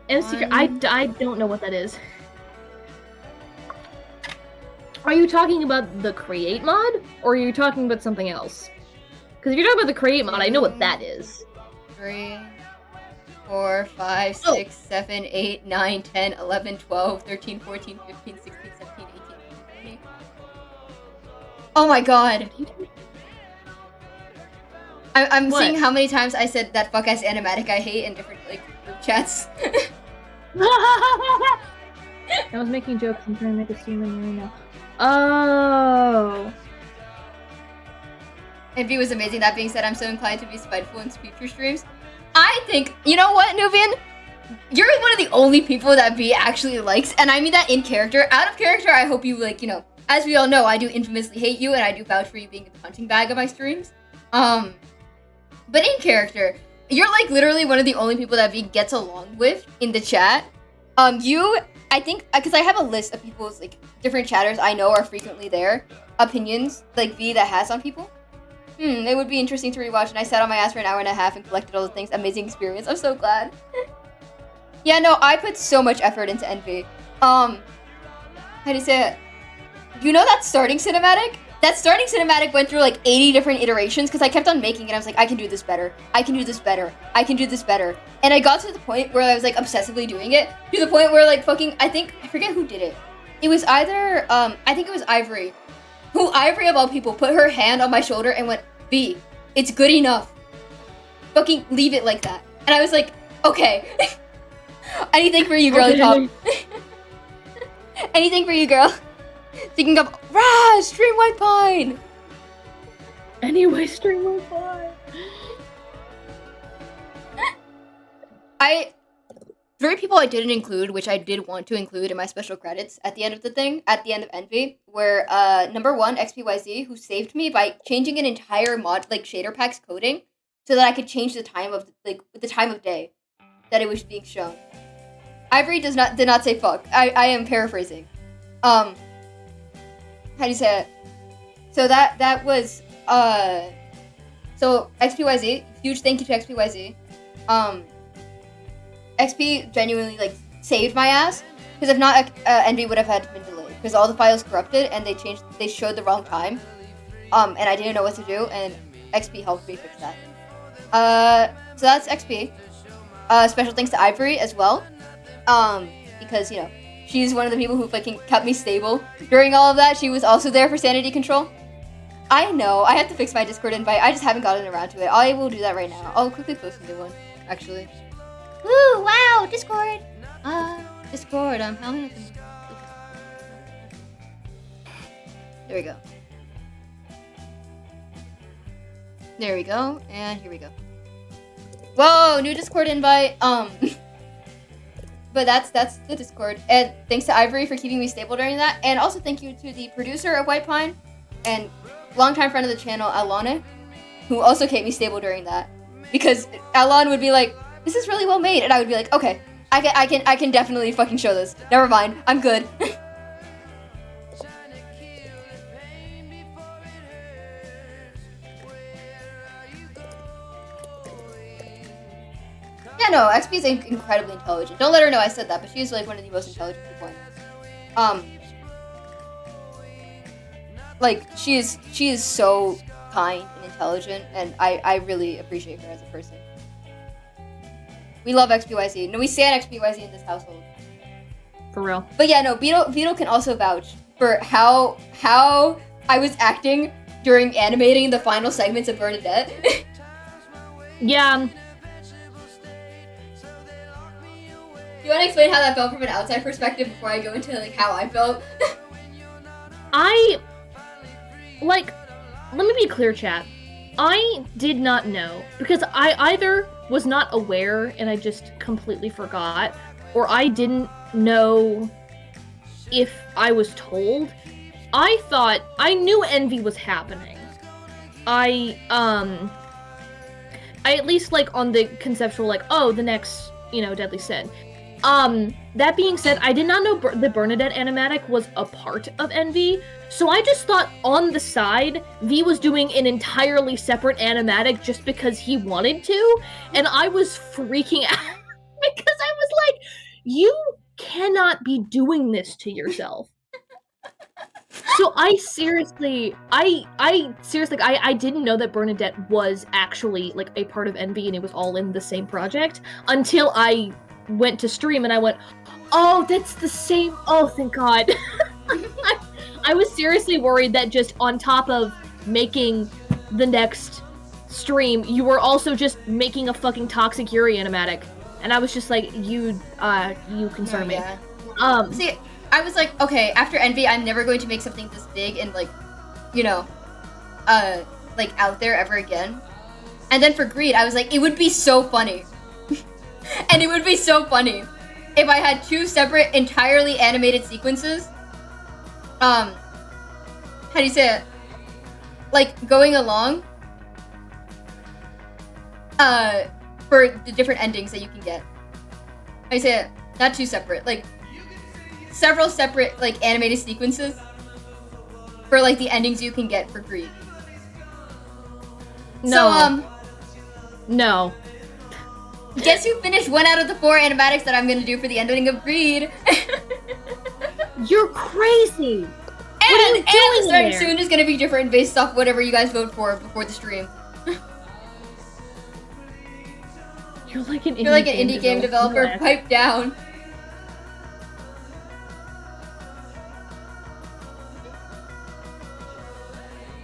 MC. I don't know what that is. Are you talking about the Create mod, or are you talking about something else? Because if you're talking about the Create mod, I know what that is. 3, 4, 5, 6, 7, 8, 9, 10, 11, 12, 13, 14, 15, 16, 17, 18, 19, 20. Oh my god. I'm seeing how many times I said that fuck ass animatic I hate in different like group chats. I was making jokes. I'm trying to make a stream in here now. Oh. Envy was amazing. That being said, I'm so inclined to be spiteful in future streams. I think, you know what, Nubian? You're one of the only people that B actually likes, and I mean that in character. Out of character, I hope you, like, you know, as we all know, I do infamously hate you, and I do vouch for you being in the punching bag of my streams. But in character, you're, like, literally one of the only people that V gets along with in the chat. I think, because I have a list of people's, like, different chatters I know are frequently there, opinions, like, V that has on people. It would be interesting to rewatch, and I sat on my ass for an hour and a half and collected all the things. Amazing experience. I'm so glad. Yeah, no, I put so much effort into Envy. How do you say it? You know that starting cinematic? That starting cinematic went through like 80 different iterations because I kept on making it. I was like, I can do this better. I can do this better. I can do this better. And I got to the point where I was like obsessively doing it to the point where like fucking, I forget who did it. It was either, I think it was Ivory. Who, Ivory of all people, put her hand on my shoulder and went, V, it's good enough. Fucking leave it like that. And I was like, okay. Anything for you, girly pop. Anything for you, girl. Thinking of, rah, stream White Pine. Anyway, streamer fun. Three people I didn't include, which I did want to include in my special credits at the end of the thing, at the end of Envy, were number one, XPYZ, who saved me by changing an entire mod, like shader pack's coding, so that I could change the time of the time of day that it was being shown. Ivory did not say fuck. I am paraphrasing. How do you say it? So that was so XPYZ, huge thank you to XPYZ. XP genuinely like saved my ass, because if not, Envy would have had been delayed because all the files corrupted and they showed the wrong time, and I didn't know what to do, and XP helped me fix that. So that's XP. Special thanks to Ivory as well, because you know she's one of the people who fucking kept me stable during all of that. She was also there for sanity control. I know I have to fix my Discord invite. I just haven't gotten around to it. I will do that right now. I'll quickly post a new one actually. Woo! Wow! Discord! Discord, how many of them? There we go. There we go, and here we go. Whoa! New Discord invite, but that's the Discord, and thanks to Ivory for keeping me stable during that, and also thank you to the producer of White Pine, and longtime friend of the channel, Alana, who also kept me stable during that, because Alana would be like, this is really well made, and I would be like, okay, I can definitely fucking show this. Never mind, I'm good. Yeah, no, XP is incredibly intelligent. Don't let her know I said that, but she's like one of the most intelligent people I know. Like she is so kind and intelligent, and I really appreciate her as a person. We love XPYZ. No, we stand XPYZ in this household. For real. But yeah, no, Beetle can also vouch for how I was acting during animating the final segments of Bernadette. Yeah. You want to explain how that felt from an outside perspective before I go into like how I felt? Let me be clear, chat. I did not know, because I either was not aware and I just completely forgot, or I didn't know if I was told. I thought I knew Envy was happening. I at least like on the conceptual like, oh, the next, Deadly Sin. That being said, I did not know the Bernadette animatic was a part of Envy, so I just thought on the side, V was doing an entirely separate animatic just because he wanted to, and I was freaking out because I was like, you cannot be doing this to yourself. So I seriously didn't know that Bernadette was actually like a part of Envy and it was all in the same project until I went to stream and I went, oh, that's the same. Oh, thank God. I was seriously worried that just on top of making the next stream, you were also just making a fucking Toxic Yuri animatic. And I was just like, you concern me. Yeah. See, I was like, okay, after Envy, I'm never going to make something this big and like, like out there ever again. And then for Greed, I was like, it would be so funny. And it would be so funny if I had two separate, entirely animated sequences. How do you say it? Like, going along. For the different endings that you can get. How do you say it? Not two separate, like, several separate, like, animated sequences. For, like, the endings you can get for Greed. No. So, No. Guess who finished 1 out of the 4 animatics that I'm gonna do for the ending of Greed? You're crazy! And the start soon is gonna be different based off whatever you guys vote for before the stream. You're like an indie game developer. Pipe down.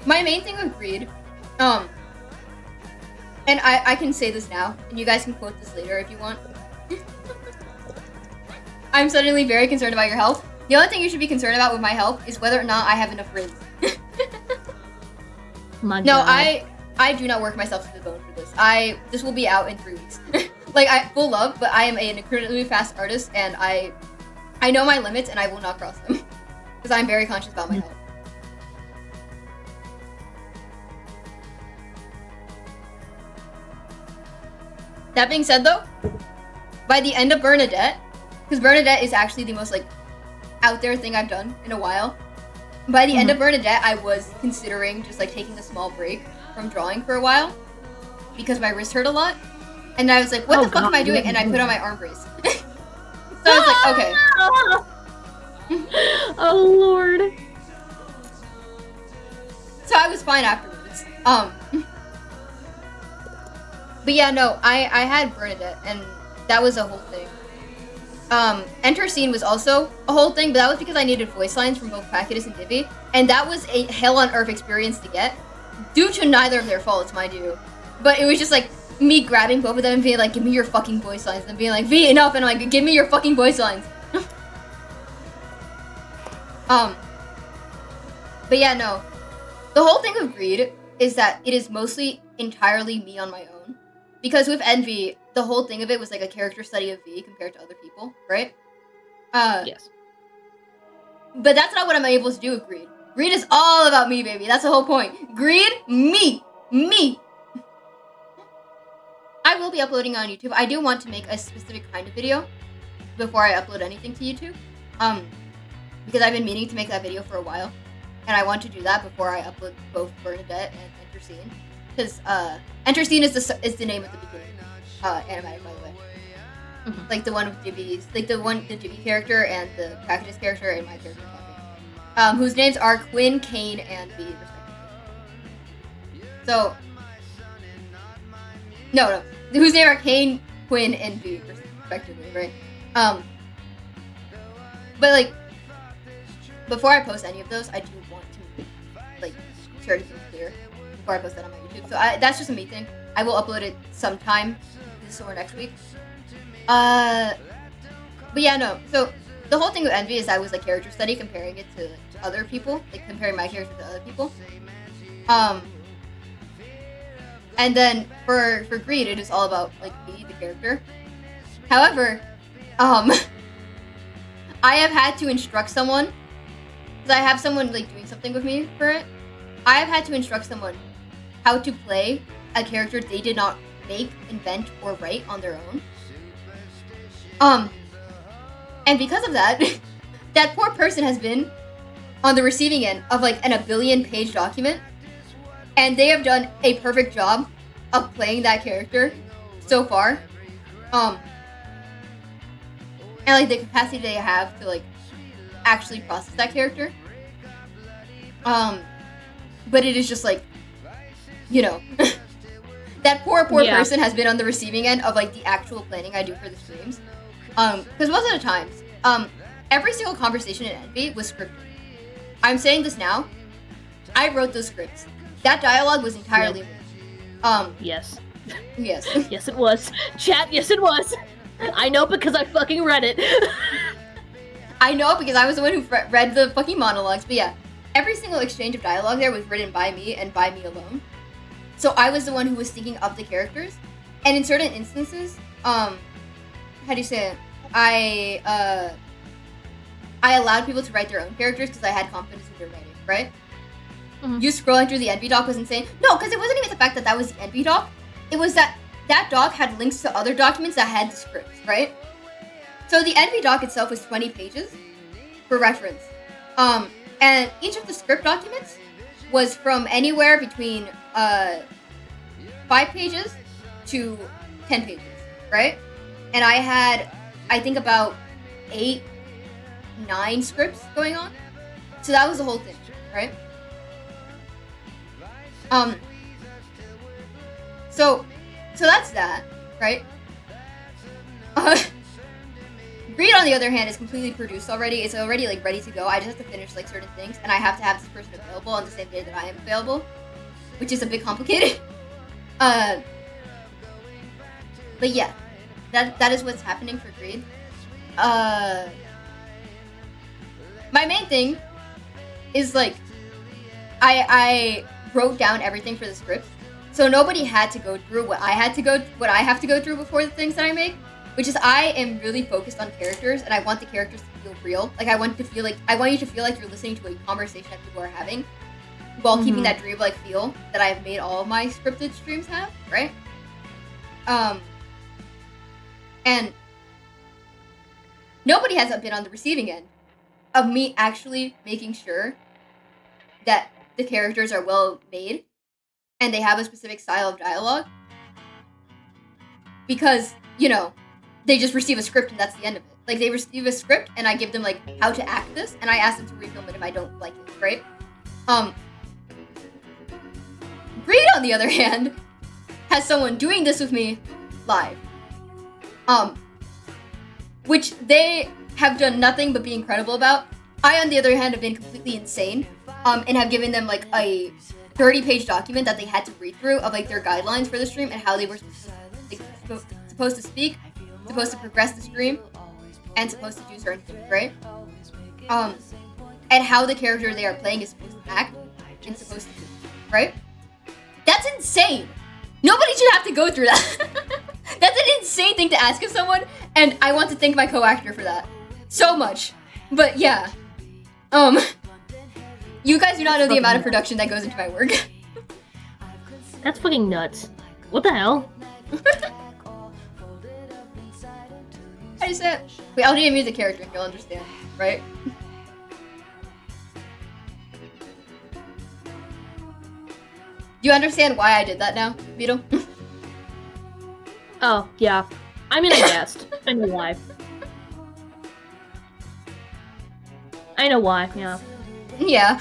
My main thing with Greed, and I can say this now, and you guys can quote this later if you want. I'm suddenly very concerned about your health. The only thing you should be concerned about with my health is whether or not I have enough riz. My No, God. I do not work myself to the bone for this. This will be out in 3 weeks. Full love, but I am an incredibly fast artist, and I know my limits, and I will not cross them because I'm very conscious about my health. That being said, though, by the end of Bernadette, because Bernadette is actually the most like out there thing I've done in a while. By the end of Bernadette, I was considering just like taking a small break from drawing for a while because my wrist hurt a lot, and I was like, "What the fuck am I doing?" And I put on my arm brace. So I was like, "Okay." Oh Lord. So I was fine afterwards. But yeah, no, I had Bernadette, and that was a whole thing. Enter Scene was also a whole thing, but that was because I needed voice lines from both Pachytus and Divi, and that was a hell on earth experience to get, due to neither of their faults, mind you. But it was just like me grabbing both of them and being like, "Give me your fucking voice lines," and being like, "V, enough," and I'm like, "Give me your fucking voice lines." But yeah, no. The whole thing with Greed is that it is mostly entirely me on my own. Because with Envy, the whole thing of it was like a character study of V compared to other people, right? Yes. But that's not what I'm able to do with Greed. Greed is all about me, baby. That's the whole point. Greed, me. Me. I will be uploading on YouTube. I do want to make a specific kind of video before I upload anything to YouTube. Because I've been meaning to make that video for a while. And I want to do that before I upload both Bernadette and Enter Scene. Because Enter Scene is the name of the beginning. Animatic, by the way. Like the one with Divi's, like the Divi character and the Pachytus character and my character talking. Whose names are Quinn, Kane, and V, respectively. So, no, whose names are Kane, Quinn, and V, respectively, right? But like, before I post any of those, I do want to like share everything clear before I post that on my YouTube. So that's just a me thing. I will upload it sometime this or next week. But yeah, no. So the whole thing with Envy is I was like character study, comparing it to like, other people, like comparing my character to other people. And then for Greed, it is all about like me, the character. However, I have had to instruct someone, because I have someone like doing something with me for it. I have had to instruct someone how to play a character they did not make, invent, or write on their own. And because of that, that poor person has been on the receiving end of like a billion-page document, and they have done a perfect job of playing that character so far. And like the capacity they have to like actually process that character. But it is just like, you know, that poor person has been on the receiving end of like the actual planning I do for the streams. Because most of the times, every single conversation in Envy was scripted. I'm saying this now. I wrote those scripts. That dialogue was entirely me. Yes. Yes. Yes, it was. Chat, yes, it was. I know because I fucking read it. I know because I was the one who read the fucking monologues. But yeah, every single exchange of dialogue there was written by me and by me alone. So I was the one who was thinking of the characters. And in certain instances, how do you say it? I allowed people to write their own characters because I had confidence in their writing, right? You scrolling through the Envy doc was insane. No, because it wasn't even the fact that that was the Envy doc. It was that doc had links to other documents that had the scripts, right? So the Envy doc itself was 20 pages for reference. And each of the script documents was from anywhere between 5 pages to 10 pages, right? And I had, I think, about 8, 9 scripts going on. So that was the whole thing, right? So that's that, right? Greed, on the other hand, is completely produced already. It's already like ready to go. I just have to finish like certain things, and I have to have this person available on the same day that I am available, which is a bit complicated. But yeah, that is what's happening for Greed. My main thing is like, wrote down everything for the scripts, so nobody had to go through what I have to go through before the things that I make. Which is, I am really focused on characters, and I want the characters to feel real. Like I want you to feel like you're listening to a conversation that people are having, while keeping that dreamlike feel that I've made all of my scripted streams have, right? And nobody has been on the receiving end of me actually making sure that the characters are well made and they have a specific style of dialogue. Because, they just receive a script and that's the end of it. Like, they receive a script and I give them, like, how to act this, and I ask them to refilm it if I don't like it, right? Greed, on the other hand, has someone doing this with me live. Which they have done nothing but be incredible about. I, on the other hand, have been completely insane, and have given them, like, a 30-page document that they had to read through of, like, their guidelines for the stream and how they were supposed to speak, supposed to progress the stream, and supposed to do certain things, right? And how the character they are playing is supposed to act and supposed to be, right? That's insane! Nobody should have to go through that. That's an insane thing to ask of someone, and I want to thank my co-actor for that. So much. But yeah. You guys do not know the amount of production that goes into my work. That's fucking nuts. What the hell? I just said, wait, I'll need a music character and you'll understand, right? Do you understand why I did that now, Beetle? Oh, yeah. I mean, I guessed. I know why. Yeah. Yeah.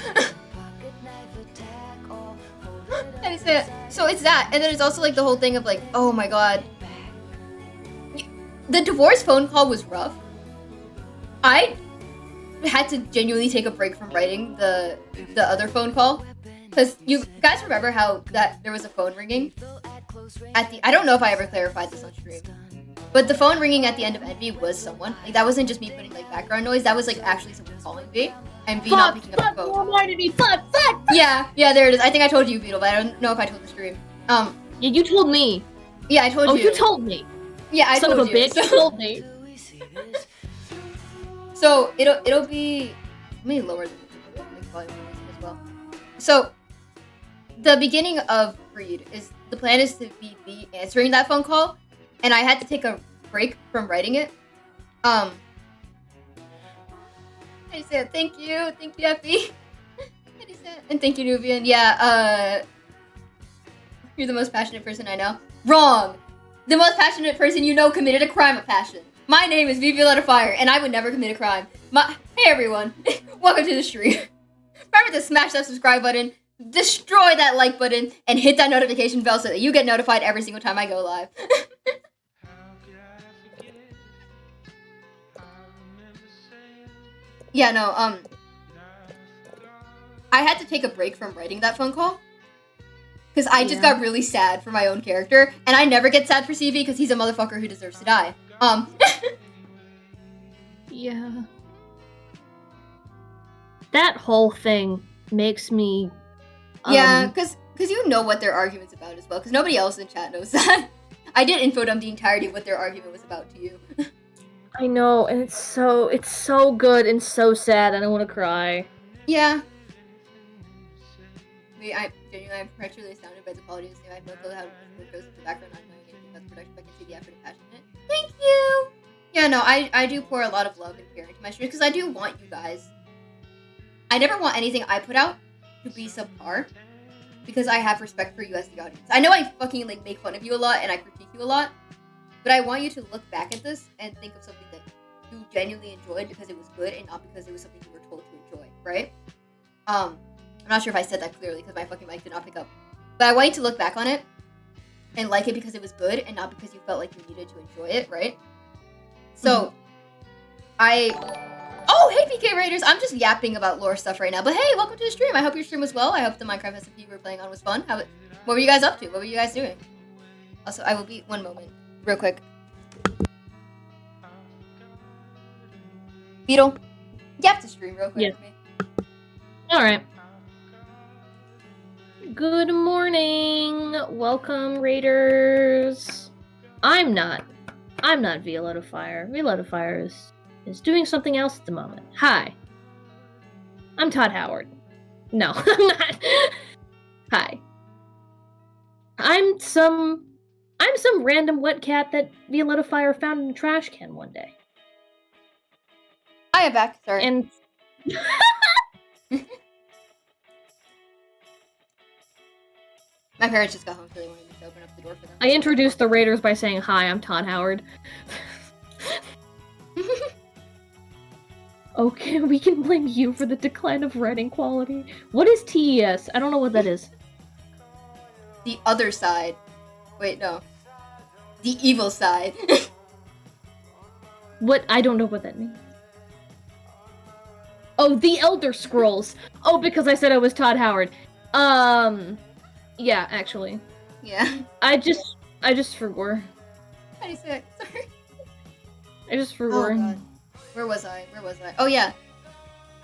I just said, so it's that, and then it's also like the whole thing of like, oh my god. The divorce phone call was rough. I had to genuinely take a break from writing the other phone call. Because you guys remember how that there was a phone ringing at the... I don't know if I ever clarified this on stream. But the phone ringing at the end of Envy was someone. Like, that wasn't just me putting, like, background noise. That was, like, actually someone calling V. And V not picking up the phone. Reminded me, fuck! Yeah, there it is. I think I told you, Beetle, but I don't know if I told the stream. Yeah, you told me. Yeah, I told you. Oh, you told me. Yeah, I Son told of a you. bitch, you told me. So, it'll be... Let me lower the volume as well. So... The beginning of Greed is the plan is to be me answering that phone call, and I had to take a break from writing it. I said thank you, Effie. And thank you, Nubian. Yeah, you're the most passionate person I know. Wrong. The most passionate person you know committed a crime of passion. My name is Vivi Let Fire, and I would never commit a crime. Hey everyone, welcome to the stream. Remember to smash that subscribe button. Destroy that like button and hit that notification bell so that you get notified every single time I go live. Yeah, no, I had to take a break from writing that phone call. Because I just got really sad for my own character. And I never get sad for CV because he's a motherfucker who deserves to die. Yeah. That whole thing makes me... Yeah, because you know what their argument's about as well, because nobody else in chat knows that. I did info dump the entirety of what their argument was about to you. I know, and it's so good and so sad, and I want to cry. Yeah. I'm perpetually astounded by the quality of this game. I have no clue how it goes into the background, not knowing anything about the production, but I can see the effort and passion in it. Thank you! Yeah, no, I do pour a lot of love and care into my streams, because I do want you guys... I never want anything I put out to be subpar, because I have respect for you as the audience. I know I fucking like make fun of you a lot and I critique you a lot, but I want you to look back at this and think of something that you genuinely enjoyed because it was good and not because it was something you were told to enjoy, right? I'm not sure if I said that clearly because my fucking mic did not pick up, but I want you to look back on it and like it because it was good and not because you felt like you needed to enjoy it, right? So, Oh, hey PK Raiders! I'm just yapping about lore stuff right now, but hey, welcome to the stream! I hope your stream was well. I hope the Minecraft SMP you were playing on was fun. What were you guys up to? What were you guys doing? Also, I will be... One moment. Real quick. Beetle, yap to stream real quick for me. Alright. Good morning. Welcome, Raiders. I'm not Violetta Fire. Violetta Fire is doing something else at the moment. Hi. I'm Todd Howard. No, I'm not. Hi. I'm some random wet cat that Violetta Fire found in a trash can one day. I am back. Sorry. And My parents just got home, so they wanted me to open up the door for them. I introduced the Raiders by saying, "Hi, I'm Todd Howard." Okay, we can blame you for the decline of writing quality. What is TES? I don't know what that is. The other side. Wait, no. The evil side. What? I don't know what that means. Oh, the Elder Scrolls. Oh, because I said I was Todd Howard. Yeah, actually. Yeah. I just forgot. 26. Sorry. I just Oh, forgot. God. Where was I? Oh, yeah.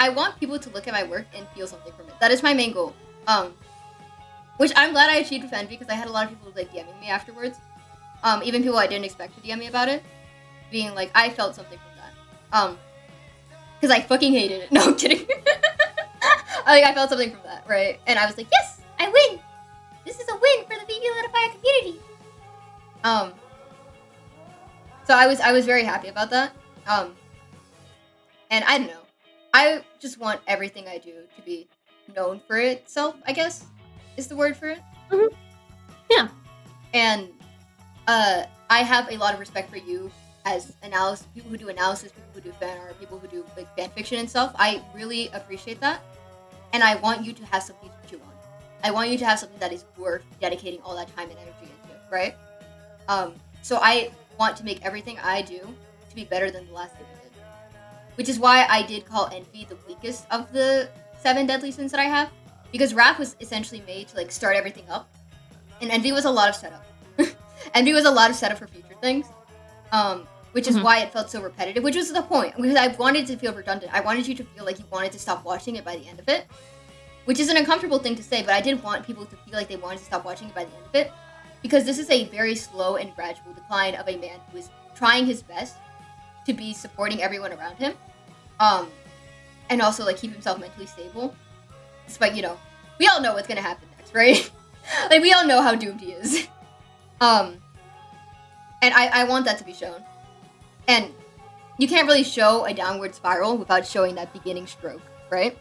I want people to look at my work and feel something from it. That is my main goal. Which I'm glad I achieved with Envy, because I had a lot of people like DMing me afterwards. Even people I didn't expect to DM me about it. Being like, I felt something from that. Because I fucking hated it. No, I'm kidding. I felt something from that, right? And I was like, yes, I win! This is a win for the Violetta Fire community! So I was very happy about that. And I don't know. I just want everything I do to be known for itself, I guess, is the word for it. Mhm. Yeah. And I have a lot of respect for you as people who do analysis, people who do fan art, people who do like fan fiction and stuff. I really appreciate that. And I want you to have something to chew on. I want you to have something that is worth dedicating all that time and energy into, right? So I want to make everything I do to be better than the last thing I did. Which is why I did call Envy the weakest of the 7 deadly sins that I have. Because Wrath was essentially made to like start everything up. And Envy was a lot of setup. Envy was a lot of setup for future things. Which is why it felt so repetitive, which was the point. Because I wanted it to feel redundant. I wanted you to feel like you wanted to stop watching it by the end of it. Which is an uncomfortable thing to say, but I didn't want people to feel like they wanted to stop watching it by the end of it. Because this is a very slow and gradual decline of a man who is trying his best to be supporting everyone around him. And also like keep himself mentally stable. Despite, we all know what's gonna happen next, right? Like we all know how doomed he is. And I want that to be shown. And you can't really show a downward spiral without showing that beginning stroke, right?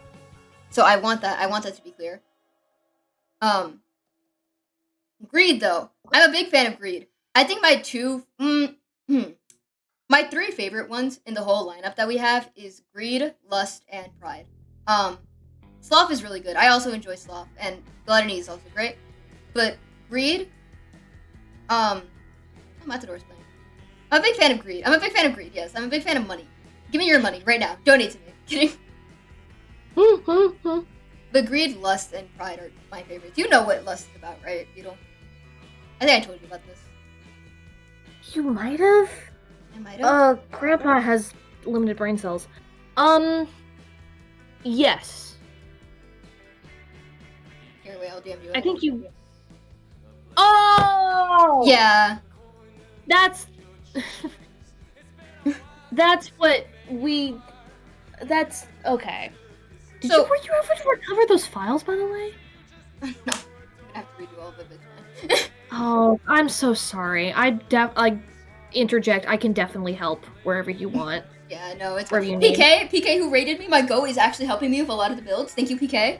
So I want that to be clear. Greed though. I'm a big fan of Greed. I think my 3 favorite ones in the whole lineup that we have is Greed, Lust, and Pride. Sloth is really good. I also enjoy Sloth, and Gluttony is also great. But Greed, Matador's playing. I'm a big fan of Greed. Yes. I'm a big fan of money. Give me your money right now. Donate to me. Kidding. But Greed, Lust, and Pride are my favorites. You know what Lust is about, right, Beetle? I think I told you about this. You might have. I might have. Grandpa has limited brain cells. Yes. Here, wait, I'll DM you. I think you. Oh. Yeah. That's what we. That's okay. Were you able to recover those files, by the way? No, I'm gonna have to redo all of it. But Oh, I'm so sorry. I interject. I can definitely help wherever you want. Yeah, no, it's wherever you PK, who rated me, my go is actually helping me with a lot of the builds. Thank you, PK.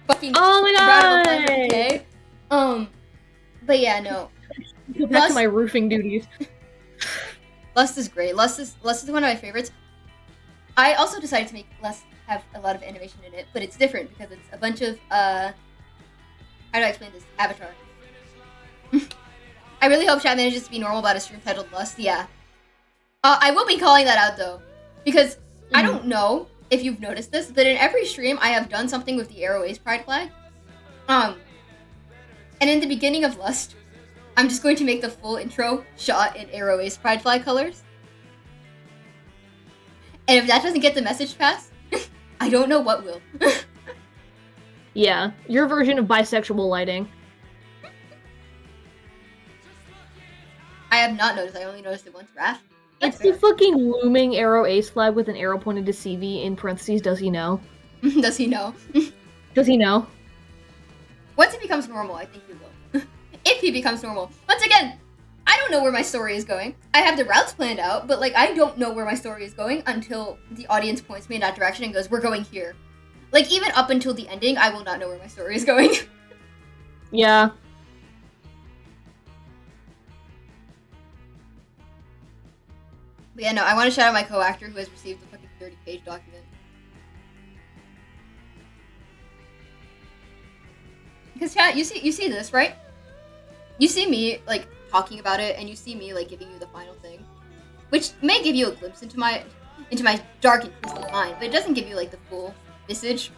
Fucking oh my god, PK. But yeah, no. Go back to my roofing duties. Lust is great. Lust is one of my favorites. I also decided to make Lust have a lot of animation in it, but it's different because it's a bunch of how do I explain this? Avatar. I really hope chat manages to be normal about a stream titled Lust. Yeah. I will be calling that out though, because I don't know if you've noticed this, but in every stream I have done something with the Arrow Ace Pride flag. And in the beginning of Lust, I'm just going to make the full intro shot in Arrow Ace Pride flag colors. And if that doesn't get the message passed, I don't know what will. Yeah, your version of bisexual lighting. I have not noticed. I only noticed it once. Wrath. That's It's the fair. fucking looming arrow ace flag with an arrow pointed to CV in parentheses. Does he know? Does he know? Does he know? Once it becomes normal, I think he will. If he becomes normal. Once again, I don't know where my story is going. I have the routes planned out, but like I don't know where my story is going until the audience points me in that direction and goes, "We're going here." Like even up until the ending, I will not know where my story is going. Yeah. But yeah, no, I want to shout out my co-actor who has received a fucking 30-page document. Because chat, you see this, right? You see me like talking about it, and you see me like giving you the final thing, which may give you a glimpse into my dark and twisted mind, but it doesn't give you like the full visage.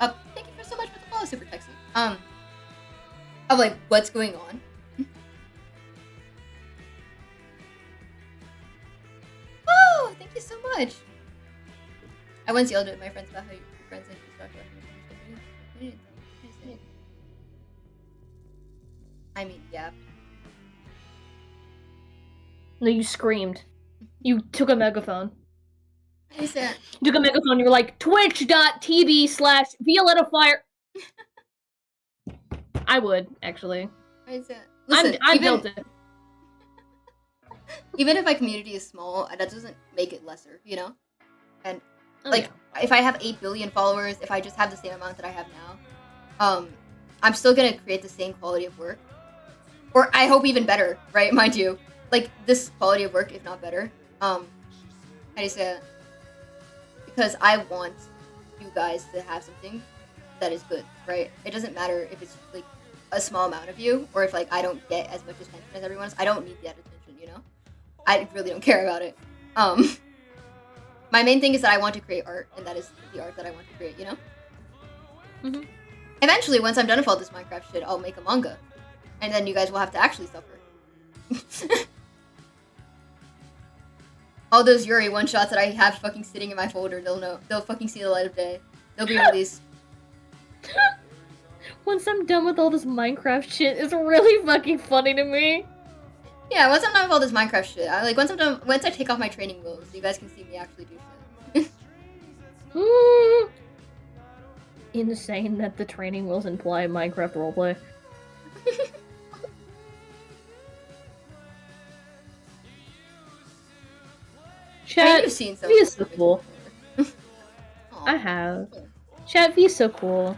Thank you so much for the follow, super texty. Of like what's going on. Oh, thank you so much. I once yelled at my friends about how your friends and you talk about. I mean, yeah. No, you screamed. You took a megaphone. I said, You took a megaphone, you were like, twitch.tv/ViolettaFire. I would, actually. I said, listen, I built it. Even if my community is small, that doesn't make it lesser, you know? And, Oh, like, yeah. if I have 8 billion followers, if I just have the same amount that I have now, I'm still gonna create the same quality of work. Or I hope even better, right? Mind you. Like, this quality of work, if not better. How do you say it? Because I want you guys to have something that is good, right? It doesn't matter if it's, like, a small amount of you, or if, like, I don't get as much attention as everyone else. I don't need that attention, you know? I really don't care about it. My main thing is that I want to create art, and that is the art that I want to create, you know? Mm-hmm. Eventually, once I'm done with all this Minecraft shit, I'll make a manga. And then you guys will have to actually suffer. All those Yuri one-shots that I have fucking sitting in my folder, they'll fucking see the light of day. They'll be released. Once I'm done with all this Minecraft shit, it's really fucking funny to me. Yeah, once I'm done with all this Minecraft shit, once I take off my training wheels, you guys can see me actually do shit. Insane that the training wheels imply Minecraft roleplay. Chat, you've seen some V is so cool. Aw. I have. Chat, V is so cool.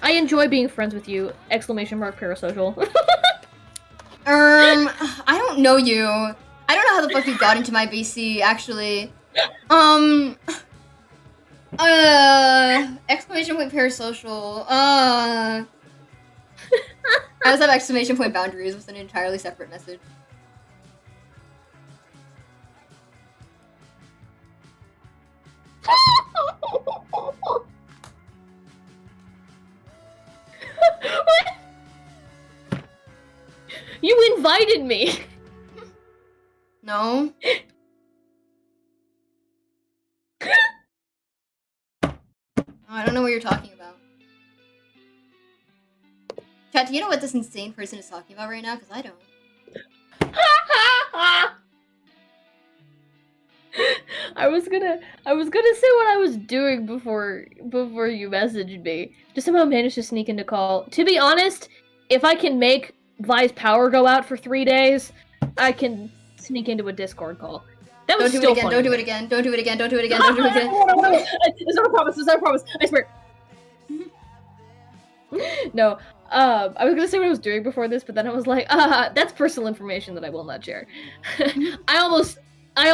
I enjoy being friends with you! !Parasocial. I don't know you. I don't know how the fuck you got into my BC, actually. !Parasocial. I also have !boundaries with an entirely separate message. What? You invited me! No? I don't know what you're talking about. Chat, do you know what this insane person is talking about right now? Because I don't. I was gonna say what I was doing before you messaged me. Just somehow managed to sneak into call. To be honest, if I can make Vi's power go out for 3 days, I can sneak into a Discord call. That was Don't do still it again, funny. don't do it again, don't do it again, don't do it again, don't do it again. It's not a promise, I swear. No, I was gonna say what I was doing before this, but then I was like, that's personal information that I will not share. I almost, I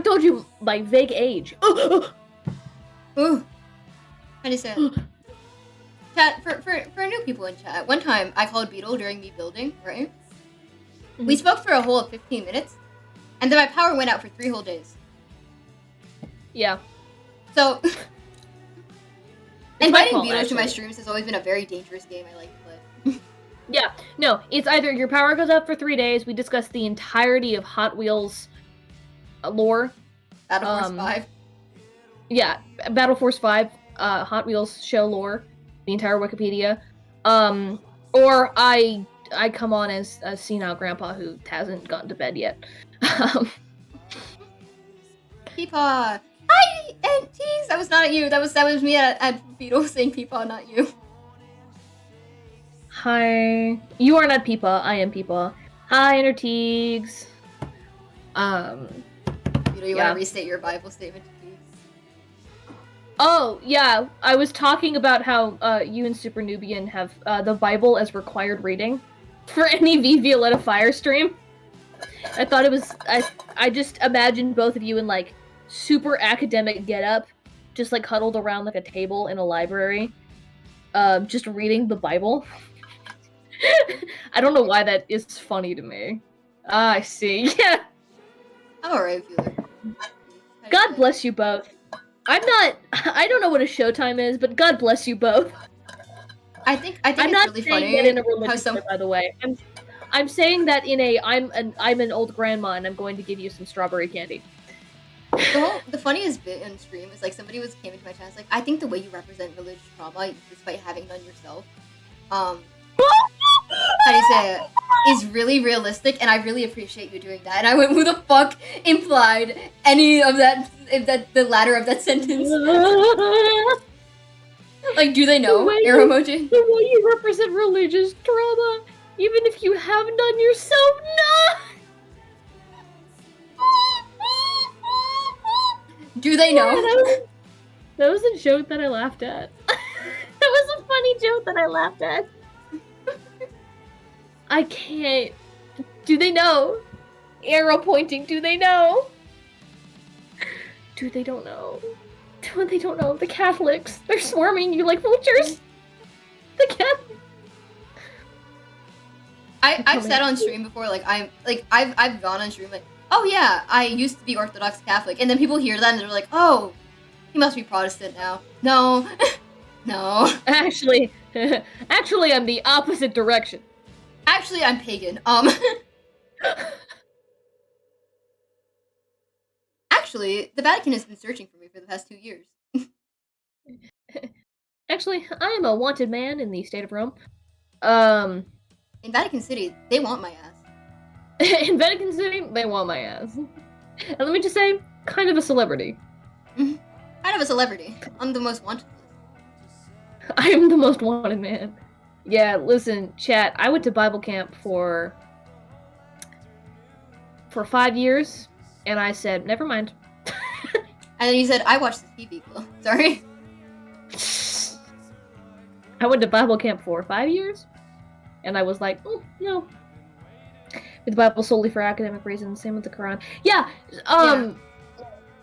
told you my vague age. Ooh. How do you say it? Chat, for new people in chat, one time I called Beetle during me building, right? Mm-hmm. We spoke for a whole 15 minutes, and then my power went out for 3 whole days. Yeah. So, my inviting fault, Beetle to my actually. streams has always been a very dangerous game I like to play. Yeah, no, it's either your power goes up for 3 days, we discuss the entirety of Hot Wheels lore. Battle Force 5. Yeah, Battle Force 5, Hot Wheels show lore, the entire Wikipedia. Or I come on as a senile grandpa who hasn't gotten to bed yet. Peepaw! Hi, aunties! That was not at you. That was me at Beetle saying Peepaw, not you. Hi. You are not Peepa, I am Peepa. Hi, Interteagues. Beetle, you want to restate your Bible statement, please? Oh, yeah, I was talking about how you and Super Nubian have the Bible as required reading for any V Violetta Fire stream. I thought it was... I just imagined both of you in, like, super academic getup, just, like, huddled around, like, a table in a library, just reading the Bible. I don't know why that is funny to me. Ah, I see. Yeah. I'm alright with you. God bless you both. I don't know what a showtime is, but God bless you both. I think I'm it's not really saying funny that in a religious how way, by the way. I'm saying that in a I'm an old grandma and I'm going to give you some strawberry candy. The funniest bit on stream is like somebody came into my chat. Like, I think the way you represent religious trauma, despite having none yourself, how do you say it, is really realistic, and I really appreciate you doing that. And I went, who the fuck implied any of that? The latter of that sentence. Like, do they know? Arrow emoji. The way you represent religious trauma, even if you have none yourself, no. Do they know? That was a joke that I laughed at. That was a funny joke that I laughed at. I can't. Do they know? Arrow pointing. Do they know? Do they don't know? Do they don't know? The Catholics. They're swarming you like vultures. The Catholics. I've said on stream before, like I've gone on stream like, oh yeah, I used to be Orthodox Catholic, and then people hear that and they're like, oh, he must be Protestant now. No, no. Actually, I'm the opposite direction. Actually, I'm pagan. Actually, the Vatican has been searching for me for the past 2 years. Actually, I am a wanted man in the state of Rome. In Vatican City, they want my ass. In Vatican City, they want my ass. And let me just say, kind of a celebrity. Kind of a celebrity. I'm the most wanted list. I am the most wanted man. Yeah, listen, chat, I went to Bible camp for 5 years, and I said, never mind. And then you said, I watched the TV Glow. Sorry. I went to Bible camp for 5 years, and I was like, no. With the Bible solely for academic reasons, same with the Quran. Yeah,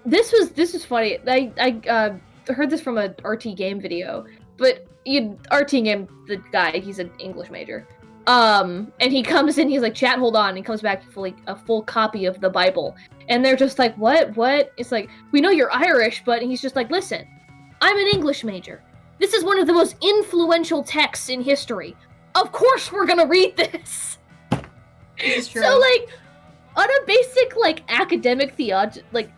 This was funny. I heard this from a RT Game video, but RT Game, the guy, he's an English major. And he comes in, he's like, chat, hold on, and he comes back with a full copy of the Bible. And they're just like, what? It's like, we know you're Irish, but he's just like, listen, I'm an English major. This is one of the most influential texts in history. Of course we're gonna read this! It's true. So, like, on a basic, like, academic theology, like,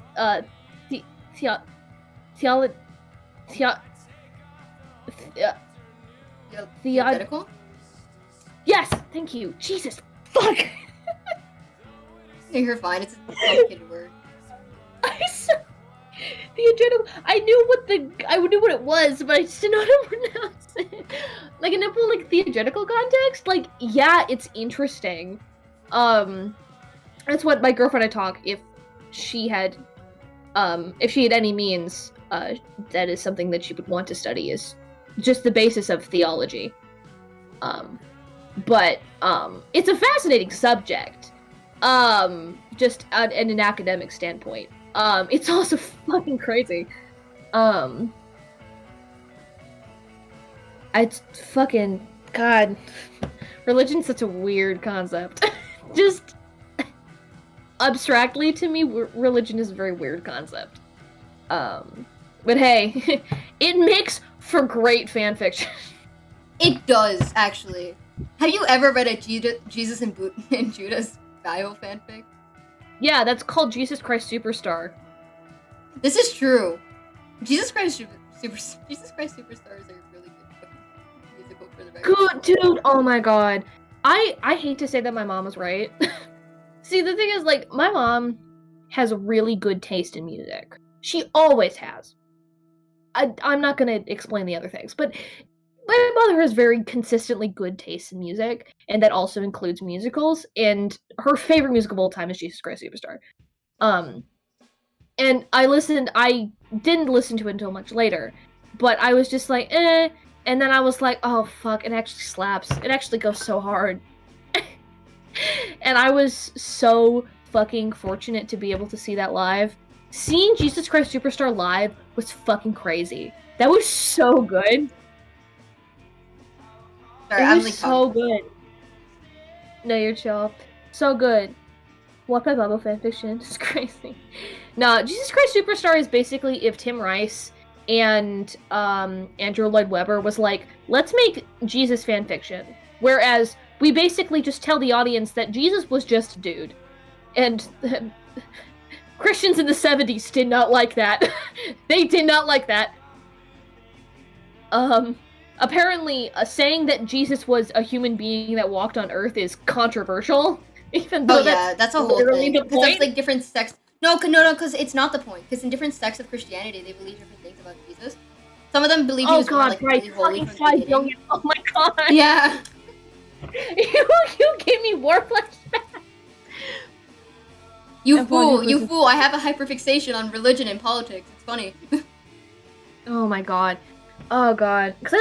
Theoretical? Yes, thank you. Jesus, fuck! No, you're fine. It's a complicated word. I knew what it was, but I just didn't know how to pronounce it. Like, in a like theatrical context, like, yeah, it's interesting. That's what my girlfriend and I talk. If she had any means, that is something that she would want to study, is just the basis of theology. But it's a fascinating subject. Just in an academic standpoint. It's also fucking crazy. It's fucking, God. Religion's such a weird concept. Just abstractly to me, religion is a very weird concept. But hey, it makes for great fanfiction. It does, actually. Have you ever read a Jesus and Judas bio fanfic? Yeah, that's called Jesus Christ Superstar. This is true. Jesus Christ Superstar is a really good fucking musical for the record. Good dude. Oh my god. I hate to say that my mom was right. See, the thing is, like, my mom has really good taste in music. She always has. I'm not gonna explain the other things, but my mother has very consistently good taste in music, and that also includes musicals, and her favorite music of all time is Jesus Christ Superstar. And I didn't listen to it until much later, but I was just like, eh, and then I was like, oh fuck, it actually slaps. It actually goes so hard. And I was so fucking fortunate to be able to see that live. Seeing Jesus Christ Superstar live was fucking crazy. That was so good. Sorry, It I'm was like so good. No, you're chill. So good. What by Bubble fanfiction? It's crazy. No, Jesus Christ Superstar is basically if Tim Rice and Andrew Lloyd Webber was like, let's make Jesus fanfiction. Whereas we basically just tell the audience that Jesus was just a dude. And Christians in the 70s did not like that. They did not like that. Apparently, saying that Jesus was a human being that walked on Earth is controversial. Even though that's a whole literally thing. the Because that's point. like different sects. No, because it's not the point. Because in different sects of Christianity, they believe different things about Jesus. Some of them believe he Oh was more, god, like, right. really holy Fucking from the 5 beginning. billion. Oh my god. Yeah. You gave me war flashbacks. You I'm fool, funny, you listen. fool. I have a hyperfixation on religion and politics. It's funny. Oh my god. Oh god. Because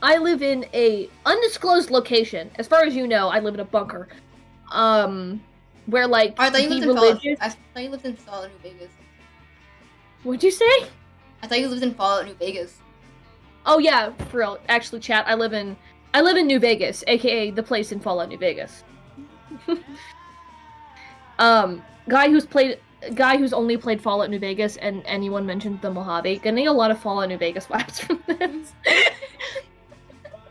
I live in a undisclosed location. As far as you know, I live in a bunker. Where like I thought you lived the in Fallout. religious. I thought you lived in Fallout New Vegas. What'd you say? I thought you lived in Fallout New Vegas. Oh yeah, for real. Actually, chat. I live in New Vegas, aka the place in Fallout New Vegas. Guy who's only played Fallout New Vegas, and anyone mentioned the Mojave, getting a lot of Fallout New Vegas vibes from this.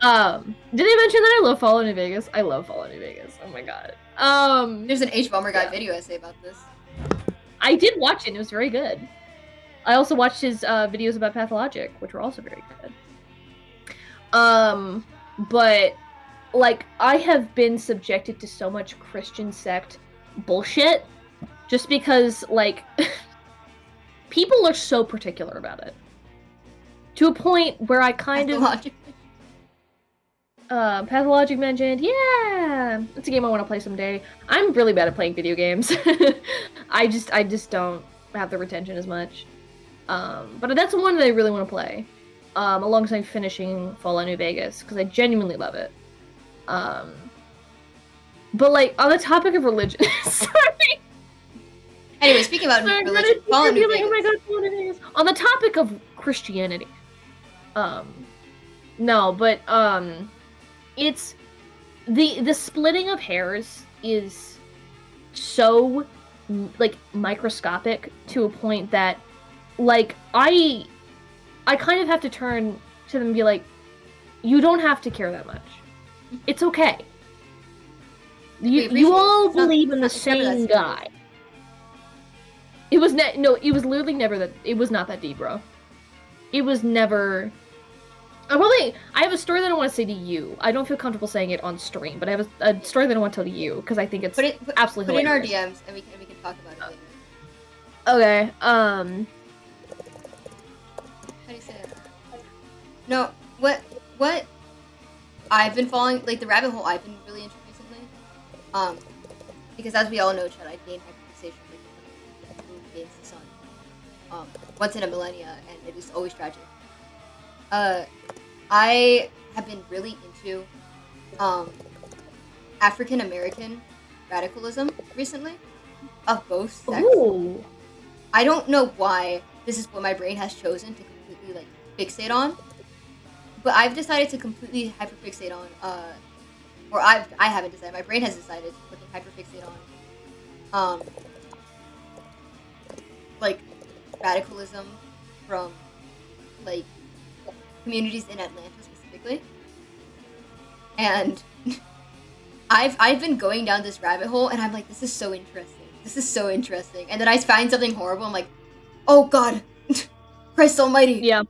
Did I mention that I love Fallout New Vegas? I love Fallout New Vegas. Oh my god. There's an H Bomber Guy yeah. video essay about this. I did watch it. It was very good. I also watched his videos about Pathologic, which were also very good. But like I have been subjected to so much Christian sect bullshit just because like people are so particular about it. To a point where I kind of Pathologic mentioned, yeah, it's a game I want to play someday. I'm really bad at playing video games. I just don't have the retention as much. But that's one that I really want to play. Alongside finishing Fallout New Vegas, because I genuinely love it. But like on the topic of religion, sorry. Anyway, speaking about religion, Fallout New Vegas. Oh my god, Fallout New Vegas. On the topic of Christianity, no, but it's the splitting of hairs is so like microscopic to a point that like I kind of have to turn to them and be like, you don't have to care that much. It's okay. You all believe in the same guy. It was it was literally never that. It was not that deep, bro. It was never. I have a story that I want to say to you. I don't feel comfortable saying it on stream, but I have a story that I want to tell to you because I think it's absolutely put hilarious. in our DMs and we can talk about it later. Okay. How do you say it? No, what I've been following, like the rabbit hole I've been really into recently, because as we all know, Chad, I gained hyperfixation like who gains the sun, once in a millennia, and it is always tragic. I have been really into, African American radicalism recently, of both sexes. Ooh. I don't know why this is what my brain has chosen to completely like fixate on, but I've decided to completely hyperfixate on, or I haven't decided. My brain has decided to fucking hyperfixate on, like radicalism from like communities in Atlanta specifically, and I've been going down this rabbit hole, and I'm like, this is so interesting. this is so interesting. And then I find something horrible. I'm like, oh God, Christ Almighty. Yeah.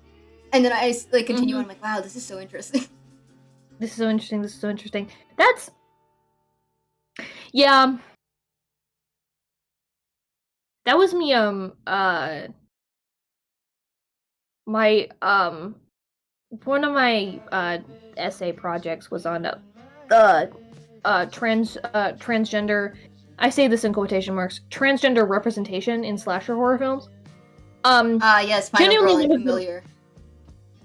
And then I like continue on. I'm like, wow, this is so interesting. This is so interesting. This is so interesting. That's yeah. That was me. My one of my essay projects was on transgender. I say this in quotation marks. Transgender representation in slasher horror films. Yes, Final Girl, genuinely I'm familiar.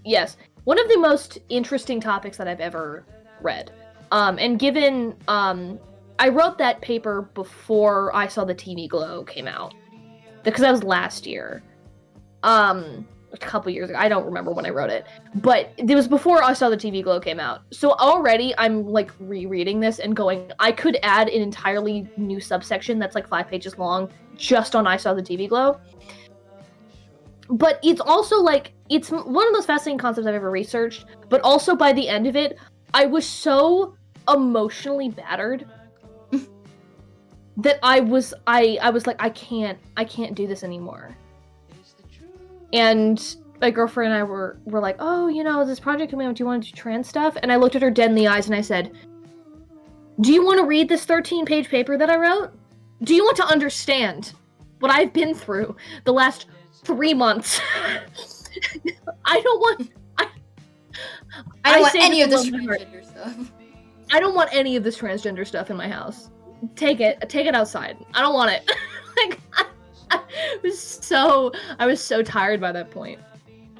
Yes, one of the most interesting topics that I've ever read. And given I wrote that paper before I Saw the TV Glow came out, because that was last year. A couple years ago. I don't remember when I wrote it, but it was before I Saw the TV Glow came out. So already I'm like rereading this and going, I could add an entirely new subsection that's like 5 pages long just on I Saw the TV Glow. But it's also like, it's one of the most fascinating concepts I've ever researched, but also by the end of it, I was so emotionally battered that I was like, I can't do this anymore. And my girlfriend and I were like, oh, you know, this project coming out, do you want to do trans stuff? And I looked at her dead in the eyes and I said, do you want to read this 13-page paper that I wrote? Do you want to understand what I've been through the last 3 months? I don't want any of this transgender stuff. I don't want any of this transgender stuff in my house. Take it outside. I don't want it. Like, I was so tired by that point.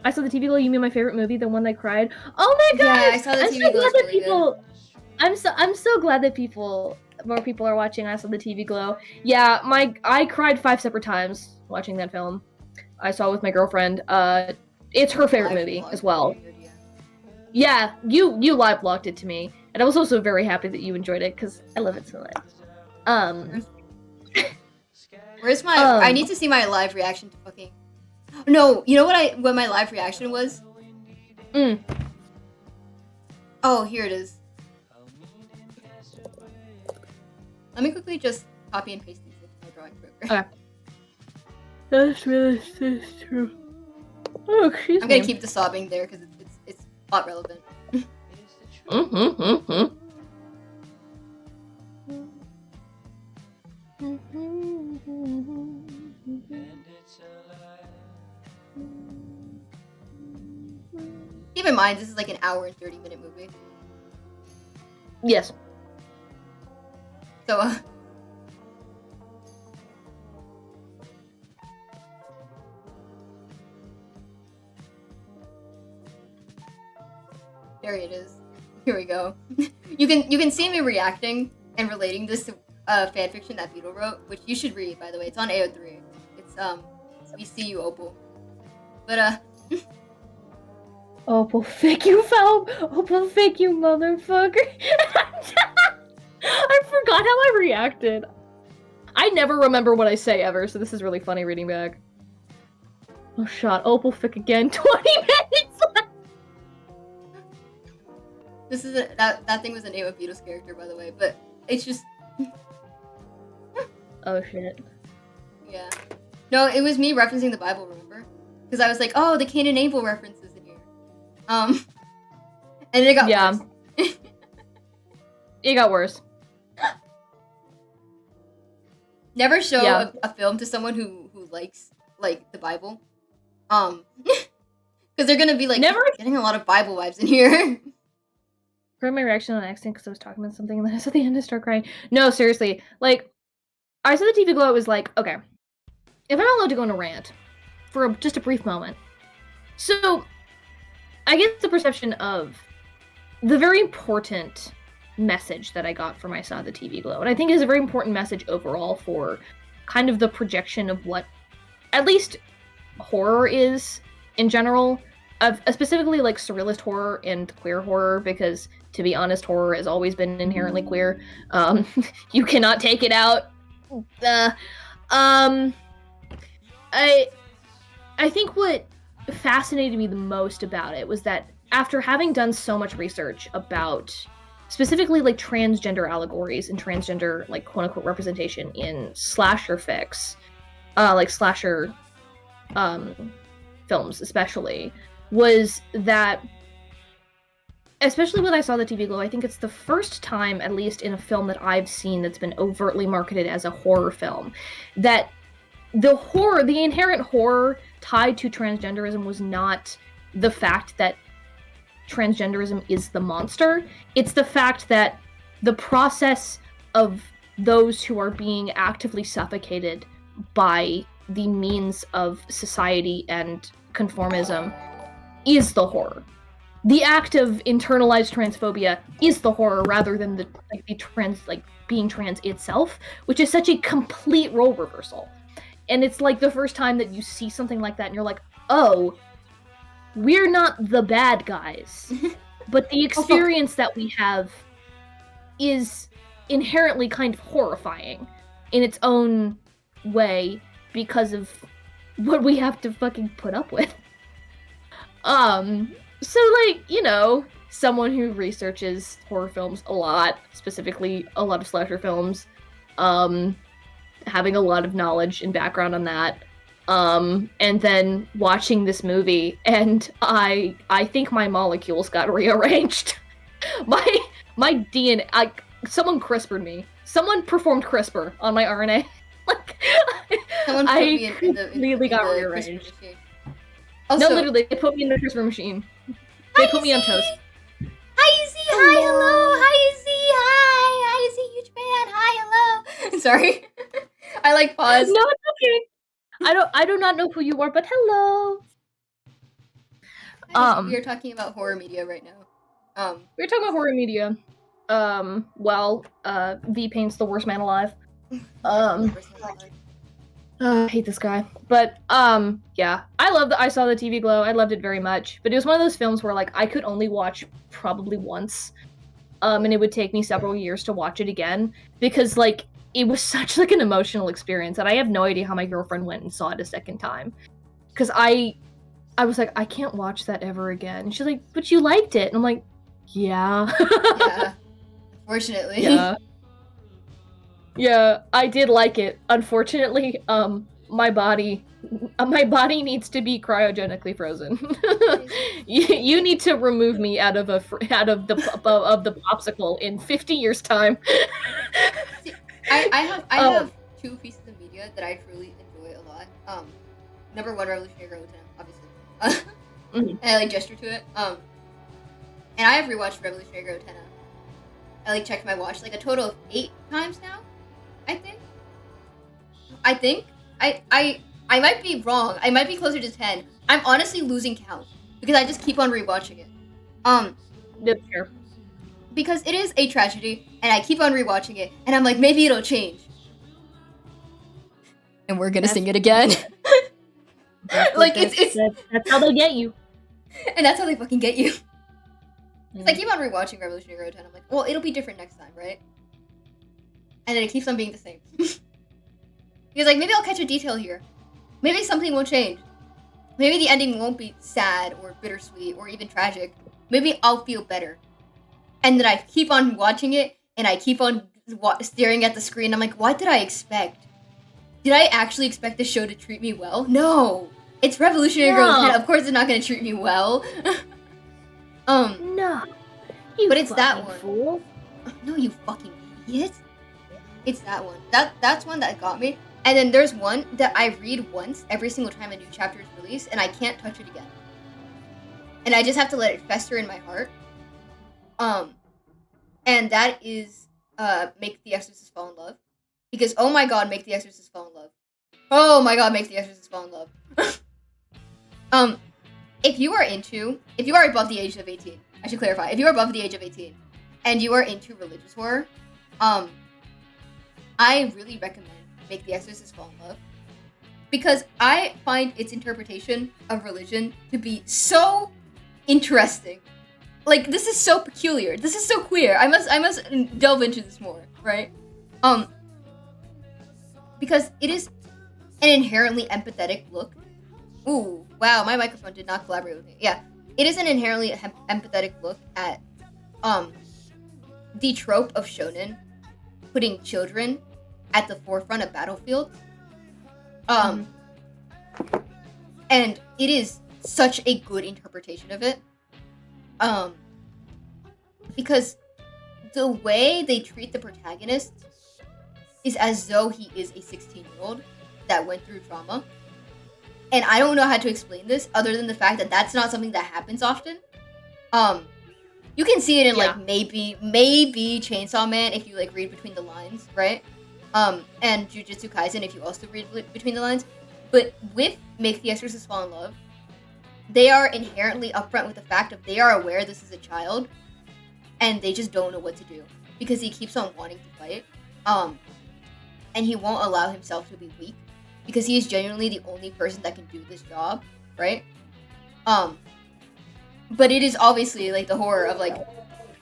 I Saw the TV Glow. You mean my favorite movie, the one that cried? Oh my god! Yeah, I Saw the TV Glow. Really good. I'm so glad that more people are watching I Saw the TV Glow. Yeah, I cried 5 separate times watching that film. I saw it with my girlfriend. It's her favorite movie as well. Yeah, you live blogged it to me, and I was also very happy that you enjoyed it because I love it so much. Where's my? I need to see my live reaction to fucking. No, you know what my live reaction was? Oh, here it is. Let me quickly just copy and paste these into my drawing program. Okay. That's true. Oh, excuse me. I'm gonna keep the sobbing there because it's plot relevant. Keep in mind, this is like an hour and 30-minute movie. Yes. So, there it is. Here we go. You can see me reacting and relating this to fanfiction that Beetle wrote, which you should read, by the way. It's on AO3. It's we see you, Opal. But Opal, fake you, Falb. Opal, fake you, motherfucker. I forgot how I reacted. I never remember what I say ever, so this is really funny reading back. Oh, shot. Opal, fic again. 20 minutes left. this is that thing was the name of Beetle's character, by the way. But it's just. Oh shit. Yeah. No, it was me referencing the Bible, remember? Because I was like, oh, the Cain and Abel references in here. And it got worse. It got worse. Never show a film to someone who likes, like, the Bible. Because they're gonna be, like, getting a lot of Bible vibes in here. Heard my reaction on accident because I was talking about something and then at the end I start crying. No, seriously. Like, I saw the TV Glow, it was like, okay, if I'm allowed to go on a rant for just a brief moment. So, I get the perception of the very important message that I got from I Saw the TV Glow. And I think is a very important message overall for kind of the projection of what, at least, horror is in general. Of specifically, like, surrealist horror and queer horror, because, to be honest, horror has always been inherently queer. You cannot take it out. I think what fascinated me the most about it was that after having done so much research about specifically like transgender allegories and transgender like quote unquote representation in slasher fics, like slasher films especially, was that, especially when I saw the TV Glow, I think it's the first time, at least in a film that I've seen that's been overtly marketed as a horror film, that the inherent horror tied to transgenderism was not the fact that transgenderism is the monster. It's the fact that the process of those who are being actively suffocated by the means of society and conformism is the horror. The act of internalized transphobia is the horror rather than the being trans itself, which is such a complete role reversal. And it's like the first time that you see something like that and you're like, oh, we're not the bad guys. But the experience that we have is inherently kind of horrifying in its own way because of what we have to fucking put up with. So, like, you know, someone who researches horror films a lot, specifically a lot of slasher films, having a lot of knowledge and background on that, and then watching this movie, and I think my molecules got rearranged. my DNA, someone CRISPR'd me. Someone performed CRISPR on my RNA. Like, Someone put me in completely got the rearranged. CRISPR machine. Also, No, literally, they put me in the CRISPR machine. They put me on toast. Hi, Izzy. Hi, hello. Hi, Izzy. Hi. Hi, Izzy. Huge fan. Hi, hello. Sorry. I like pause. No, it's okay. I do not know who you are, but hello. We are talking about horror media right now. We're talking about horror media. Well, V Paint's the worst man alive. I hate this guy. But, yeah. I saw the TV Glow. I loved it very much. But it was one of those films where, like, I could only watch probably once. And it would take me several years to watch it again. Because, like, it was such, like, an emotional experience. And I have no idea how my girlfriend went and saw it a second time. Because I was like, I can't watch that ever again. And she's like, but you liked it. And I'm like, yeah. Yeah. Fortunately. Yeah. Yeah, I did like it. Unfortunately, my body needs to be cryogenically frozen. you need to remove me out of the popsicle in 50 years time. See, I have two pieces of media that I truly enjoy a lot. Number one, Revelutionary, obviously. And I like gesture to it. And I have rewatched Revolutionary Utena. I like checked my watch like a total of 8 times now. I think. I might be wrong. I might be closer to 10. I'm honestly losing count because I just keep on rewatching it. That's fair. Because it is a tragedy, and I keep on rewatching it, and I'm like, maybe it'll change. And we're gonna sing it again. Like that's how they get you. And that's how they fucking get you. Because I keep on rewatching Revolutionary Road 10. I'm like, well, it'll be different next time, right? And then it keeps on being the same. Because, like, maybe I'll catch a detail here. Maybe something will change. Maybe the ending won't be sad or bittersweet or even tragic. Maybe I'll feel better. And then I keep on watching it, and I keep on staring at the screen. I'm like, what did I expect? Did I actually expect the show to treat me well? No! It's Revolutionary Girl 10. Of course it's not gonna treat me well. No. But it's that one. Fool. No, you fucking idiot. It's that one. That's one that got me. And then there's one that I read once every single time a new chapter is released, and I can't touch it again. And I just have to let it fester in my heart. And that is Make the Exorcist Fall in Love. Because oh my god, Make the Exorcist Fall in Love. Oh my god, Make the Exorcist Fall in Love. If you are above the age of 18, I should clarify, if you are above the age of 18 and you are into religious horror, I really recommend Make the Exorcist Fall in Love. Because I find its interpretation of religion to be so interesting. Like, this is so peculiar. This is so queer. I must delve into this more, right? Because it is an inherently empathetic look. Ooh, wow, my microphone did not collaborate with me. Yeah, it is an inherently empathetic look at the trope of shonen putting children at the forefront of battlefields. And it is such a good interpretation of it. Because the way they treat the protagonist is as though he is a 16-year-old that went through trauma. And I don't know how to explain this other than the fact that that's not something that happens often. You can see it in like maybe Chainsaw Man if you like read between the lines, right? And Jujutsu Kaisen if you also read between the lines. But with Make the Exorcist Fall in Love, they are inherently upfront with the fact that they are aware this is a child, and they just don't know what to do because he keeps on wanting to fight. And he won't allow himself to be weak because he is genuinely the only person that can do this job, right? But it is obviously like the horror of like,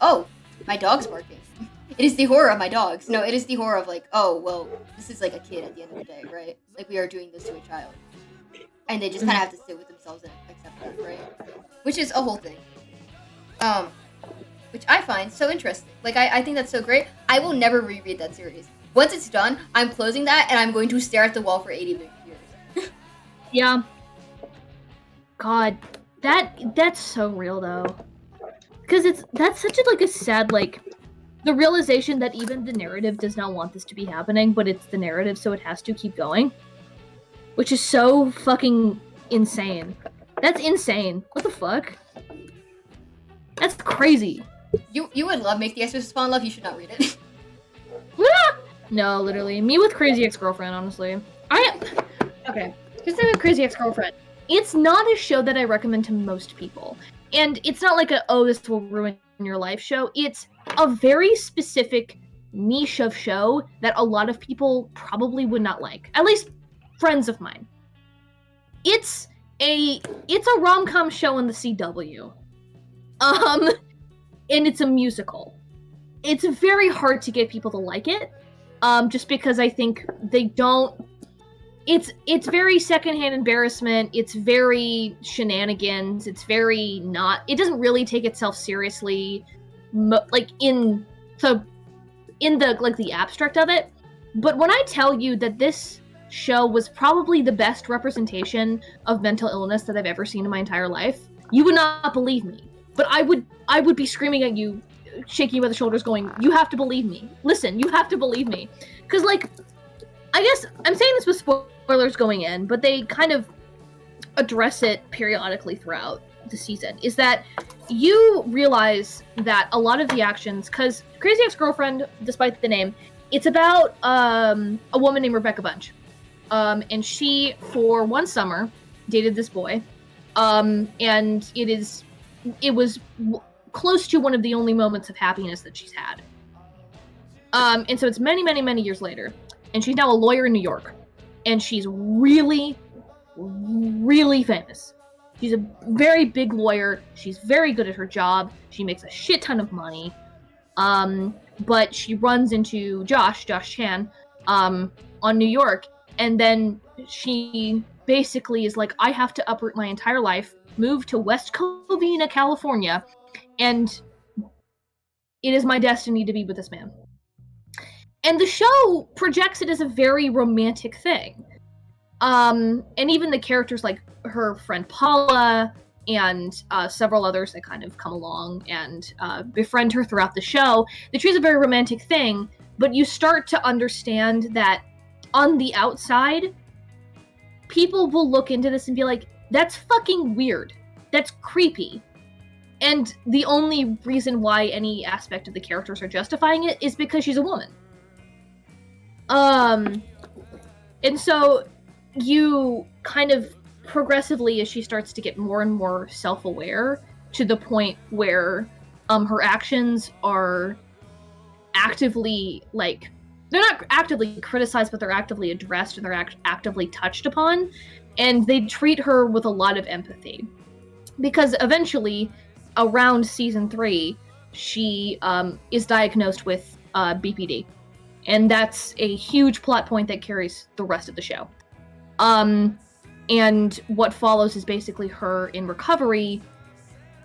oh, my dog's barking. It is the horror of my dogs. No, it is the horror of like, oh, well, this is like a kid at the end of the day, right? Like we are doing this to a child. And they just kind of have to sit with themselves and accept that, right? Which is a whole thing. Which I find so interesting. Like, I think that's so great. I will never reread that series. Once it's done, I'm closing that and I'm going to stare at the wall for 80 years. Yeah. God, that's so real though. Because that's such a sad the realization that even the narrative does not want this to be happening, but it's the narrative, so it has to keep going. Which is so fucking insane. That's insane. What the fuck? That's crazy. You would love Make the Exorcist Fall in Love, you should not read it. No, literally. Me with Crazy Ex-Girlfriend, honestly. Okay. Here's the thing with Crazy Ex-Girlfriend. It's not a show that I recommend to most people. And it's not like this will ruin your life show. It's a very specific niche of show that a lot of people probably would not like. At least friends of mine. It's a rom-com show in the CW. And it's a musical. It's very hard to get people to like it. Just because I think they don't. It's very secondhand embarrassment. It's very shenanigans. It's very not. It doesn't really take itself seriously, in the abstract of it. But when I tell you that this show was probably the best representation of mental illness that I've ever seen in my entire life, you would not believe me. But I would be screaming at you, shaking you by the shoulders, going, "You have to believe me. Listen, you have to believe me." Because I guess I'm saying this with spoilers going in, but they kind of address it periodically throughout the season, is that you realize that a lot of the actions, because Crazy Ex-Girlfriend, despite the name, it's about a woman named Rebecca Bunch. And she, for one summer, dated this boy. And it was close to one of the only moments of happiness that she's had. And so it's many, many, many years later. And she's now a lawyer in New York. And she's really, really famous. She's a very big lawyer. She's very good at her job. She makes a shit ton of money. But she runs into Josh Chan, on New York. And then she basically is like, I have to uproot my entire life, move to West Covina, California, and it is my destiny to be with this man. And the show projects it as a very romantic thing. And even the characters like her friend Paula and several others that kind of come along and befriend her throughout the show, they treat it as a very romantic thing, but you start to understand that on the outside, people will look into this and be like, that's fucking weird. That's creepy. And the only reason why any aspect of the characters are justifying it is because she's a woman. And so you kind of progressively, as she starts to get more and more self-aware, to the point where her actions are actively, they're not actively criticized, but they're actively addressed and they're actively touched upon, and they treat her with a lot of empathy. Because eventually, around season 3, she is diagnosed with BPD. And that's a huge plot point that carries the rest of the show. And what follows is basically her in recovery,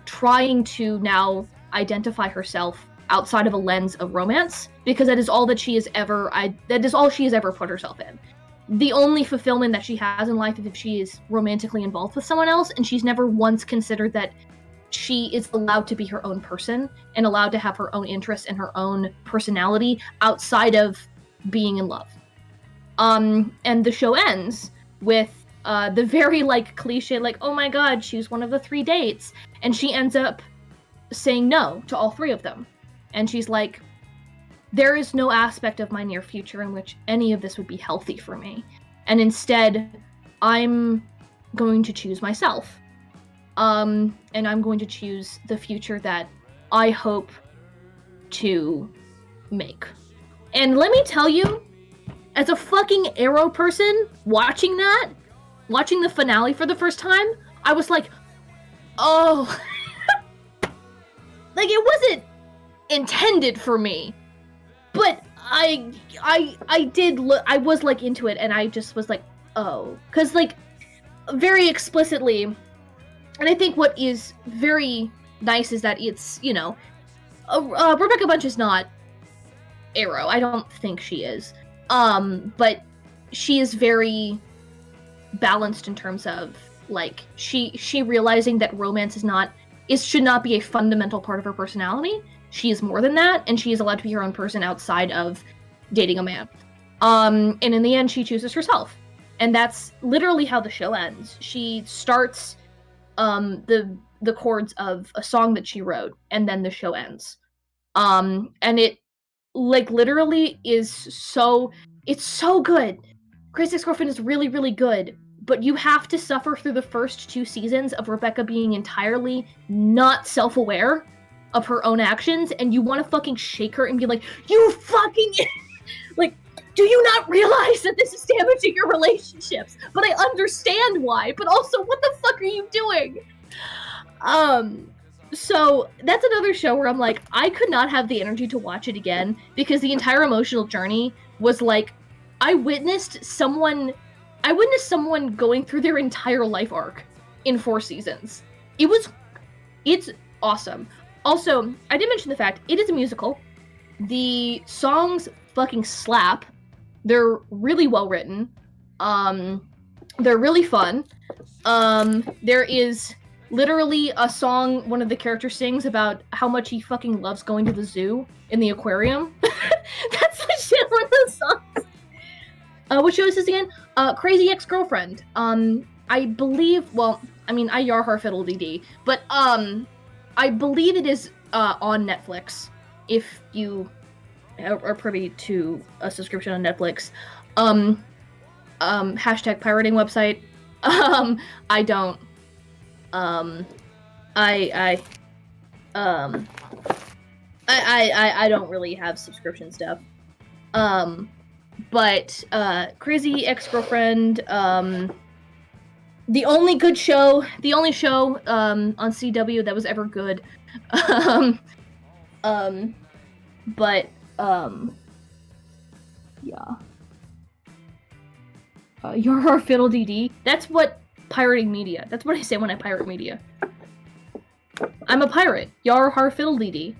trying to now identify herself outside of a lens of romance, because that is all that she has ever put herself in. The only fulfillment that she has in life is if she is romantically involved with someone else, and she's never once considered that she is allowed to be her own person and allowed to have her own interests and her own personality outside of being in love. And the show ends with the very like cliche, like, oh my god, choose one of the 3 dates, and she ends up saying no to all 3 of them. And she's like, there is no aspect of my near future in which any of this would be healthy for me. And instead, I'm going to choose myself. And I'm going to choose the future that I hope to make. And let me tell you, as a fucking Arrow person, watching the finale for the first time, I was like, oh. Like, it wasn't intended for me, but I was like into it, and I just was like, oh, because like very explicitly, and I think what is very nice is that it's, you know, Rebecca Bunch is not Arrow. I don't think she is, but she is very balanced in terms of like she realizing that romance should not be a fundamental part of her personality. She is more than that, and she is allowed to be her own person outside of dating a man. And in the end, she chooses herself. And that's literally how the show ends. She starts the chords of a song that she wrote, and then the show ends. And it like literally is it's so good. Crazy Ex-Girlfriend is really, really good. But you have to suffer through the first 2 seasons of Rebecca being entirely not self-aware of her own actions, and you want to fucking shake her and be like, you fucking like, do you not realize that this is damaging your relationships? But I understand why, but also, what the fuck are you doing? So that's another show where I'm like, I could not have the energy to watch it again, because the entire emotional journey was like, I witnessed someone going through their entire life arc in 4 seasons. It's awesome. Also, I did mention the fact it is a musical. The songs fucking slap. They're really well written. They're really fun. There is literally a song one of the characters sings about how much he fucking loves going to the zoo in the aquarium. That's the shit one of the songs. What show is this again? Crazy Ex-Girlfriend. I believe, well, I mean, I Yarhar Fiddle DD, but, I believe it is, on Netflix, if you are privy to a subscription on Netflix. Hashtag pirating website. I don't. I don't really have subscription stuff. But Crazy Ex-Girlfriend, the only show on CW that was ever good. But yeah. Your Fiddle DD. That's what pirating media. That's what I say when I pirate media. I'm a pirate. Yar har fiddle DD.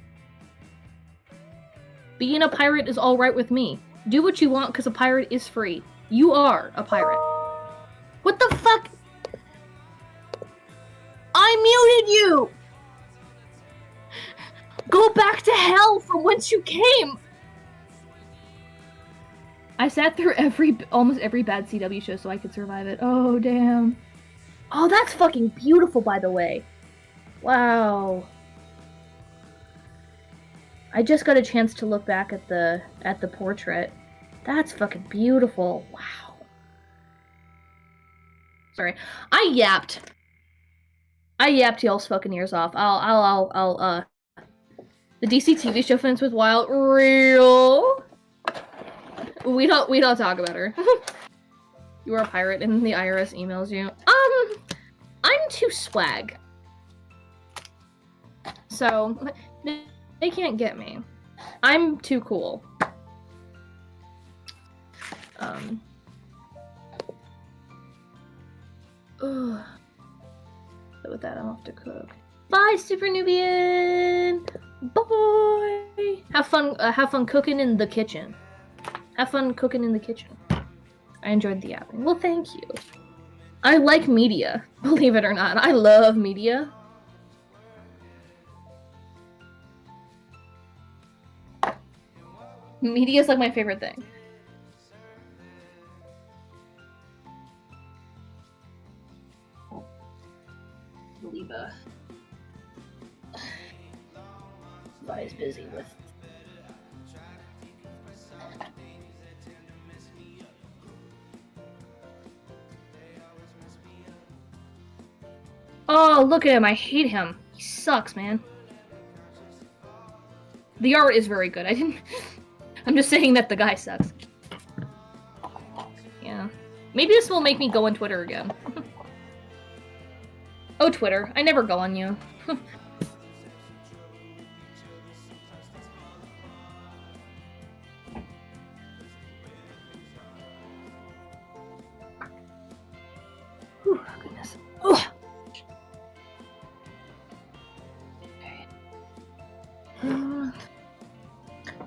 Being a pirate is alright with me. Do what you want, because a pirate is free. You are a pirate. What the fuck? I muted you! Go back to hell from whence you came! I sat through almost every bad CW show so I could survive it. Oh, damn. Oh, that's fucking beautiful, by the way. Wow. I just got a chance to look back at the portrait. That's fucking beautiful. Wow. Sorry. I yapped y'all's fucking ears off. I'll the DC TV show Fence with Wild real. We don't talk about her. You are a pirate and the IRS emails you. I'm too swag. So they can't get me. I'm too cool. So with that, I'm off to cook. Bye, Super Nubian! Bye. Have fun cooking in the kitchen. Have fun cooking in the kitchen. I enjoyed the outing. Well, thank you. I like media, believe it or not. I love media. Media is like my favorite thing. Leva is busy with. Oh, look at him. I hate him. He sucks, man. The art is very good. I'm just saying that the guy sucks. Yeah. Maybe this will make me go on Twitter again. Oh, Twitter. I never go on you. Whew, goodness. Ugh. Okay.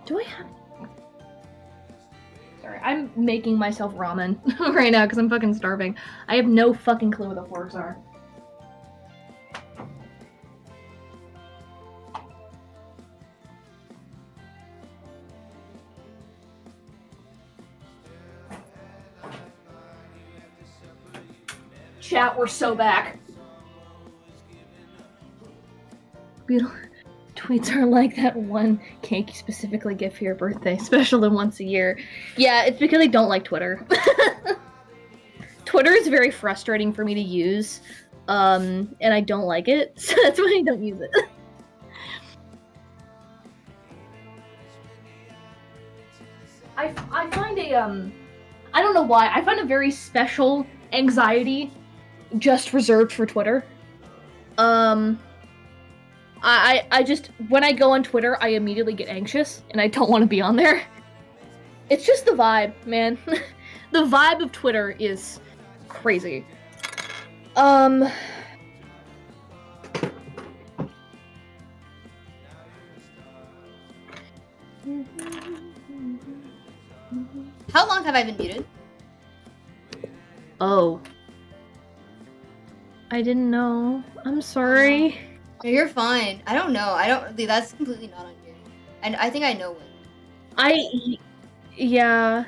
Do I have... Sorry, I'm making myself ramen right now because I'm fucking starving. I have no fucking clue where the forks are. Chat, we're so back. Beetle tweets are like that one cake you specifically give for your birthday, special and once a year. Yeah, it's because I don't like Twitter. Twitter is very frustrating for me to use, and I don't like it, so that's why I don't use it. I find I don't know why, I find a very special anxiety just reserved for Twitter. I just, when I go on Twitter, I immediately get anxious, and I don't want to be on there. It's just the vibe, man. The vibe of Twitter is crazy. How long have I been muted? Oh. I didn't know. I'm sorry. No, you're fine. I don't know. That's completely not on you. And I think I know when. Yeah.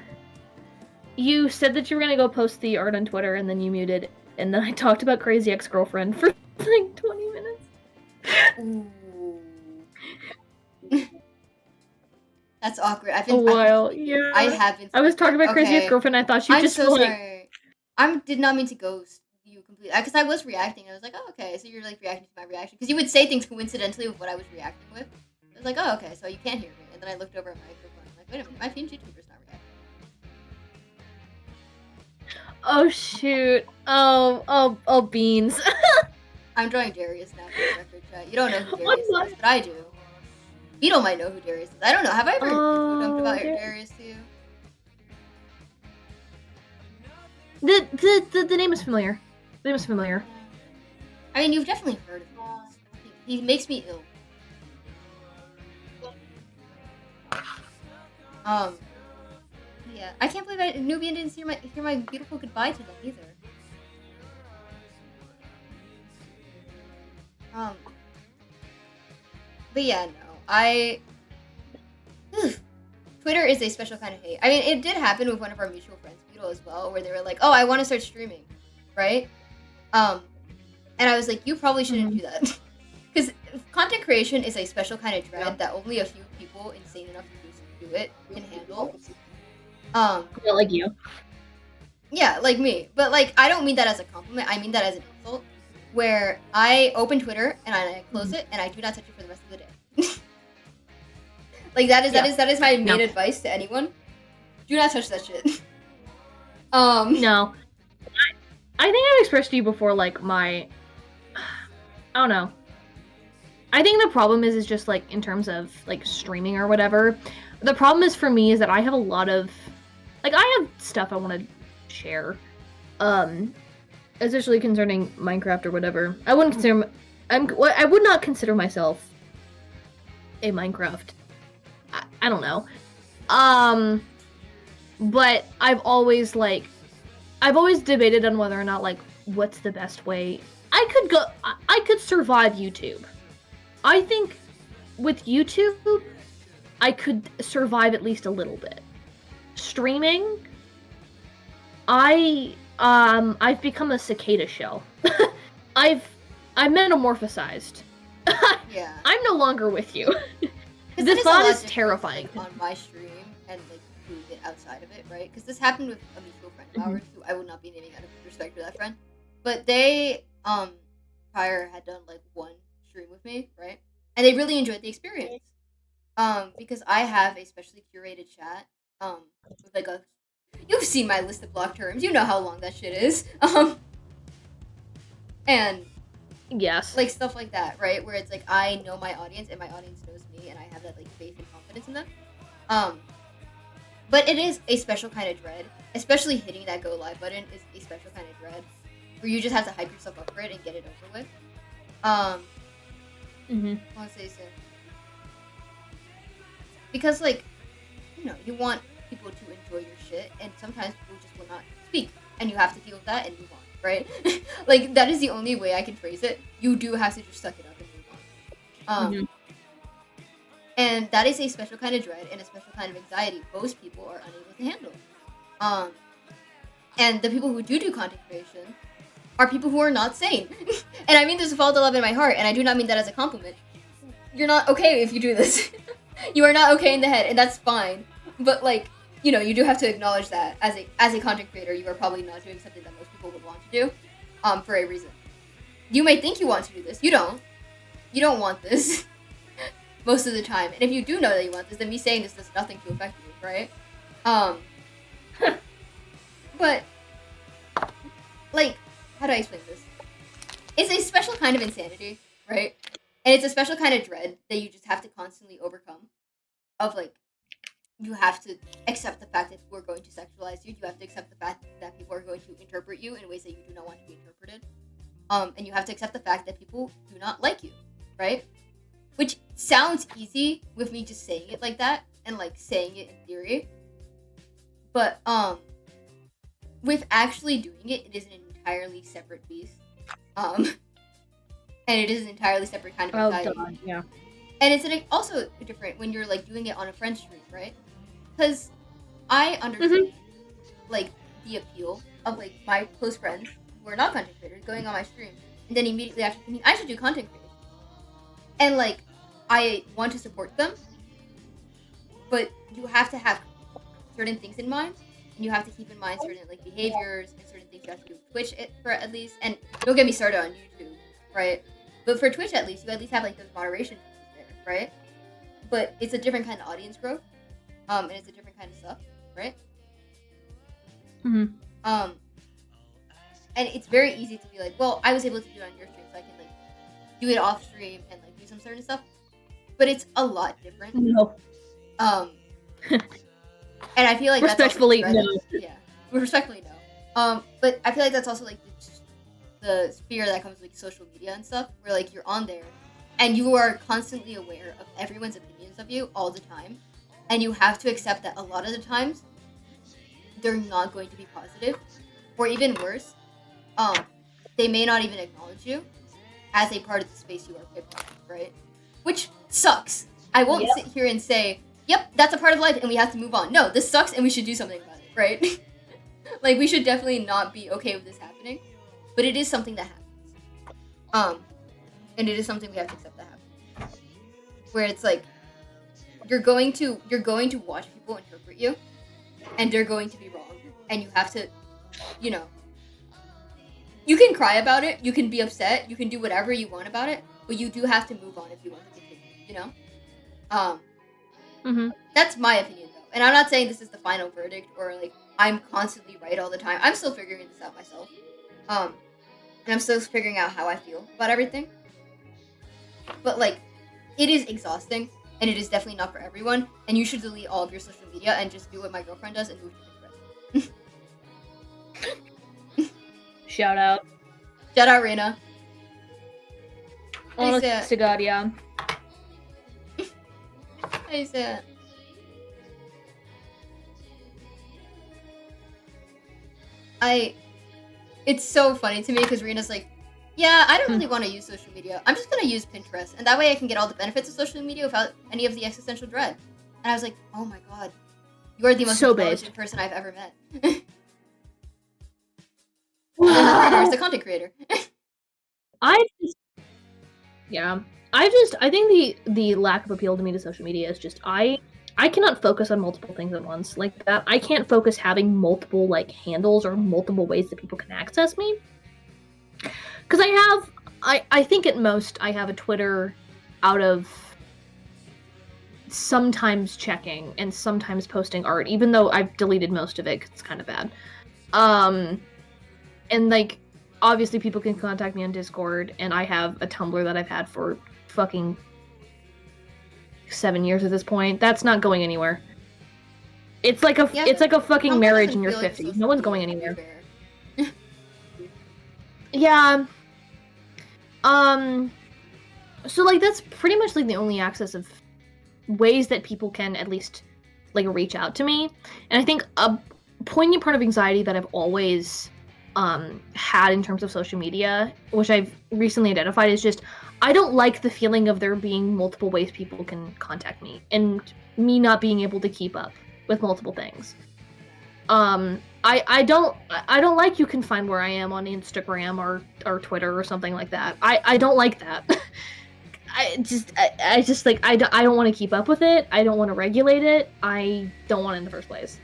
You said that you were gonna go post the art on Twitter and then you muted, and then I talked about Crazy Ex-Girlfriend for like 20 minutes. Ooh. That's awkward. A while, yeah. I haven't. I was talking about Crazy Okay. Ex-Girlfriend, I thought I'm just so like... sorry. I did not mean to ghost you completely. Because I was reacting. I was like, oh, okay. So you're like reacting to my reaction. Because you would say things coincidentally with what I was reacting with. I was like, oh, okay. So you can't hear me. And then I looked over at my microphone. I'm like, wait a minute. My famed YouTuber's not reacting. Oh, shoot. Oh, beans. I'm drawing Darius now for the record chat. You don't know who Darius is, but I do. Beetle might know who Darius is. I don't know. Have I ever dumped about Darius to you? The name is familiar. The name is familiar. I mean, you've definitely heard of him. He makes me ill. Yeah. I can't believe Nubian didn't hear my beautiful goodbye to them either. But yeah, no. Twitter is a special kind of hate. I mean, it did happen with one of our mutual friends, Beetle, as well, where they were like, oh, I want to start streaming, right? And I was like, you probably shouldn't do that. Because content creation is a special kind of dread that only a few people insane enough to do it can handle. Yeah, like you. Yeah, like me. But, like, I don't mean that as a compliment. I mean that as an insult. Where I open Twitter and I close it and I do not touch it for the rest of the day. Like that is my main advice to anyone. Do not touch that shit. No. I think I've expressed to you before, like, I don't know. I think the problem is just, like, in terms of, like, streaming or whatever. The problem is for me is that I have a lot of, like, I have stuff I want to share. Especially concerning Minecraft or whatever. I would not consider myself a Minecraft. I don't know. But I've always debated on whether or not like what's the best way. I could survive YouTube. I think with YouTube I could survive at least a little bit. Streaming, I've become a cicada shell. I'm metamorphosized. Yeah. I'm no longer with you. 'Cause This it thought a lot is different, terrifying. like, on my stream and like doing it outside of it, right? Because this happened with a mutual friend of ours who I will not be naming out of respect for that friend, but they prior had done like one stream with me, right? And they really enjoyed the experience. Because I have a specially curated chat, with like a, you've seen my list of block terms, you know how long that shit is, and Yes. like stuff like that, right? Where it's like I know my audience and my audience knows me, and I have that like faith and confidence in them. But it is a special kind of dread, especially hitting that go live button is a special kind of dread, where you just have to hype yourself up for it and get it over with. I want to say so. Because, like, you know, you want people to enjoy your shit, and sometimes people just will not speak, and you have to deal with that and move on, right? Like, that is the only way I can phrase it. You do have to just suck it up and move on. And that is a special kind of dread and a special kind of anxiety most people are unable to handle. And the people who do content creation are people who are not sane. And I mean this with all the love in my heart, and I do not mean that as a compliment. You're not okay if you do this. You are not okay in the head, and that's fine. But, like, you know, you do have to acknowledge that as a content creator, you are probably not doing something that most people would want to do, for a reason. You may think you want to do this. You don't. You don't want this most of the time. And if you do know that you want this, then me saying this does nothing to affect you, right? But, like, how do I explain this? It's a special kind of insanity, right? And it's a special kind of dread that you just have to constantly overcome. Of, like, you have to accept the fact that people are going to sexualize you. You have to accept the fact that people are going to interpret you in ways that you do not want to be interpreted. And you have to accept the fact that people do not like you, right? Which sounds easy with me just saying it like that and, like, saying it in theory. But, with actually doing it, it is an entirely separate beast. And it is an entirely separate kind of anxiety. Oh god, yeah. And it's also different when you're, like, doing it on a friend stream, right? Because I understand, like, the appeal of, like, my close friends who are not content creators going on my stream, and then immediately after thinking, I should do content creation. And, like, I want to support them, but you have to have certain things in mind, and you have to keep in mind certain, like, behaviors and certain things you have to do with Twitch for at least, and don't get me started on YouTube, right? But for Twitch at least, you at least have, like, those moderation things there, right? But it's a different kind of audience growth, and it's a different kind of stuff, right? And it's very easy to be like, well, I was able to do it on your stream, so I can, like, do it off stream and, like, do some certain stuff. But it's a lot different. No. And I feel like Respectfully, that's also no. Yeah, respectfully, no. But I feel like that's also, like, the fear that comes with, like, social media and stuff, where, like, you're on there, and you are constantly aware of everyone's opinions of you all the time, and you have to accept that a lot of the times, they're not going to be positive, or even worse, they may not even acknowledge you as a part of the space you are picked on, right? Which sucks. I won't sit here and say, yep, that's a part of life and we have to move on. No, this sucks and we should do something about it, right? Like, we should definitely not be okay with this happening, but it is something that happens. And it is something we have to accept that happens. Where it's like, you're going to watch people interpret you, and they're going to be wrong, and you have to, you know, you can cry about it, you can be upset, you can do whatever you want about it, but you do have to move on if you want to continue, you know? That's my opinion, though. And I'm not saying this is the final verdict, or, like, I'm constantly right all the time. I'm still figuring this out myself. And I'm still figuring out how I feel about everything. But, like, it is exhausting, and it is definitely not for everyone, and you should delete all of your social media and just do what my girlfriend does and move to Pinterest. Shout out. Shout out, Reina. Honest to God, yeah. I said. It's so funny to me because Rena's like, yeah, I don't really want to use social media. I'm just gonna use Pinterest, and that way I can get all the benefits of social media without any of the existential dread. And I was like, oh my god, you are the most So intelligent person I've ever met. And then her partner is the content creator. I think the lack of appeal to me to social media is just I cannot focus on multiple things at once like that. I can't focus having multiple like handles or multiple ways that people can access me. Because I think at most I have a Twitter out of sometimes checking and sometimes posting art, even though I've deleted most of it 'cause it's kind of bad. And like obviously people can contact me on Discord, and I have a Tumblr that I've had for fucking 7 years at this point. That's not going anywhere. It's like a fucking marriage in your 50s. No one's going anywhere. Yeah. So like that's pretty much like the only access of ways that people can at least like reach out to me. And I think a poignant part of anxiety that I've always had in terms of social media, which I've recently identified, is just I don't like the feeling of there being multiple ways people can contact me and me not being able to keep up with multiple things. I don't like you can find where I am on Instagram or Twitter or something like that. I don't like that. I just like I don't want to keep up with it. I don't want to regulate it. I don't want it in the first place.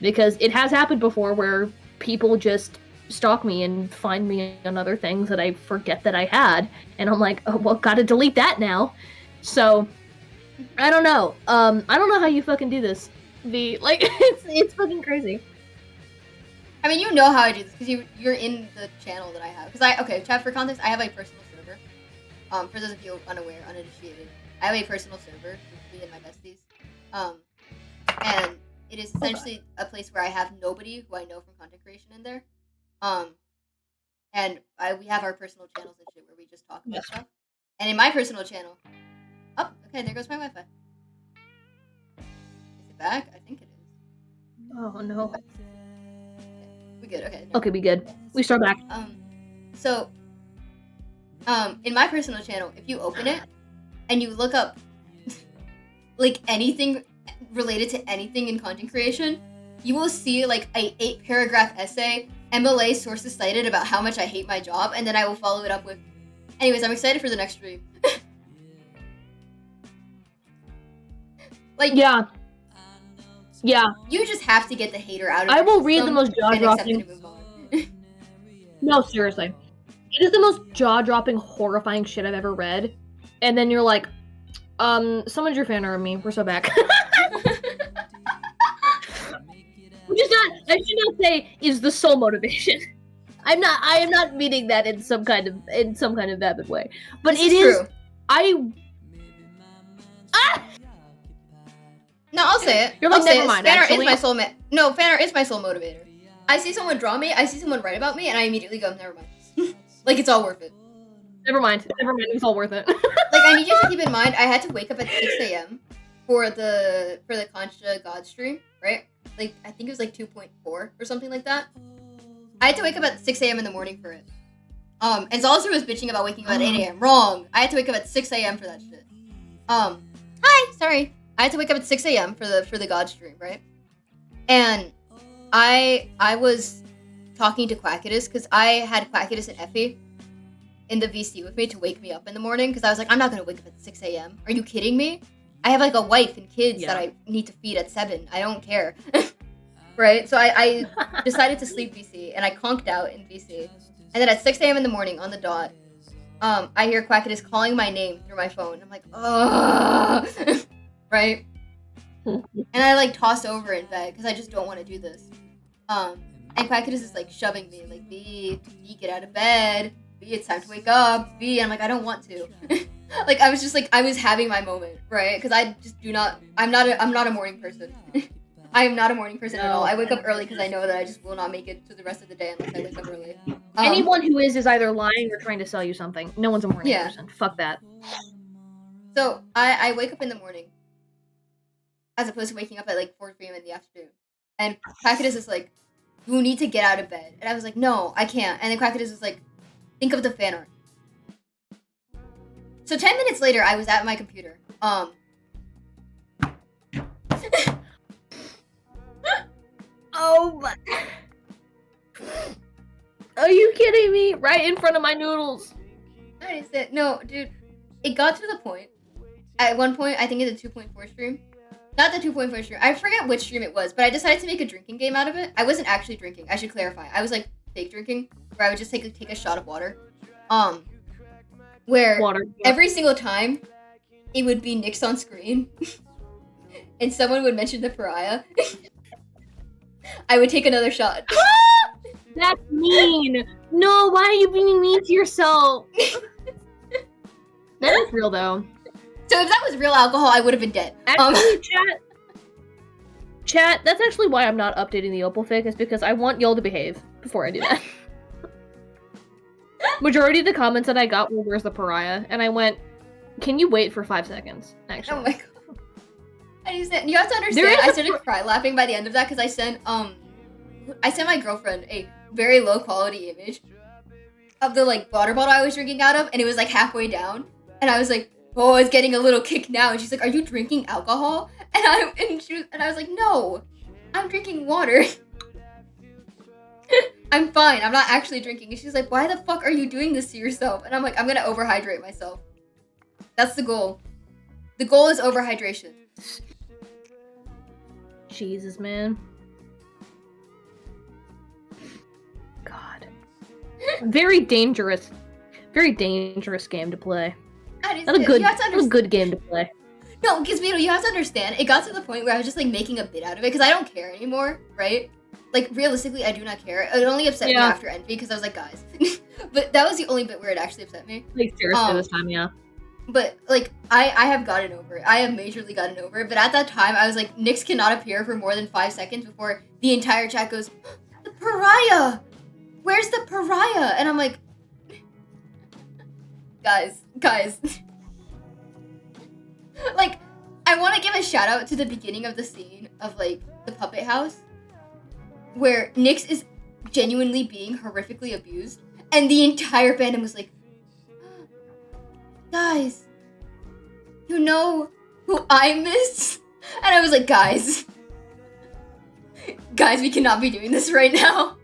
Because it has happened before where people just stalk me and find me on other things that I forget that I had, and I'm like, oh well, gotta delete that now. So I don't know. I don't know how you fucking do this. Like it's fucking crazy. I mean, you know how I do this because you're in the channel that I have. Because chat for context, I have a personal server. For those of you unaware, uninitiated, I have a personal server with me and my besties. And it is essentially a place where I have nobody who I know from content creation in there. And we have our personal channels and shit where we just talk about stuff. And in my personal channel, okay, there goes my Wi-Fi. Is it back? I think it is. Oh no. We good? Okay. Okay, we good. We start back. In my personal channel, if you open it and you look up like anything related to anything in content creation, you will see like a 8-paragraph essay, MLA sources cited about how much I hate my job, and then I will follow it up with, anyways, I'm excited for the next stream. Like yeah. You just have to get the hater out of I your will read the system most and accept it jaw-dropping. and move on. No, seriously. It is the most jaw-dropping, horrifying shit I've ever read. And then you're like, someone's your fan art of me. We're so back. Which is not, I should not say, is the sole motivation. I am not meaning that in some kind of vapid way. But This is true. No, I'll say it. You're like, I'll say never it. mind, Fan art actually. is my soul fan art is my sole motivator. I see someone draw me, I see someone write about me, and I immediately go, never mind. Like, it's all worth it. Never mind. It's all worth it. Like, I need you to keep in mind, I had to wake up at 6 a.m. for the Concha God stream, right? Like, I think it was like 2.4 or something like that. I had to wake up at 6 a.m. in the morning for it. And Zalzer was bitching about waking up at 8 a.m. Wrong. I had to wake up at 6 a.m. for that shit. Hi, sorry. I had to wake up at 6 a.m. for the God stream, right? And I was talking to Quackitus because I had Quackitus and Effie in the VC with me to wake me up in the morning because I was like, I'm not gonna wake up at 6 a.m. Are you kidding me? I have like a wife and kids that I need to feed at 7. I don't care. Right? So I decided to sleep VC and I conked out in VC. And then at 6 a.m. in the morning on the dot, I hear Quackitus calling my name through my phone. I'm like, ugh. Right? And I like toss over in bed because I just don't want to do this. And Quackitus is like shoving me, like, B, get out of bed. B, it's time to wake up. B, and I'm like, I don't want to. Like, I was just like, I was having my moment, right? Because I just I'm not a morning person. I am not a morning person at all. I wake up early because I know that I just will not make it to the rest of the day unless I wake up early. Anyone who is either lying or trying to sell you something. No one's a morning person. Fuck that. So I wake up in the morning, as opposed to waking up at like 4 p.m. in the afternoon. And Quackidus is like, you need to get out of bed. And I was like, no, I can't. And then Quackidus was like, think of the fan art. So 10 minutes later, I was at my computer. Oh my. Are you kidding me? Right in front of my noodles. I said, no, dude. It got to the point. At one point, I think in the 2.4 stream. Not the 2.4 stream. I forget which stream it was, but I decided to make a drinking game out of it. I wasn't actually drinking. I should clarify. I was like fake drinking, where I would just take a shot of water. Where Water. every single time it would be Nyx on screen, and someone would mention the pariah. I would take another shot. That's mean. No, why are you being mean to yourself? That is real though. So if that was real alcohol, I would have been dead. Actually, chat, that's actually why I'm not updating the Opal fic, is because I want y'all to behave before I do that. Majority of the comments that I got were, where's the pariah? And I went, can you wait for 5 seconds, actually? Oh my god. You have to understand, I started cry laughing by the end of that, because I sent my girlfriend a very low quality image of the like water bottle I was drinking out of, and it was like halfway down, and I was like, oh, it's getting a little kick now, and she's like, are you drinking alcohol? And I was like, no, I'm drinking water. I'm fine, I'm not actually drinking. And she's like, why the fuck are you doing this to yourself? And I'm like, I'm gonna overhydrate myself. That's the goal. The goal is overhydration. Jesus, man. God. Very dangerous game to play. Not a good game to play. No, because you have to understand, it got to the point where I was just like making a bit out of it, because I don't care anymore, right? Like, realistically, I do not care. It only upset me after Envy, because I was like, guys. But that was the only bit where it actually upset me. Like, seriously, this time, yeah. But, like, I have gotten over it. I have majorly gotten over it. But at that time, I was like, Nyx cannot appear for more than 5 seconds before the entire chat goes, the pariah! Where's the pariah? And I'm like, guys. Like, I want to give a shout out to the beginning of the scene of, like, the puppet house, where Nyx is genuinely being horrifically abused, and the entire fandom was like, guys, you know who I miss? And I was like, guys, we cannot be doing this right now.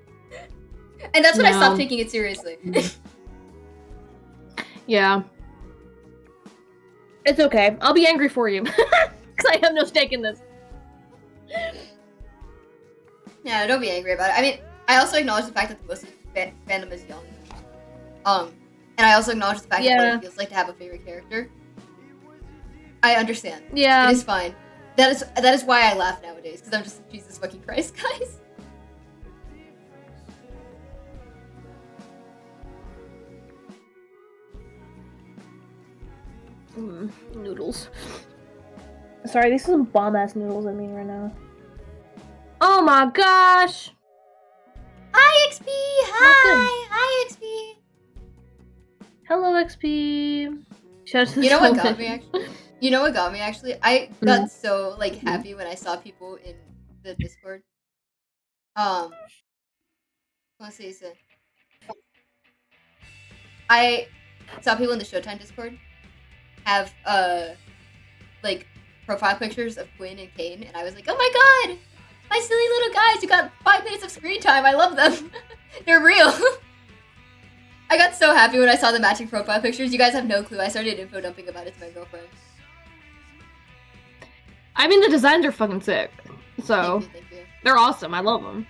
And that's when I stopped taking it seriously. Yeah. It's okay. I'll be angry for you. Because I have no stake in this. Yeah, don't be angry about it. I mean, I also acknowledge the fact that most of the fandom is young. And I also acknowledge the fact that what it feels like to have a favorite character. I understand. Yeah. It is fine. That is why I laugh nowadays, because I'm just, Jesus fucking Christ, guys. Noodles. Sorry, these are some bomb-ass noodles I mean right now. Oh my gosh! Hi, XP! Hi, XP! Hello, XP! Shout out to You know what got me, actually? I got so, like, happy when I saw people in the Discord. Let's see, I saw people in the Showtime Discord have, like, profile pictures of Quinn and Kane, and I was like, oh my god! My silly little guys, you got 5 minutes of screen time, I love them! They're real! I got so happy when I saw the matching profile pictures. You guys have no clue. I started info dumping about it to my girlfriend. I mean, the designs are fucking sick. So, Thank you. They're awesome. I love them.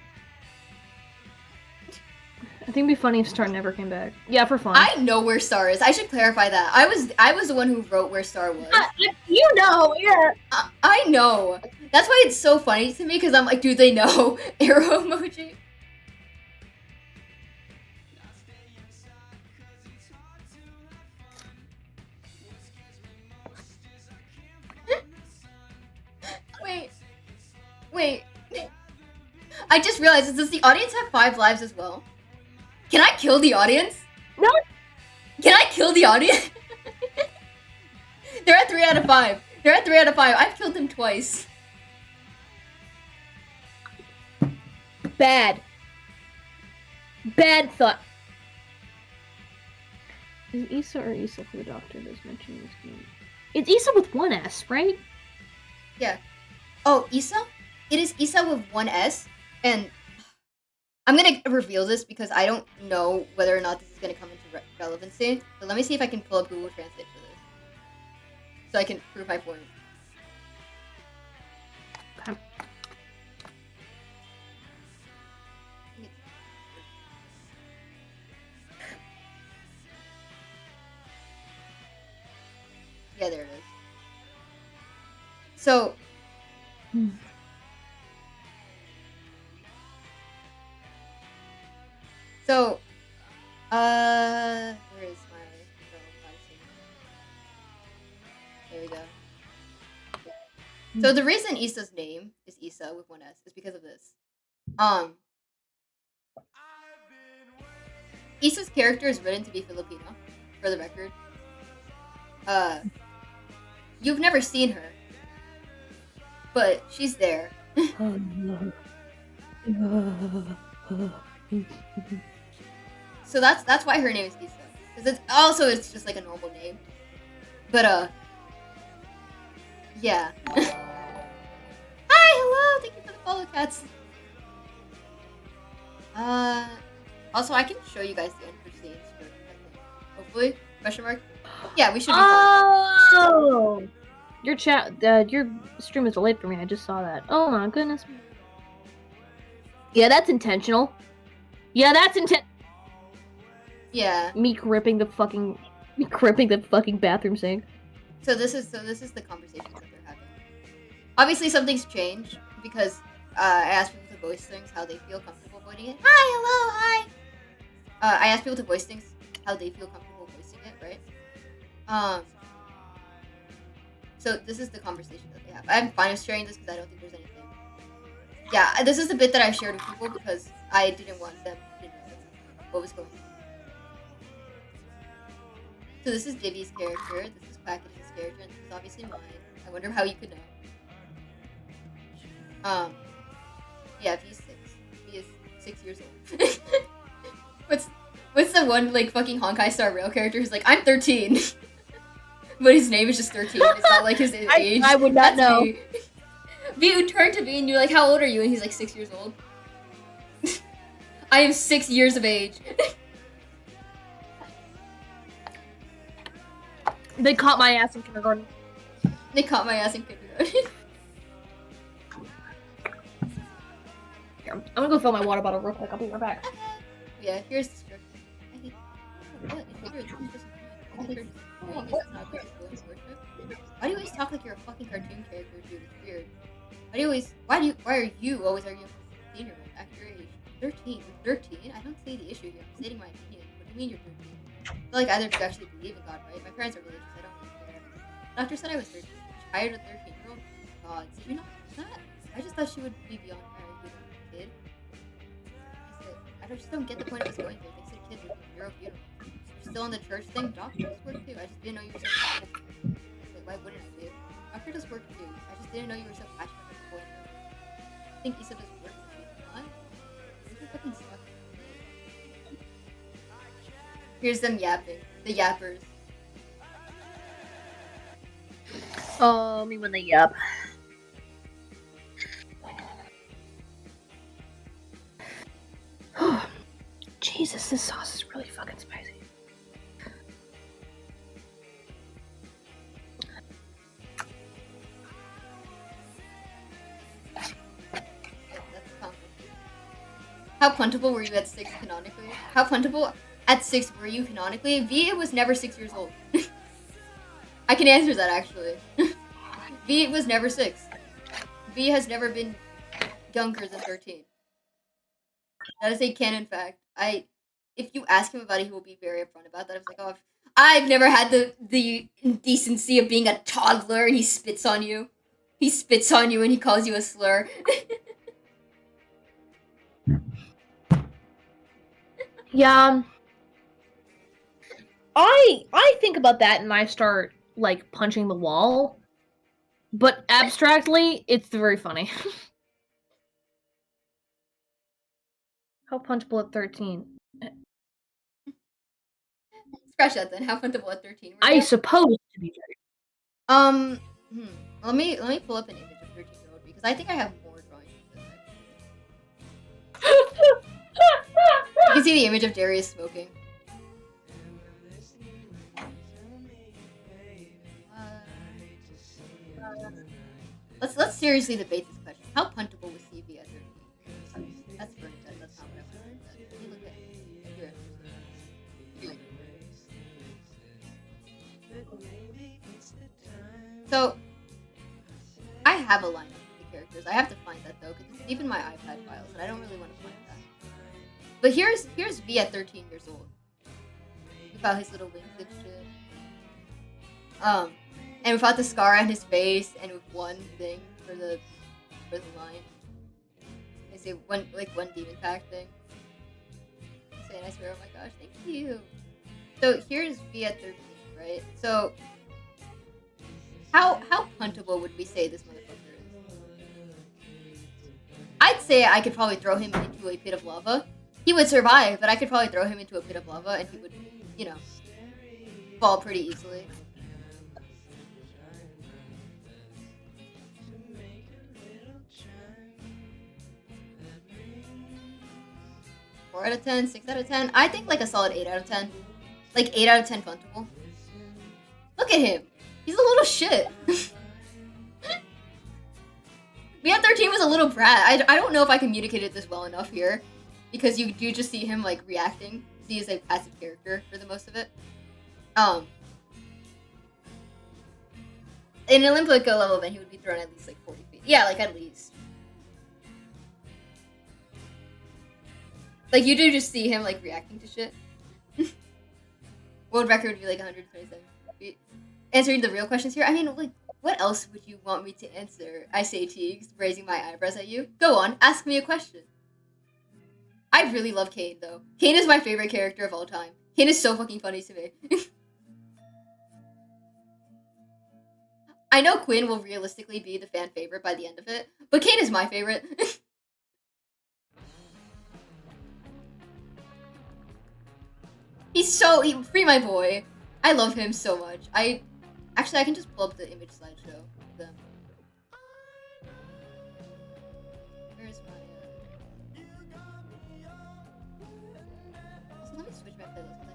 I think it'd be funny if Star never came back. Yeah, for fun. I know where Star is. I should clarify that. I was the one who wrote where Star was. You know, yeah. I know. That's why it's so funny to me, because I'm like, do they know? Arrow emoji. Wait. I just realized, does the audience have 5 lives as well? Can I kill the audience? No. Can I kill the audience? They're at 3 out of 5. I've killed them twice. Bad thought. Is Issa or Issa for the doctor that's mentioning this game? It's Issa with one S, right? Yeah. Oh, Issa? It is Issa with one S, and I'm gonna reveal this because I don't know whether or not this is gonna come into relevancy. But let me see if I can pull up Google Translate for this, so I can prove my point. Okay. Yeah, there it is. So. So, where is my privacy? There we go. So the reason Issa's name is Issa with one S is because of this. Issa's character is written to be Filipino, for the record. You've never seen her, but she's there. So that's why her name is Issa. Because it's just like a normal name. But yeah. Hi, hello, thank you for the follow, cats. Also I can show you guys the end scenes for, I think. Hopefully? Question mark? Yeah, we should be fine. Your stream is delayed for me, I just saw that. Oh my goodness. Yeah, that's intentional. Yeah. Me gripping the fucking bathroom sink. So this is the conversation that they're having. Obviously something's changed because I asked people to voice things how they feel comfortable voicing it. Hi, hello, hi. I asked people to voice things how they feel comfortable voicing it, right? So this is the conversation that they have. I'm fine with sharing this because I don't think there's anything. Yeah, this is the bit that I shared with people because I didn't want them to know what was going on. So this is Divvy's character, this is Quacken's character, and this is obviously mine. I wonder how you could know. Yeah, V's 6. V is 6 years old. What's the one, like, fucking Honkai Star Rail character who's like, I'm 13. But his name is just 13. It's not like his age. I would not know. Me. V would turn to me and you're like, how old are you? And he's like, 6 years old. I am 6 years of age. They caught my ass in kindergarten. Here, I'm gonna go fill my water bottle real quick. I'll be right back. Yeah, here's the script. Why do you always talk like you're a fucking cartoon character, dude? It's weird. Why are you always arguing with a 15-year-old at your age? 13. You're 13? I don't see the issue here. I'm stating my opinion. What do you mean you're 13? I feel like either of you actually believe in God, right? My parents are religious. I don't really care. The doctor said I was 13. She hired a 13-year-old? God, did you not know that? I just thought she would be beyond married with a kid. I just don't get the point of us going there. They said kids are zero beautiful. You're still on the church thing? Doctor does work too. I just didn't know you were so passionate. Wait, why wouldn't I be? Doctor does work too. I just didn't know you were so passionate about the boy. I think Issa does work too. What? These are fucking suck. Here's them yapping. The yappers. Oh, me when they yap. Jesus, this sauce is really fucking spicy. How plentiful were you at 6 canonically? How plentiful at 6 were you canonically? V was never 6 years old. I can answer that actually. V was never 6. V has never been younger than 13. That is a canon fact. If you ask him about it, he will be very upfront about that. I was like, oh, I've never had the indecency of being a toddler and he spits on you. He spits on you and he calls you a slur. Yeah. I think about that and I start like punching the wall. But abstractly, it's very funny. How punchable at 13? Scratch that then. How puntable at 13? I suppose to be very. Let me pull up an image of 13-year-old because I think I have more drawings than that. You can see the image of Darius smoking. Let's seriously debate this question. How puntable was CV at 13? That's burnt dead. That's not what I want to burn dead. Let me look at here. So I have a line of the characters. I have to find that though, because it's deep in my iPad files, and I don't really want to find that. But here's V at 13 years old. Without his little wings and shit. And without the scar on his face, and with one thing for the line. I say one demon pack thing. And I swear, oh my gosh, thank you. So here's V at 13, right? So how puntable would we say this motherfucker is? I'd say I could probably throw him into a pit of lava. He would survive, but I could probably throw him into a pit of lava and he would, you know, fall pretty easily. Four out of 10, 6 out of 10. I think like a solid 8 out of 10. Like 8 out of 10 puntable. Look at him. He's a little shit. Beyond 13 was a little brat. I don't know if I communicated this well enough here. Because you do just see him like reacting. He is a passive character for the most of it. In an Olympic level event, he would be thrown at least like 40 feet. Yeah, like at least. Like you do just see him like reacting to shit. World record would be like 127 feet. Answering the real questions here. I mean, like, what else would you want me to answer? I say Teagues, raising my eyebrows at you. Go on, ask me a question. I really love Kane, though. Kane is my favorite character of all time. Kane is so fucking funny to me. I know Quinn will realistically be the fan favorite by the end of it, but Kane is my favorite. Free my boy. I love him so much. Actually, I can just pull up the image slideshow of them. Where's my, Also, let me switch my playlist.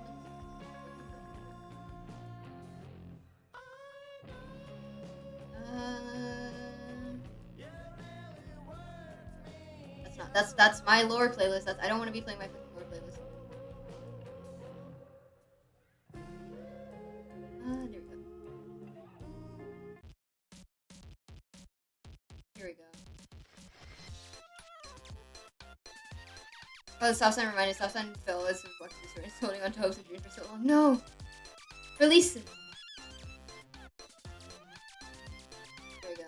That's my lore playlist. I don't want to be playing my lore playlist. There we go. Here we go. Oh, the Southside reminded Southside fell as his watching this race, holding on to hopes of dreams for so long. No! Release it! There we go.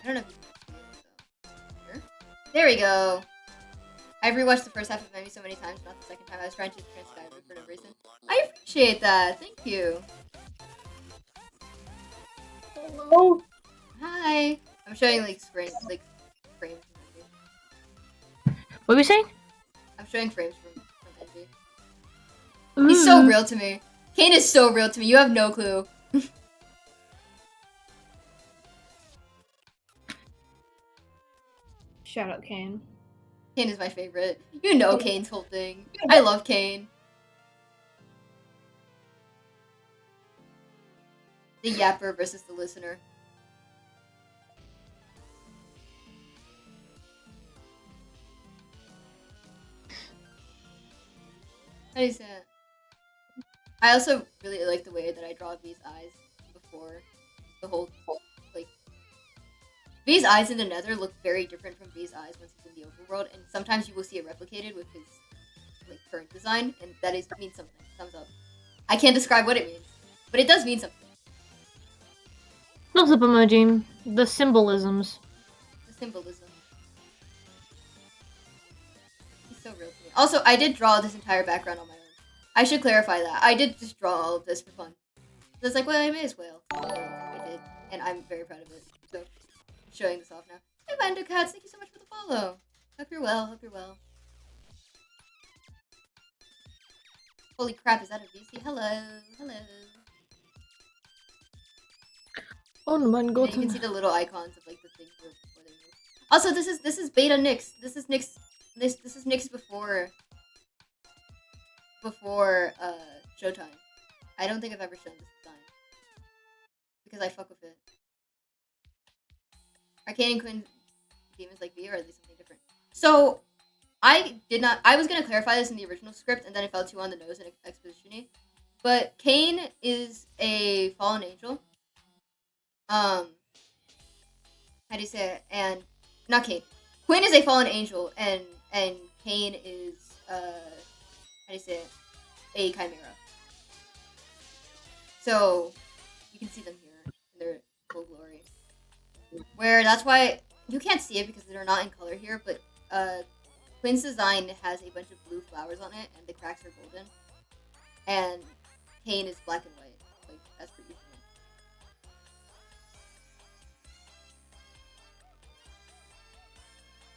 I don't know if you can see it, so. Here? There we go! I've rewatched the first half of Emmy so many times, not the second time. I was trying to transcribe it for no reason. I appreciate that! Thank you! Hello. Hi! I'm showing like frames from Emmy. What were we saying? I'm showing frames from Envy. He's so real to me. Kane is so real to me. You have no clue. Shout out Kane. Kane is my favorite. You know Kane's whole thing. I love Kane. The yapper versus the listener. How do you say it? I also really like the way that I draw V's eyes before the whole, like... V's eyes in the Nether look very different from V's eyes once he's in the overworld, and sometimes you will see it replicated with his, like, current design, and that means something. Thumbs up. I can't describe what it means, but it does mean something. Thumbs up emoji. The symbolisms. The symbolism. He's so real to me. Also, I did draw this entire background on my own. I should clarify that. I did just draw all of this for fun. So it's like, well, I may as well. I did, and I'm very proud of it. So, showing this off now. Hey, Mando Cats, thank you so much for the follow. Hope you're well. Hope you're well. Holy crap, is that a VC? Hello. Hello. Oh mein You Gott. can see the little icons of like the things before they move. Also, this is beta Nyx. This is Nyx before Showtime. I don't think I've ever shown this design because I fuck with it. Arcane and Quinn Demons like V, or are they something different? So I was gonna clarify this in the original script, and then it fell too on the nose in exposition-y. But Cain is a fallen angel. How do you say it? And not Cain. Quinn is a fallen angel, and Cain is how do you say it? A chimera. So you can see them here in their full glory. Where that's why you can't see it because they're not in color here, but Quinn's design has a bunch of blue flowers on it, and the cracks are golden. And Cain is black and white, like as per usual.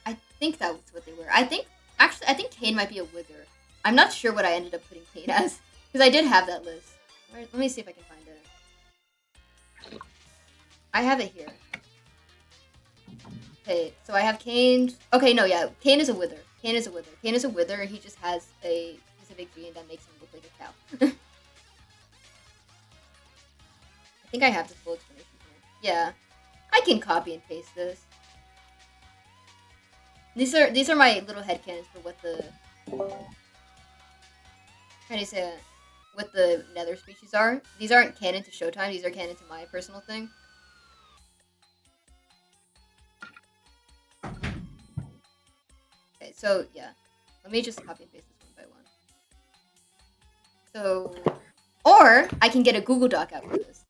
I think that was what they were. I think Cain might be a wither. I'm not sure what I ended up putting Cain as because I did have that list. Let me see if I can find it. I have it here. Okay, so I have Cain. Okay, no, yeah, Cain is a wither. Cain is a wither. Cain is a wither. He just has a specific gene that makes him look like a cow. I think I have the full explanation here. Yeah, I can copy and paste this. These are my little headcanons for what the how do you say it? What the nether species are. These aren't canon to Showtime. These are canon to my personal thing. Okay, so yeah, let me just copy and paste this one by one. So, or I can get a Google Doc out for this.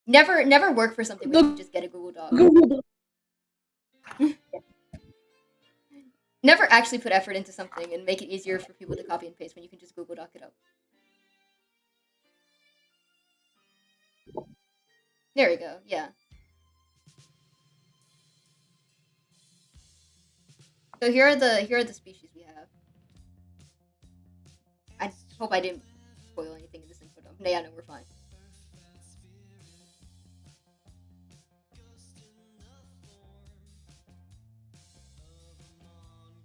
Never work for something where you just get a Google Doc. Never actually put effort into something and make it easier for people to copy and paste when you can just Google Doc it up. There we go. Yeah. So here are the species we have. I hope I didn't spoil anything in this info dump. No, yeah, no, we're fine.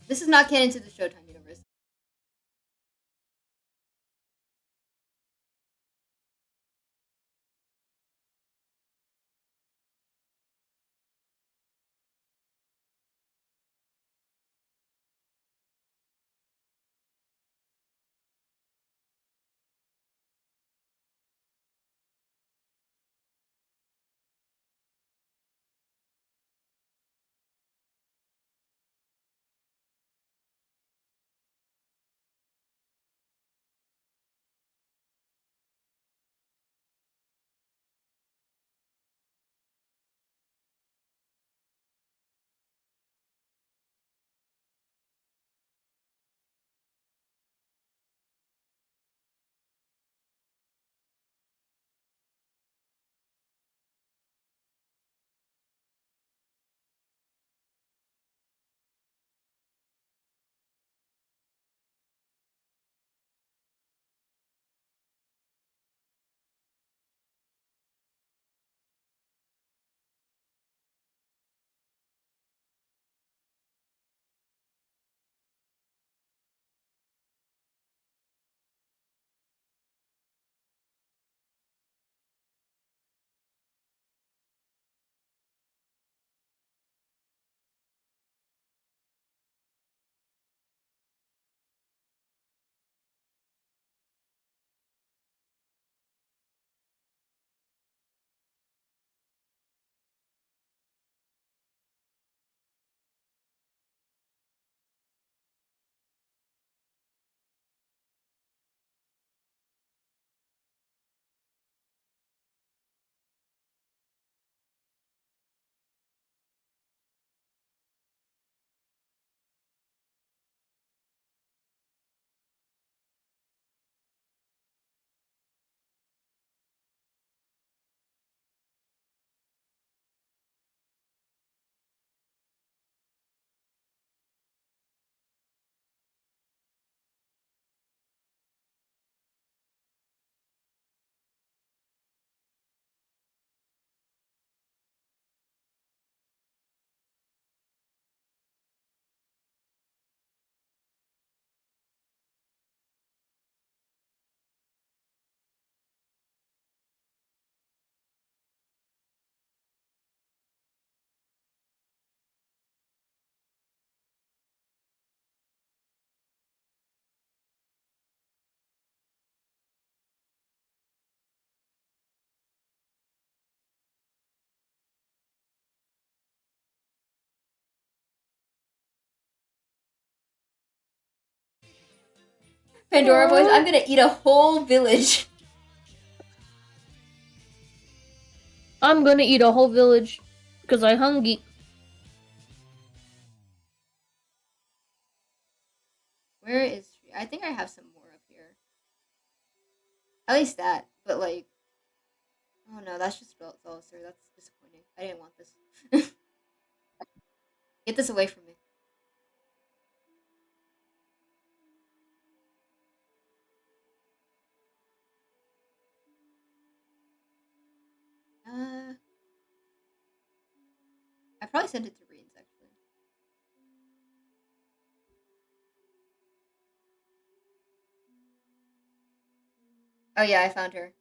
This is not canon to the Showtime universe. Pandora voice, I'm gonna eat a whole village. I'm gonna eat a whole village because I'm hungry. Where is she? I think I have some more up here. At least that, but like, oh no, that's just Veloster. That's disappointing. I didn't want this. Get this away from me. I probably sent it to Reens actually. Oh yeah, I found her.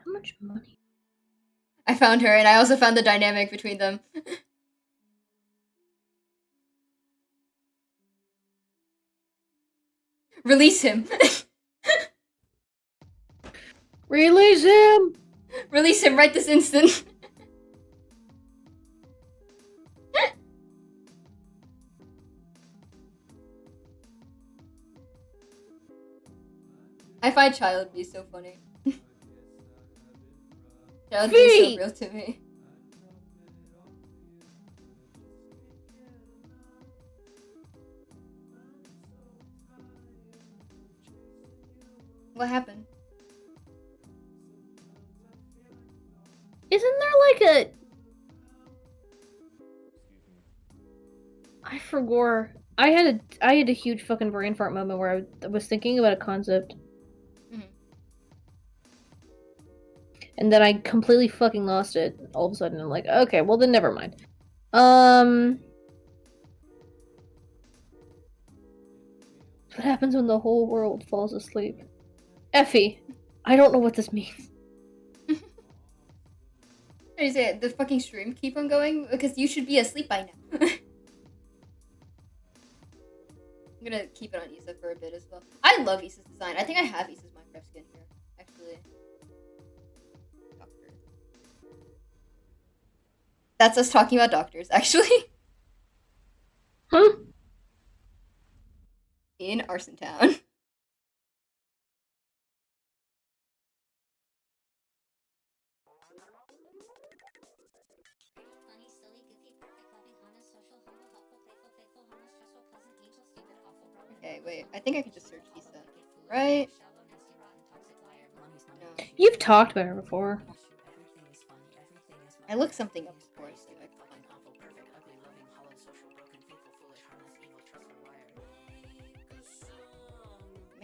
How much money? I found her, and I also found the dynamic between them. Release him. Release him! Release him right this instant. I find Child B so funny. Child B is so real to me. What happened? Isn't there like a... I forgot. I had a huge fucking brain fart moment where I was thinking about a concept. Mhm. And then I completely fucking lost it all of a sudden. I'm like, okay, well then never mind. What happens when the whole world falls asleep? Effie, I don't know what this means. Is it the fucking stream keep on going? Because you should be asleep by now. I'm gonna keep it on Issa for a bit as well. I love Issa's design. I think I have Issa's Minecraft skin here, actually. Doctor. That's us talking about doctors, actually. Huh? In Arson Town. Okay, wait. I think I can just search Issa. Right? No. You've talked about her before. I looked something up before to see if I can find it.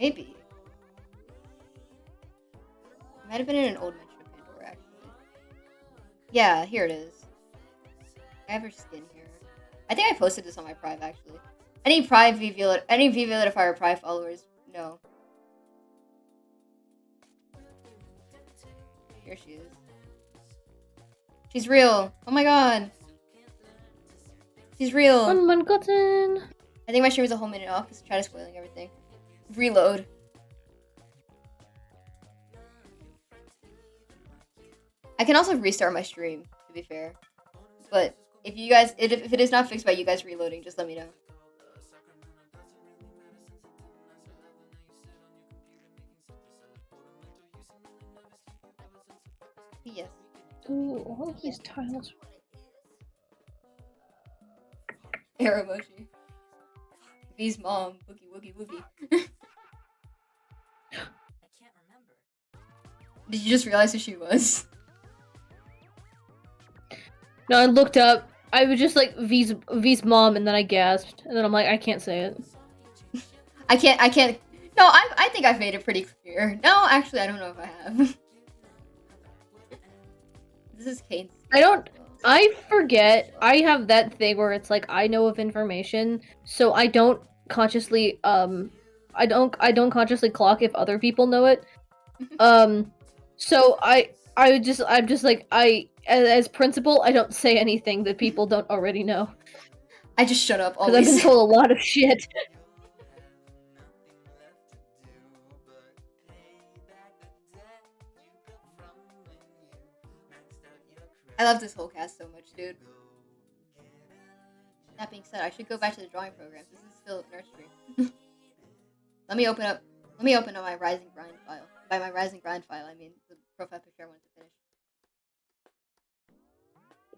Maybe. It might have been in an old mention of Pandora, actually. Yeah, here it is. I have her skin here. I think I posted this on my Prive, actually. Any V-Villify or Prive followers, no. Here she is. She's real. Oh my god. She's real. Ungotten. I think my stream is a whole minute off because chat is spoiling everything. Reload. I can also restart my stream, to be fair. But if you guys, if it is not fixed by you guys reloading, just let me know. Yes. Ooh, all of these tiles. Air emoji. V's mom. Boogie woogie woogie. Did you just realize who she was? No, I looked up. I was just like V's mom, and then I gasped, and then I'm like, I can't say it. I can't. No, I think I've made it pretty clear. No, actually, I don't know if I have. This is Kane's. I forget. I have that thing where it's like I know of information, so I don't consciously I don't consciously clock if other people know it. So I'm just like as principal, I don't say anything that people don't already know. I just shut up Because always. I've been told a lot of shit. I love this whole cast so much, dude. That being said, I should go back to the drawing programs. This is still nursery. Let me open up my Rising Grind file. By my Rising Grind file, I mean the profile picture I wanted to finish.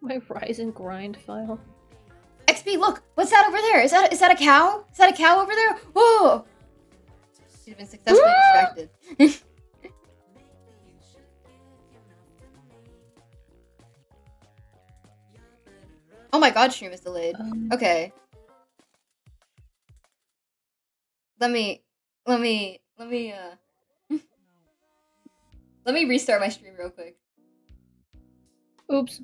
My Rise and Grind file. XP, look! What's that over there? Is that a cow? Is that a cow over there? Whoa! She's been successfully distracted. Oh my god, stream is delayed. Okay. Let me let me restart my stream real quick. Oops.